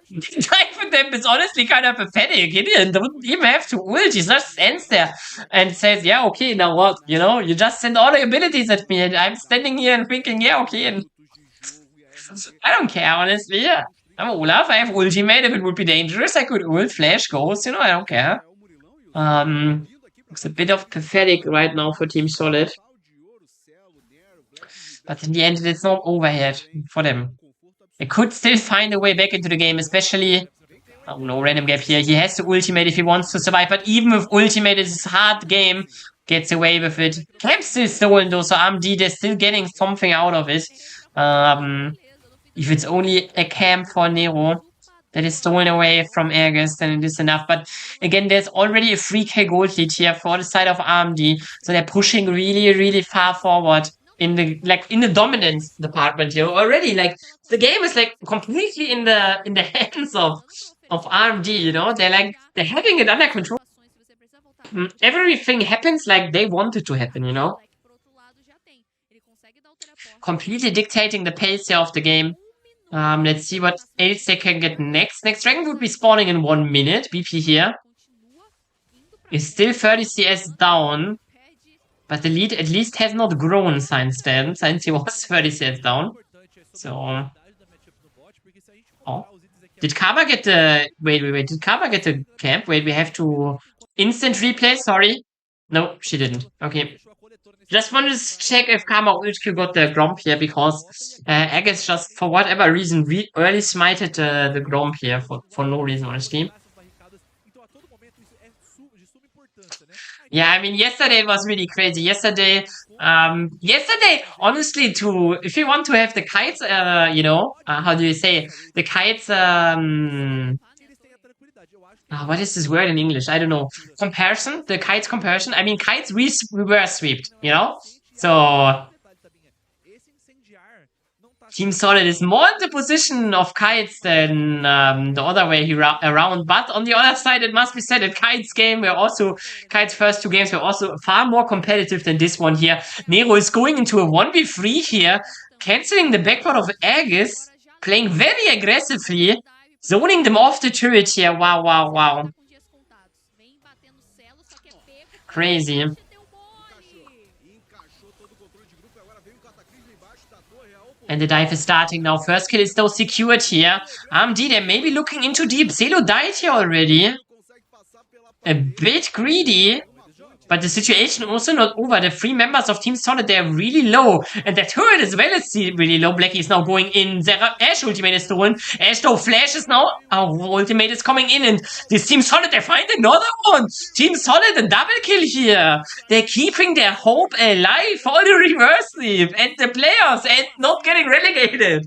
the clamp is honestly kind of pathetic. Gideon don't even have to ult. He just stands there and says, yeah, okay, now what? You know, you just send all the abilities at me and I'm standing here and thinking, yeah, okay. And I don't care, honestly. Yeah. I'm Olaf. I have ultimate. If it would be dangerous, I could ult, flash, ghost. You know, I don't care. Looks a bit of pathetic right now for Team Solid. But in the end, it's not over yet for them. They could still find a way back into the game, especially... Oh no, random gap here. He has to ultimate if he wants to survive, but even with ultimate, it's a hard game. Gets away with it. Camp's still stolen though, so RMD, they're still getting something out of it. If it's only a camp for Nero that is stolen away from Aegis, then it is enough. But again, there's already a 3k gold lead here for the side of RMD, so they're pushing really, really far forward in the dominance department here already. Like the game is like completely in the hands of RMD. You know, they're having it under control. Everything happens like they want it to happen. You know, completely dictating the pace here of the game. Let's see what else they can get next. Next dragon would be spawning in 1 minute. BP here is still 30 CS down. But the lead at least has not grown since then, since he was 30 CS down. So... Oh. Did Kaba get the... Wait. Did Kaba get the camp? Wait, we have to... Instant replay, sorry. No, she didn't. Okay. Just wanted to check if Karma HQ got the Gromp here, because Aegis just, for whatever reason, early smited the Gromp here, for no reason, honestly. Yeah, I mean, yesterday was really crazy. Yesterday, honestly, if you want to have the kites, you know, how do you say, the kites, what is this word in English? I don't know. Comparison? The kites comparison? I mean, kites reverse swept, you know? So, Team Solid is more in the position of kites than the other way around. But on the other side, it must be said that Kites' first 2 games were also far more competitive than this one here. Nero is going into a 1v3 here, canceling the backboard of Aegis, playing very aggressively, zoning them off the turret here. Wow. Crazy. And the dive is starting now. First kill is though secured here. RMD, they're maybe looking into deep. Zelo died here already. A bit greedy. But the situation also not over. The 3 members of Team Solid, they're really low. And the turret as well is really low. Blackie is now going in. Ash ultimate is stolen. Ash though flashes now. Our ultimate is coming in. And this Team Solid, they find another one. Team Solid, a double kill here. They're keeping their hope alive for the reverse sweep. And the players, and not getting relegated.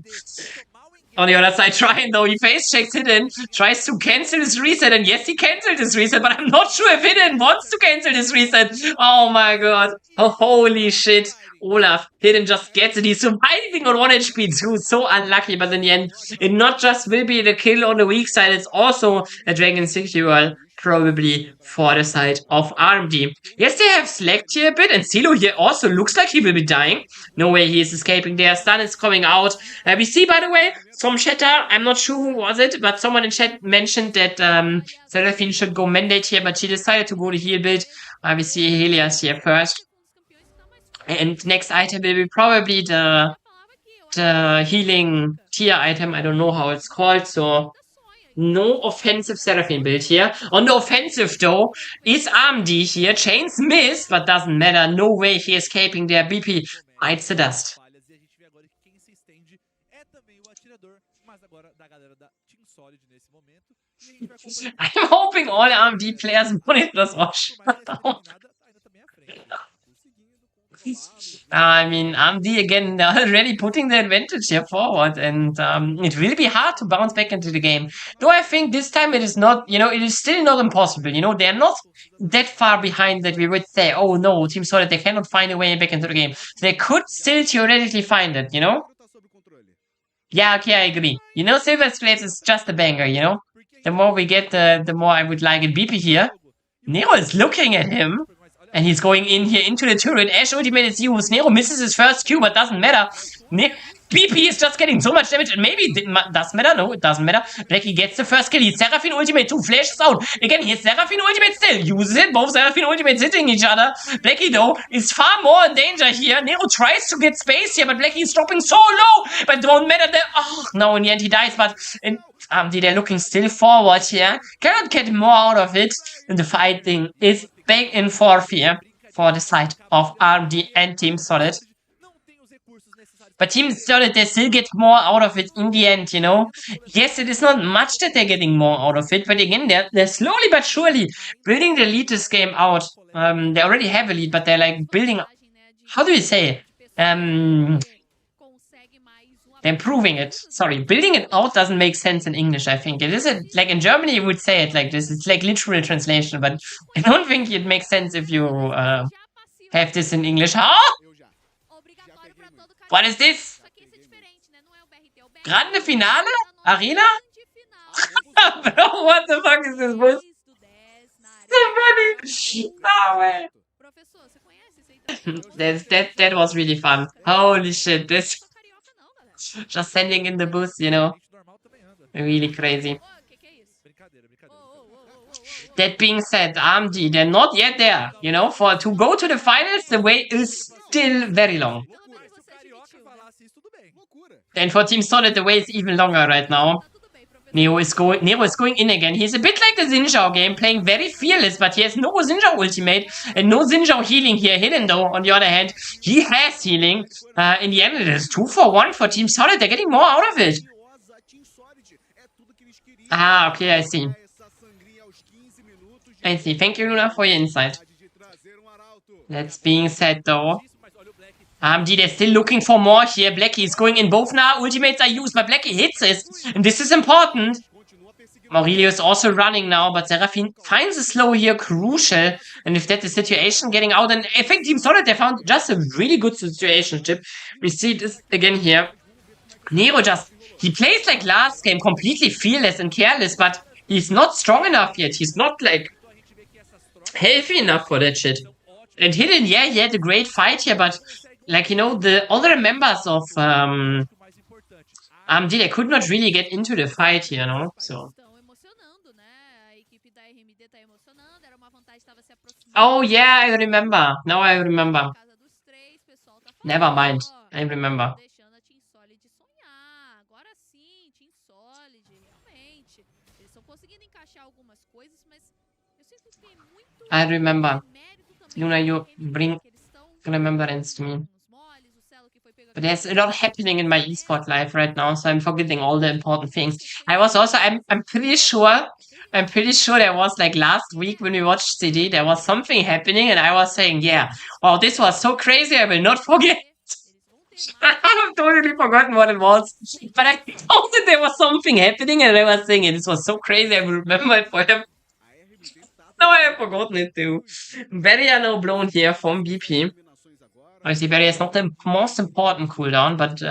On the other side, Ryan, though, he face checks Hidden, tries to cancel his reset, and yes, he cancelled his reset, but I'm not sure if Hidden wants to cancel his reset. Oh my god. Oh, holy shit. Olaf, Hidden just gets it. He's surviving on 1 HP too. So unlucky, but in the end, it not just will be the kill on the weak side, it's also a Dragon 60 roll, probably for the side of RMD. Yes, they have slacked here a bit, and Zelo here also looks like he will be dying. No way he is escaping there. Stun is coming out. We see, by the way, from chatter, I'm not sure who was it, but someone in chat mentioned that Seraphine should go mandate here, but she decided to go to heal build. We see Helios here first. And next item will be probably the healing tier item. I don't know how it's called, so no offensive Seraphine build here. On the offensive, though, is RMD here. Chains miss, but doesn't matter. No way he escaping there. BP bites the dust. I'm hoping all RMD players monitors are shut down. I mean, RMD again, they're already putting the advantage here forward, and it will be hard to bounce back into the game. Though I think this time it is not, you know, it is still not impossible. You know, they're not that far behind that we would say, oh no, Team Solid, they cannot find a way back into the game. They could still theoretically find it, you know? Yeah, okay, I agree. You know, Silver Slaves is just a banger, you know? The more we get, the more I would like it. BP here. Nero is looking at him. And he's going in here into the turret. Ash ultimate is used. Nero misses his first Q, but doesn't matter. BP is just getting so much damage, and maybe it doesn't matter. No, it doesn't matter. Blackie gets the first kill. He's Seraphine ultimate 2, flashes out. Again, he's Seraphine ultimate still. Uses it. Both Seraphine ultimates hitting each other. Blackie, though, is far more in danger here. Nero tries to get space here, but Blackie is dropping so low. But don't matter that. Oh, no, in the end he dies, but they're looking still forward here. Cannot get more out of it. And the fighting is back in forth here for the side of RMD and Team Solid. But Team Solid, they still get more out of it in the end, you know? Yes, it is not much that they're getting more out of it, but again, they're slowly but surely building the lead this game out. They already have a lead, but they're like building... How do you say? They're improving it. Sorry, building it out doesn't make sense in English, I think. It is like in Germany you would say it like this. It's like literal translation, but I don't think it makes sense if you have this in English. Huh? What is this? Grande Finale? Arena? Bro, what the fuck is this bullshit? So funny. No way. That was really fun. Holy shit, this just sending in the boost, you know. Really crazy. That being said, RMD, they're not yet there, you know. To go to the finals, the way is still very long. And for Team Solid, the way is even longer right now. Nero is going in again. He's a bit like the Xinjiao game, playing very fearless, but he has no Xinjiao ultimate and no Xinjiao healing here. Hidden though, on the other hand, he has healing. In the end, it is 2-for-1 for Team Solid. They're getting more out of it. Ah, okay, I see. I see. Thank you, Luna, for your insight. That being said, though, they're still looking for more here. Blackie is going in both now. Ultimates are used, but Blackie hits it. And this is important. Aurelio is also running now, but Seraphine finds a slow here crucial. And if that's the situation, getting out. And I think Team Solid, they found just a really good situation. We see this again here. Nero he plays like last game, completely fearless and careless, but he's not strong enough yet. He's not like healthy enough for that shit. And Hidden, yeah, he had a great fight here, but like, you know, the other members of they could not really get into the fight here, you know? So. Oh, yeah, I remember. Now I remember. Never mind. I remember. I remember. Luna, you bring remembrance to me. But there's a lot happening in my esport life right now, so I'm forgetting all the important things. I was also, I'm pretty sure there was like last week when we watched CD, there was something happening and I was saying, yeah, wow, this was so crazy, I will not forget. I've totally forgotten what it was. But I thought that there was something happening and I was saying, yeah, this was so crazy, I will remember it forever. No, I have forgotten it too. Barrier now blown here from BP. Obviously, barrier is not the most important cooldown, but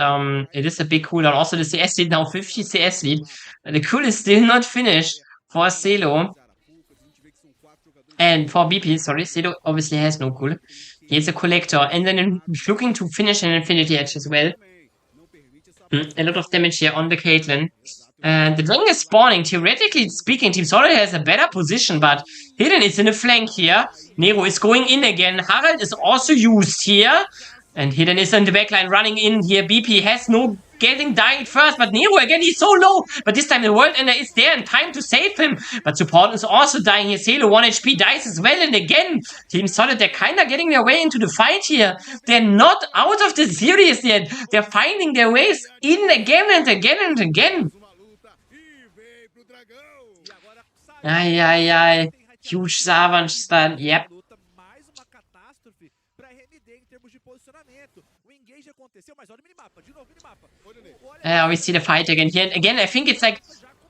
it is a big cooldown. Also, the CS lead now 50 CS lead. The cool is still not finished for Celo. And for BP, sorry, Celo obviously has no cool. He is a collector. And then looking to finish an Infinity Edge as well. A lot of damage here on the Caitlyn. The dragon is spawning. Theoretically speaking, Team Solid has a better position, but Hidden is in the flank here. Nero is going in again. Harald is also used here. And Hidden is in the backline running in here. BP has no dying first, but Nero again, he's so low. But this time the World Ender is there in time to save him. But Support is also dying here. Celo 1 HP dies as well. And again, Team Solid, they're kind of getting their way into the fight here. They're not out of the series yet. They're finding their ways in again and again and again. Ai. Huge Savage stun. Yep. We see the fight again here. And again, I think it's like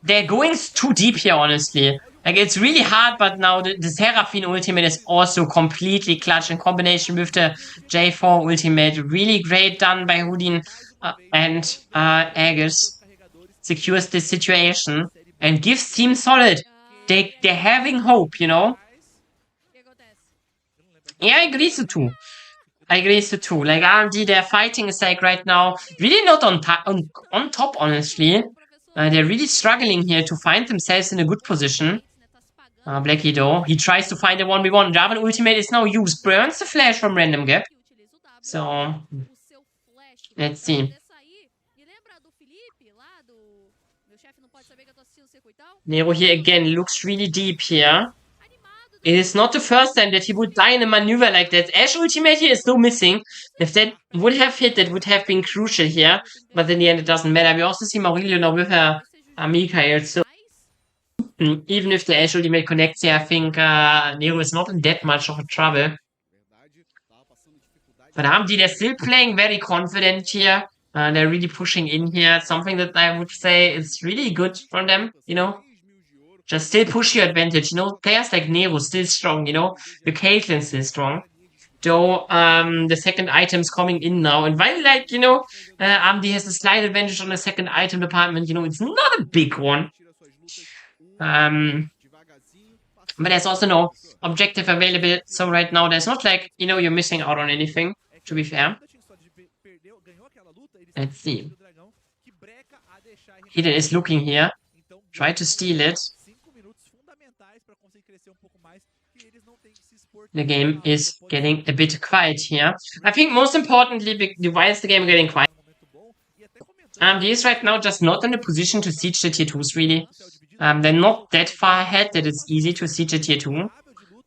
they're going too deep here, honestly. Like, it's really hard, but now the Seraphine ultimate is also completely clutch in combination with the J4 ultimate. Really great done by Houdin and Aegis. Secures this situation and gives Team Solid. They're having hope, you know? Yeah, I agree so too. I agree so too. Like RMD, their fighting is like right now really not on top, honestly. They're really struggling here to find themselves in a good position. Blackie though, he tries to find a 1v1. Jarvan ultimate is now used. Burns the flash from random gap. So, let's see. Nero here again looks really deep here. It is not the first time that he would die in a maneuver like that. Ashe ultimate here is still missing. If that would have hit, that would have been crucial here. But in the end, it doesn't matter. We also see Maurilio now with her Mikael. So even if the Ashe ultimate connects here, I think Nero is not in that much of a trouble. But RMD, they're still playing very confident here. They're really pushing in here. Something that I would say is really good from them, you know. Just still push your advantage, you know. Players like Nero still strong, you know. The Caitlyn still strong. Though the second item's coming in now. And while, like, you know, RMD has a slight advantage on the second item department, you know, it's not a big one. But there's also no objective available. So right now, there's not like, you know, you're missing out on anything, to be fair. Let's see. Hidden is looking here. Try to steal it. The game is getting a bit quiet here. I think most importantly, why is the game getting quiet? RMD is right now just not in a position to siege the tier 2s, really. They're not that far ahead that it's easy to siege a tier 2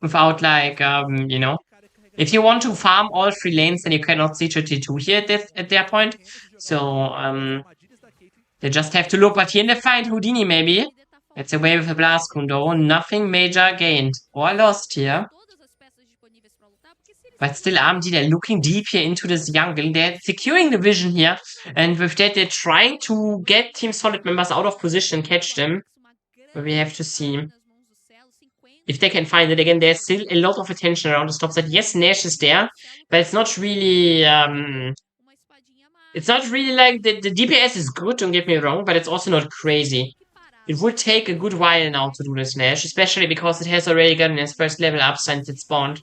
without, like, you know. If you want to farm all 3 lanes, then you cannot siege a tier 2 here at their point. So, they just have to look. But here they find Houdini, maybe. It's away with a Blast Kundo. Nothing major gained or lost here. But still, RMD, they're looking deep here into this jungle. They're securing the vision here. And with that, they're trying to get Team Solid members out of position, catch them. But we have to see if they can find it again. There's still a lot of attention around the stop side. Yes, Nash is there. But it's not really... it's not really like... The DPS is good, don't get me wrong. But it's also not crazy. It would take a good while now to do this Nash. Especially because it has already gotten its first level up since it spawned.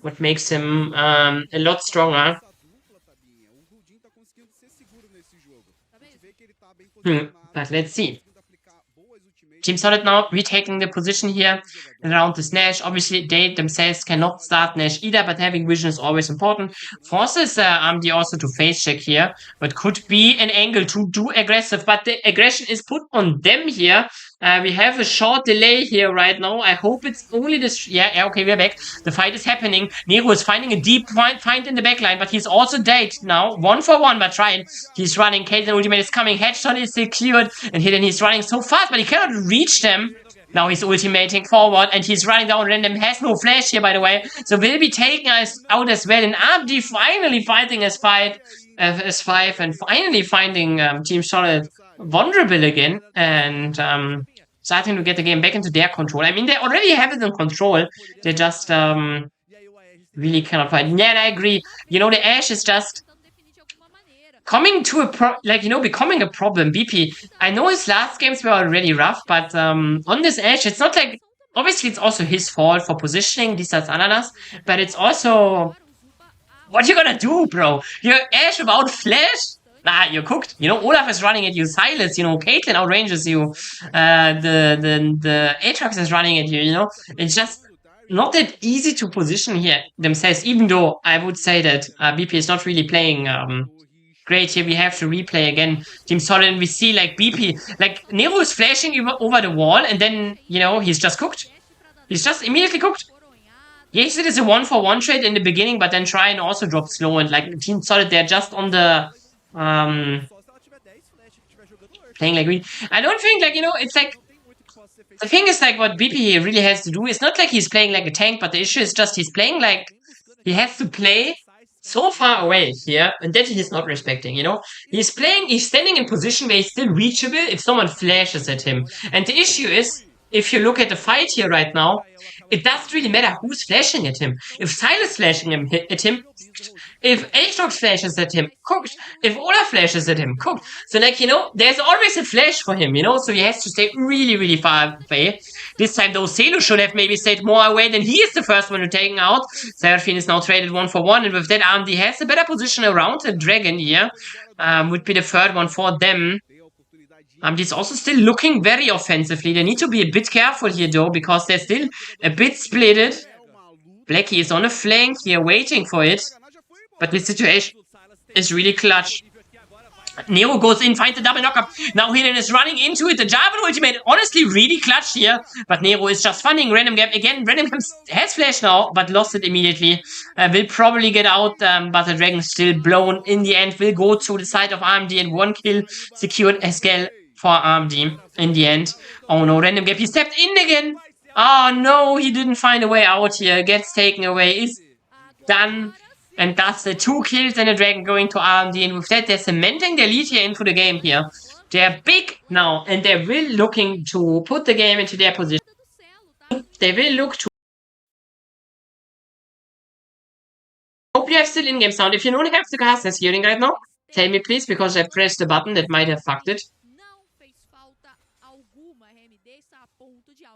What makes him a lot stronger. But let's see. Team Solid now retaking the position here around this Nash. Obviously, they themselves cannot start Nash either, but having vision is always important. Forces RMD also to face check here, but could be an angle to do aggressive, but the aggression is put on them here. We have a short delay here right now. I hope it's only this... Yeah, okay, we're back. The fight is happening. Nero is finding a deep find in the backline, but he's also dead now. 1-for-1, but trying. He's running. Caitlyn ultimate is coming. Headshot is still cleared. And Hidden, he's running so fast, but he cannot reach them. Now he's ultimating forward, and he's running down random. Has no flash here, by the way. So will be taking us out as well. And RMD finally fighting as 5 and finally finding Team Solid vulnerable again and starting to get the game back into their control. I mean, they already have it in control. They just really cannot fight. Yeah, and I agree. You know, the Ashe is just coming to a becoming a problem. BP, I know his last games were already rough, but on this Ashe, it's not like... Obviously, it's also his fault for positioning, this, that, ananas, but it's also... What you gonna do, bro? You're Ashe without flash? Nah, you're cooked. You know, Olaf is running at you. Silas, you know, Caitlyn outranges you. The Aatrox is running at you, you know? It's just not that easy to position here themselves, even though I would say that BP is not really playing great here. We have to replay again Team Solid, and we see, like, BP, like, Nero is flashing over the wall, and then, you know, he's just cooked. He's just immediately cooked. Yes, it is a 1-for-1 trade in the beginning, but then try and also drop slow, and, like, Team Solid, they're just on the... playing like green. I don't think, like, you know, it's like... The thing is, like, what BP really has to do is not like he's playing like a tank, but the issue is just he's playing like... He has to play so far away here, and that he's not respecting, you know? He's standing in position where he's still reachable if someone flashes at him. And the issue is, if you look at the fight here right now, it doesn't really matter who's flashing at him. If Silas flashing at him, If Aatrox flashes at him, cooked. If Olaf flashes at him, cooked. So, like, you know, there's always a flash for him, you know, so he has to stay really, really far away. This time, though, Celo should have maybe stayed more away than he is the first one to take him out. Seraphine is now traded 1-for-1, and with that, RMD has a better position around the Dragon here. Would be the third one for them. He's also still looking very offensively. They need to be a bit careful here, though, because they're still a bit splitted. Blackie is on a flank here, waiting for it. But the situation is really clutch. Nero goes in, finds the double knockup. Now Hidden is running into it. The Jarvan ultimate, honestly, really clutch here. But Nero is just funding Random Gap. Again, Random Gap has flash now, but lost it immediately. Will probably get out, but the Dragon still blown. In the end, will go to the side of RMD and 1 kill secured as well for RMD in the end. Oh no, Random Gap, he stepped in again. Oh no, he didn't find a way out here. Gets taken away. Is done. And that's the 2 kills and a Dragon going to RMD. And with that, they're cementing their lead here into the game here. They're big now. And they're really looking to put the game into their position. They will look to... Hope you have still in-game sound. If you don't have the casters hearing right now, tell me please, because I pressed the button that might have fucked it.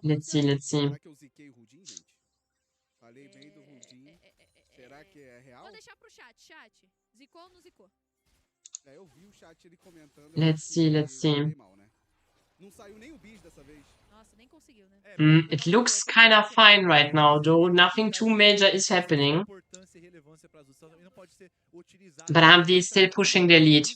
Let's see, let's see. Let's see, let's see. It looks kind of fine right now, though. Nothing too major is happening. But RMD is still pushing their lead.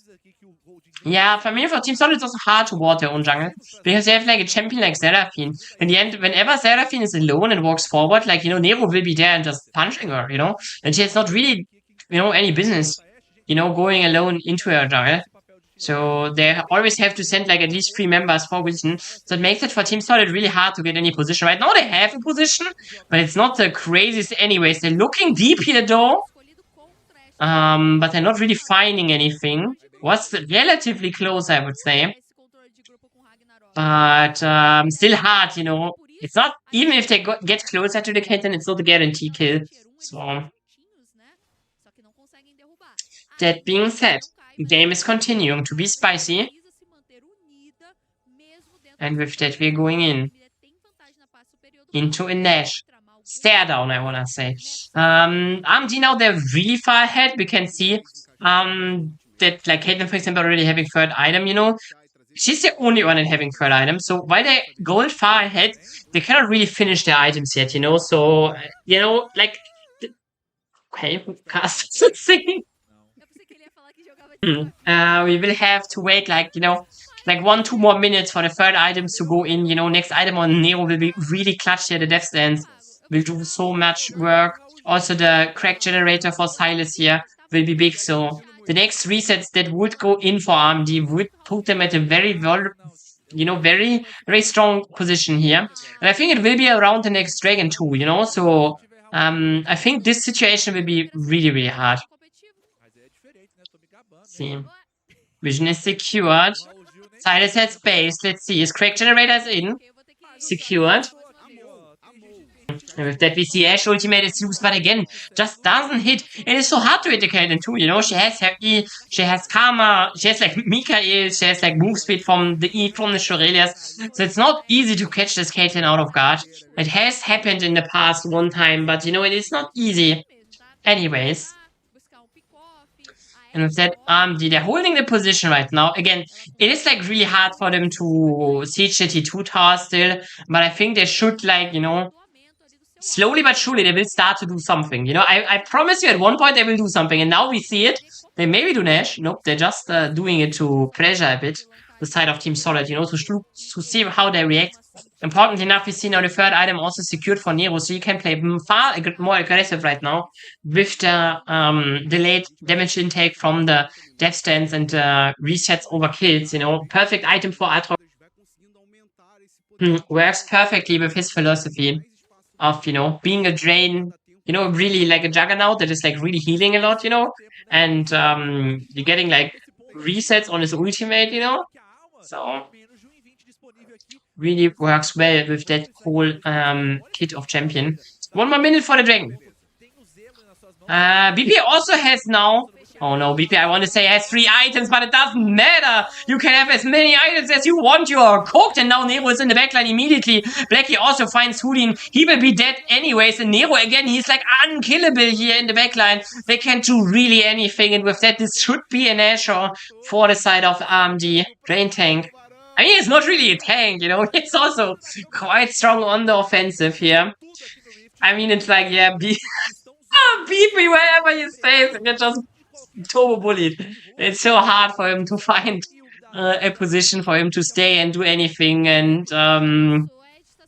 Yeah, for me, for Team Solid, it's also hard to ward their own jungle. Because they have like a champion like Seraphine. In the end, whenever Seraphine is alone and walks forward, like, you know, Nero will be there and just punching her, you know? And she has not really, you know, any business, you know, going alone into her jungle. So they always have to send like at least 3 members for Winston. So it makes it for Team Solid really hard to get any position. Right now they have a position, but it's not the craziest anyways. They're looking deep here though. But they're not really finding anything. Was relatively close, I would say. But still hard, you know. It's not, even if they get closer to the Caitlyn, it's not a guarantee kill. So that being said, the game is continuing to be spicy. And with that, we're going into a Nash. Stare down, I wanna say. RMD now, they're really far ahead. We can see that, like, Caitlyn, for example, already having third item, you know. She's the only one in having third item. So while they go far ahead, they cannot really finish their items yet, you know. So, you know, like... Okay, cast singing. We will have to wait, like, you know, like 1-2 more minutes for the third items to go in. You know, next item on Nero will be really clutch here. The death stance will do so much work. Also, the crack generator for Silas here will be big. So the next resets that would go in for RMD would put them at a very, you know, very, very strong position here. And I think it will be around the next Dragon too, you know. So I think this situation will be really, really hard. See. Vision is secured. Silas has space. Let's see. His crack generator is in. Secured. And with that, we see Ashe ultimate is used, but again, just doesn't hit. It is so hard to hit the Caitlyn too, you know? She has her E, she has Karma, she has like Mikael, she has like move speed from the E, from the Shurelias. So it's not easy to catch this Caitlyn out of guard. It has happened in the past one time, but you know, it is not easy. Anyways. And with that, they're holding the position right now. Again, it is like really hard for them to siege the T2 tower still, but I think they should, like, you know, slowly but surely they will start to do something. You know, I promise you at one point they will do something, and now we see it. They maybe do Nash. Nope, they're just doing it to pressure a bit the side of Team Solid, you know, to see how they react. Important enough, we see now the third item also secured for Nero, so you can play far more aggressive right now with the delayed damage intake from the death stance and resets over kills, you know. Perfect item for Aatrox. Works perfectly with his philosophy of, you know, being a drain, you know, really like a juggernaut that is like really healing a lot, you know, and you're getting like resets on his ultimate, you know, so really works well with that whole kit of champion. 1 more minute for the Dragon. BP also has now... Oh no, BP, I want to say has 3 items, but it doesn't matter. You can have as many items as you want. You are cooked, and now Nero is in the backline immediately. Blackie also finds Houdin. He will be dead anyways. And Nero, again, he's like unkillable here in the backline. They can't do really anything, and with that, this should be an Asher for the side of RMD. Drain Tank. I mean, it's not really a tank, you know. It's also quite strong on the offensive here. I mean, it's like, yeah, BP, wherever he stays, get just turbo bullied. It's so hard for him to find a position for him to stay and do anything. And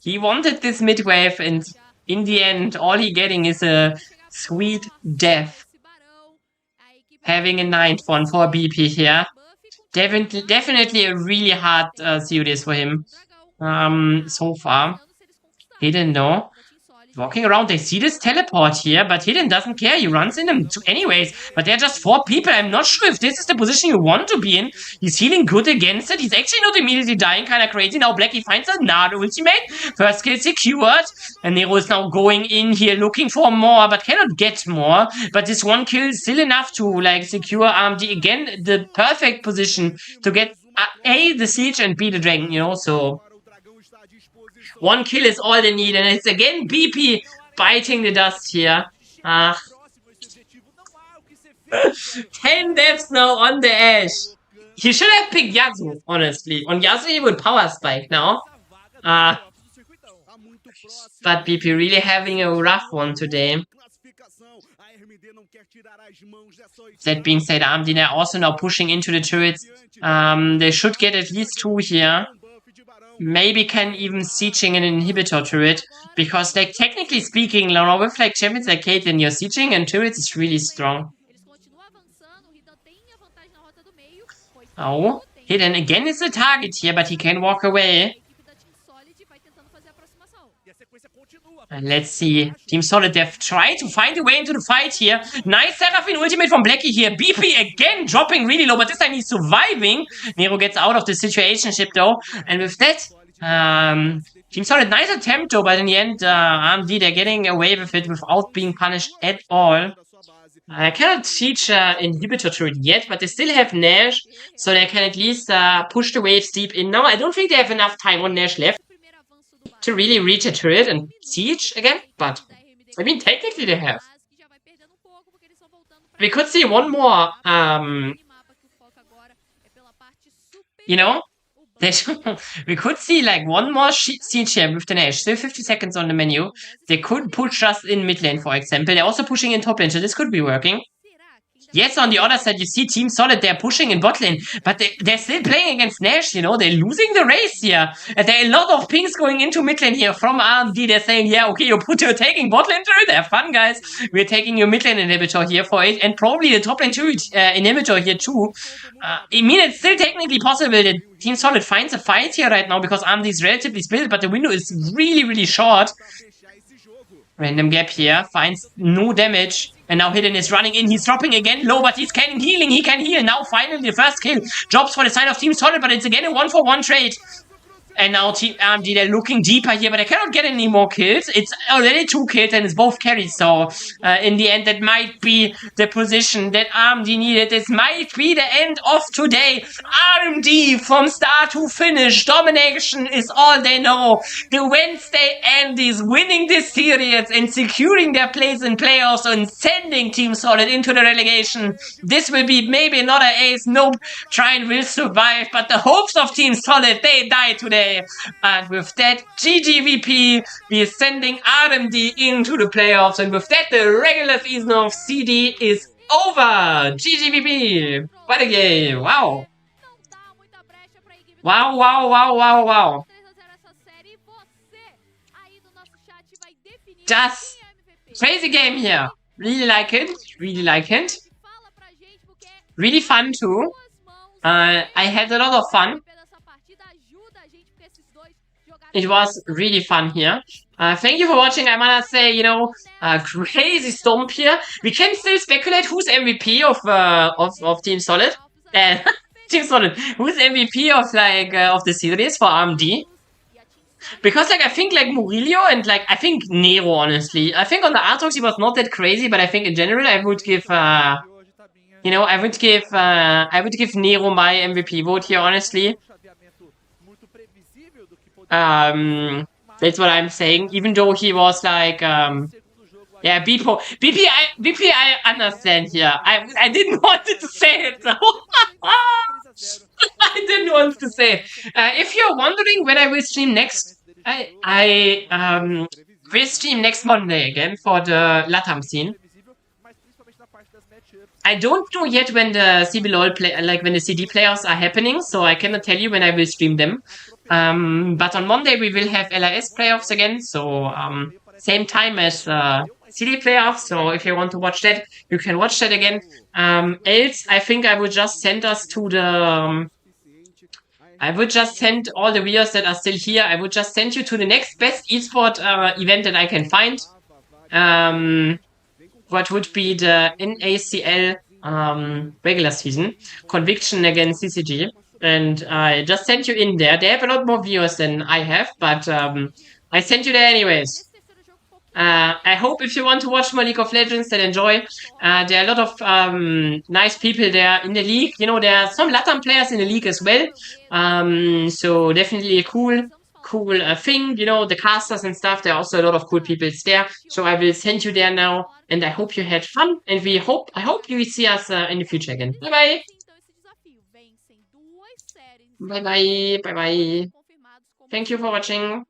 he wanted this mid-wave, and in the end, all he getting is a sweet death. Having a 9th one for BP here. Definitely a really hard series for him so far. Hidden, no. Walking around, they see this teleport here, but Hidden doesn't care. He runs in them anyways. But they're just 4 people. I'm not sure if this is the position you want to be in. He's feeling good against it. He's actually not immediately dying. Kind of crazy. Now Blackie finds another ultimate. First kill secured. And Nero is now going in here looking for more, but cannot get more. But this 1 kill is still enough to like secure RMD again. The perfect position to get A, the siege, and B, the dragon, you know. So 1 kill is all they need, and it's again BP biting the dust here. 10 deaths now on the Ashe. He should have picked Yasuo, honestly. On Yasuo he would power spike now. But BP really having a rough one today. That being said, RMD are also now pushing into the turrets. They should get at least 2 here. Maybe can even sieging an inhibitor turret, because like technically speaking, with like champions like Caitlyn, your sieging and turrets is really strong. Oh, Hidden again is the target here, but he can walk away. And let's see. Team Solid, they've tried to find a way into the fight here. Nice Seraphine ultimate from Blackie here. BP again dropping really low, but this time he's surviving. Nero gets out of the situationship though. And with that, Team Solid, nice attempt though, but in the end, RMD, they're getting away with it without being punished at all. I cannot teach inhibitor turret yet, but they still have Nash, so they can at least push the waves deep in. Now, I don't think they have enough time on Nash left to really reach a turret and siege again, but I mean, technically they have. We could see one more, you know, we could see like one more siege here with the Nash. Still 50 seconds on the menu. They could push us in mid lane, for example. They're also pushing in top lane, so this could be working. Yes, on the other side, you see Team Solid, they're pushing in bot lane, but they're still playing against Nash, you know, they're losing the race here. And there are a lot of pings going into mid lane here from RMD. They're saying, yeah, okay, you're taking bot lane turret, have fun, guys. We're taking your mid lane inhibitor here for it, and probably the top lane turret inhibitor here too. I mean, it's still technically possible that Team Solid finds a fight here right now, because RMD is relatively split, but the window is really, really short. Random gap here, finds no damage. And now Hidden is running in. He's dropping again low, but he's healing. He can heal. Now finally the first kill drops for the side of Team Solid, but it's again a 1-for-1 trade. And now Team RMD, they're looking deeper here, but they cannot get any more kills. It's already 2 kills and it's both carries. So in the end, that might be the position that RMD needed. This might be the end of today. RMD from start to finish. Domination is all they know. The Wednesday end is winning this series and securing their place in playoffs and sending Team Solid into the relegation. This will be maybe not an ace. Nope. Trine will survive, but the hopes of Team Solid, they die today. And with that, GGVP, we are sending RMD into the playoffs. And with that, the regular season of CD is over. GGVP. What a game. Wow. Wow, wow, wow, wow, wow. Just crazy game here. Really like it. Really like it. Really fun too. I had a lot of fun. It was really fun here. Thank you for watching. I wanna say, you know, crazy stomp here. We can still speculate who's MVP of Team Solid. Team Solid. Who's MVP of like of the series for RMD? Because like I think like Murillo and like I think Nero, honestly. I think on the Aatrox he was not that crazy, but I think in general I would give Hoje, Tabinha, you know, I would give Nero my MVP vote here, honestly. um chaveamento muito previsível do que poderia That's what I'm saying. Even though he was like segundo jogo yeah, BP I understand here. I didn't want to say it though. I didn't want to say it. If you're wondering when I will stream next, I will stream next Monday again for the Latam scene. mas principalmente na parte das matchups. I don't know yet when the CBLOL play, like when the CD playoffs are happening, so I cannot tell you when I will stream them. But on Monday we will have LRS playoffs again, so same time as CD playoffs. So if you want to watch that, you can watch that again. Else, I think I would just send us to the. I would just send all the viewers that are still here. I would just send you to the next best esport event that I can find. What would be the NACL regular season conviction against CCG, and I just sent you in there. They have a lot more viewers than I have, but I sent you there anyways. I hope if you want to watch more League of Legends, then enjoy. There are a lot of nice people there in the league. You know, there are some Latam players in the league as well. So definitely a cool thing. You know, the casters and stuff. There are also a lot of cool people there. So I will send you there now, and I hope you had fun. And I hope you will see us in the future again. Bye bye. Bye bye. Bye bye. Thank you for watching.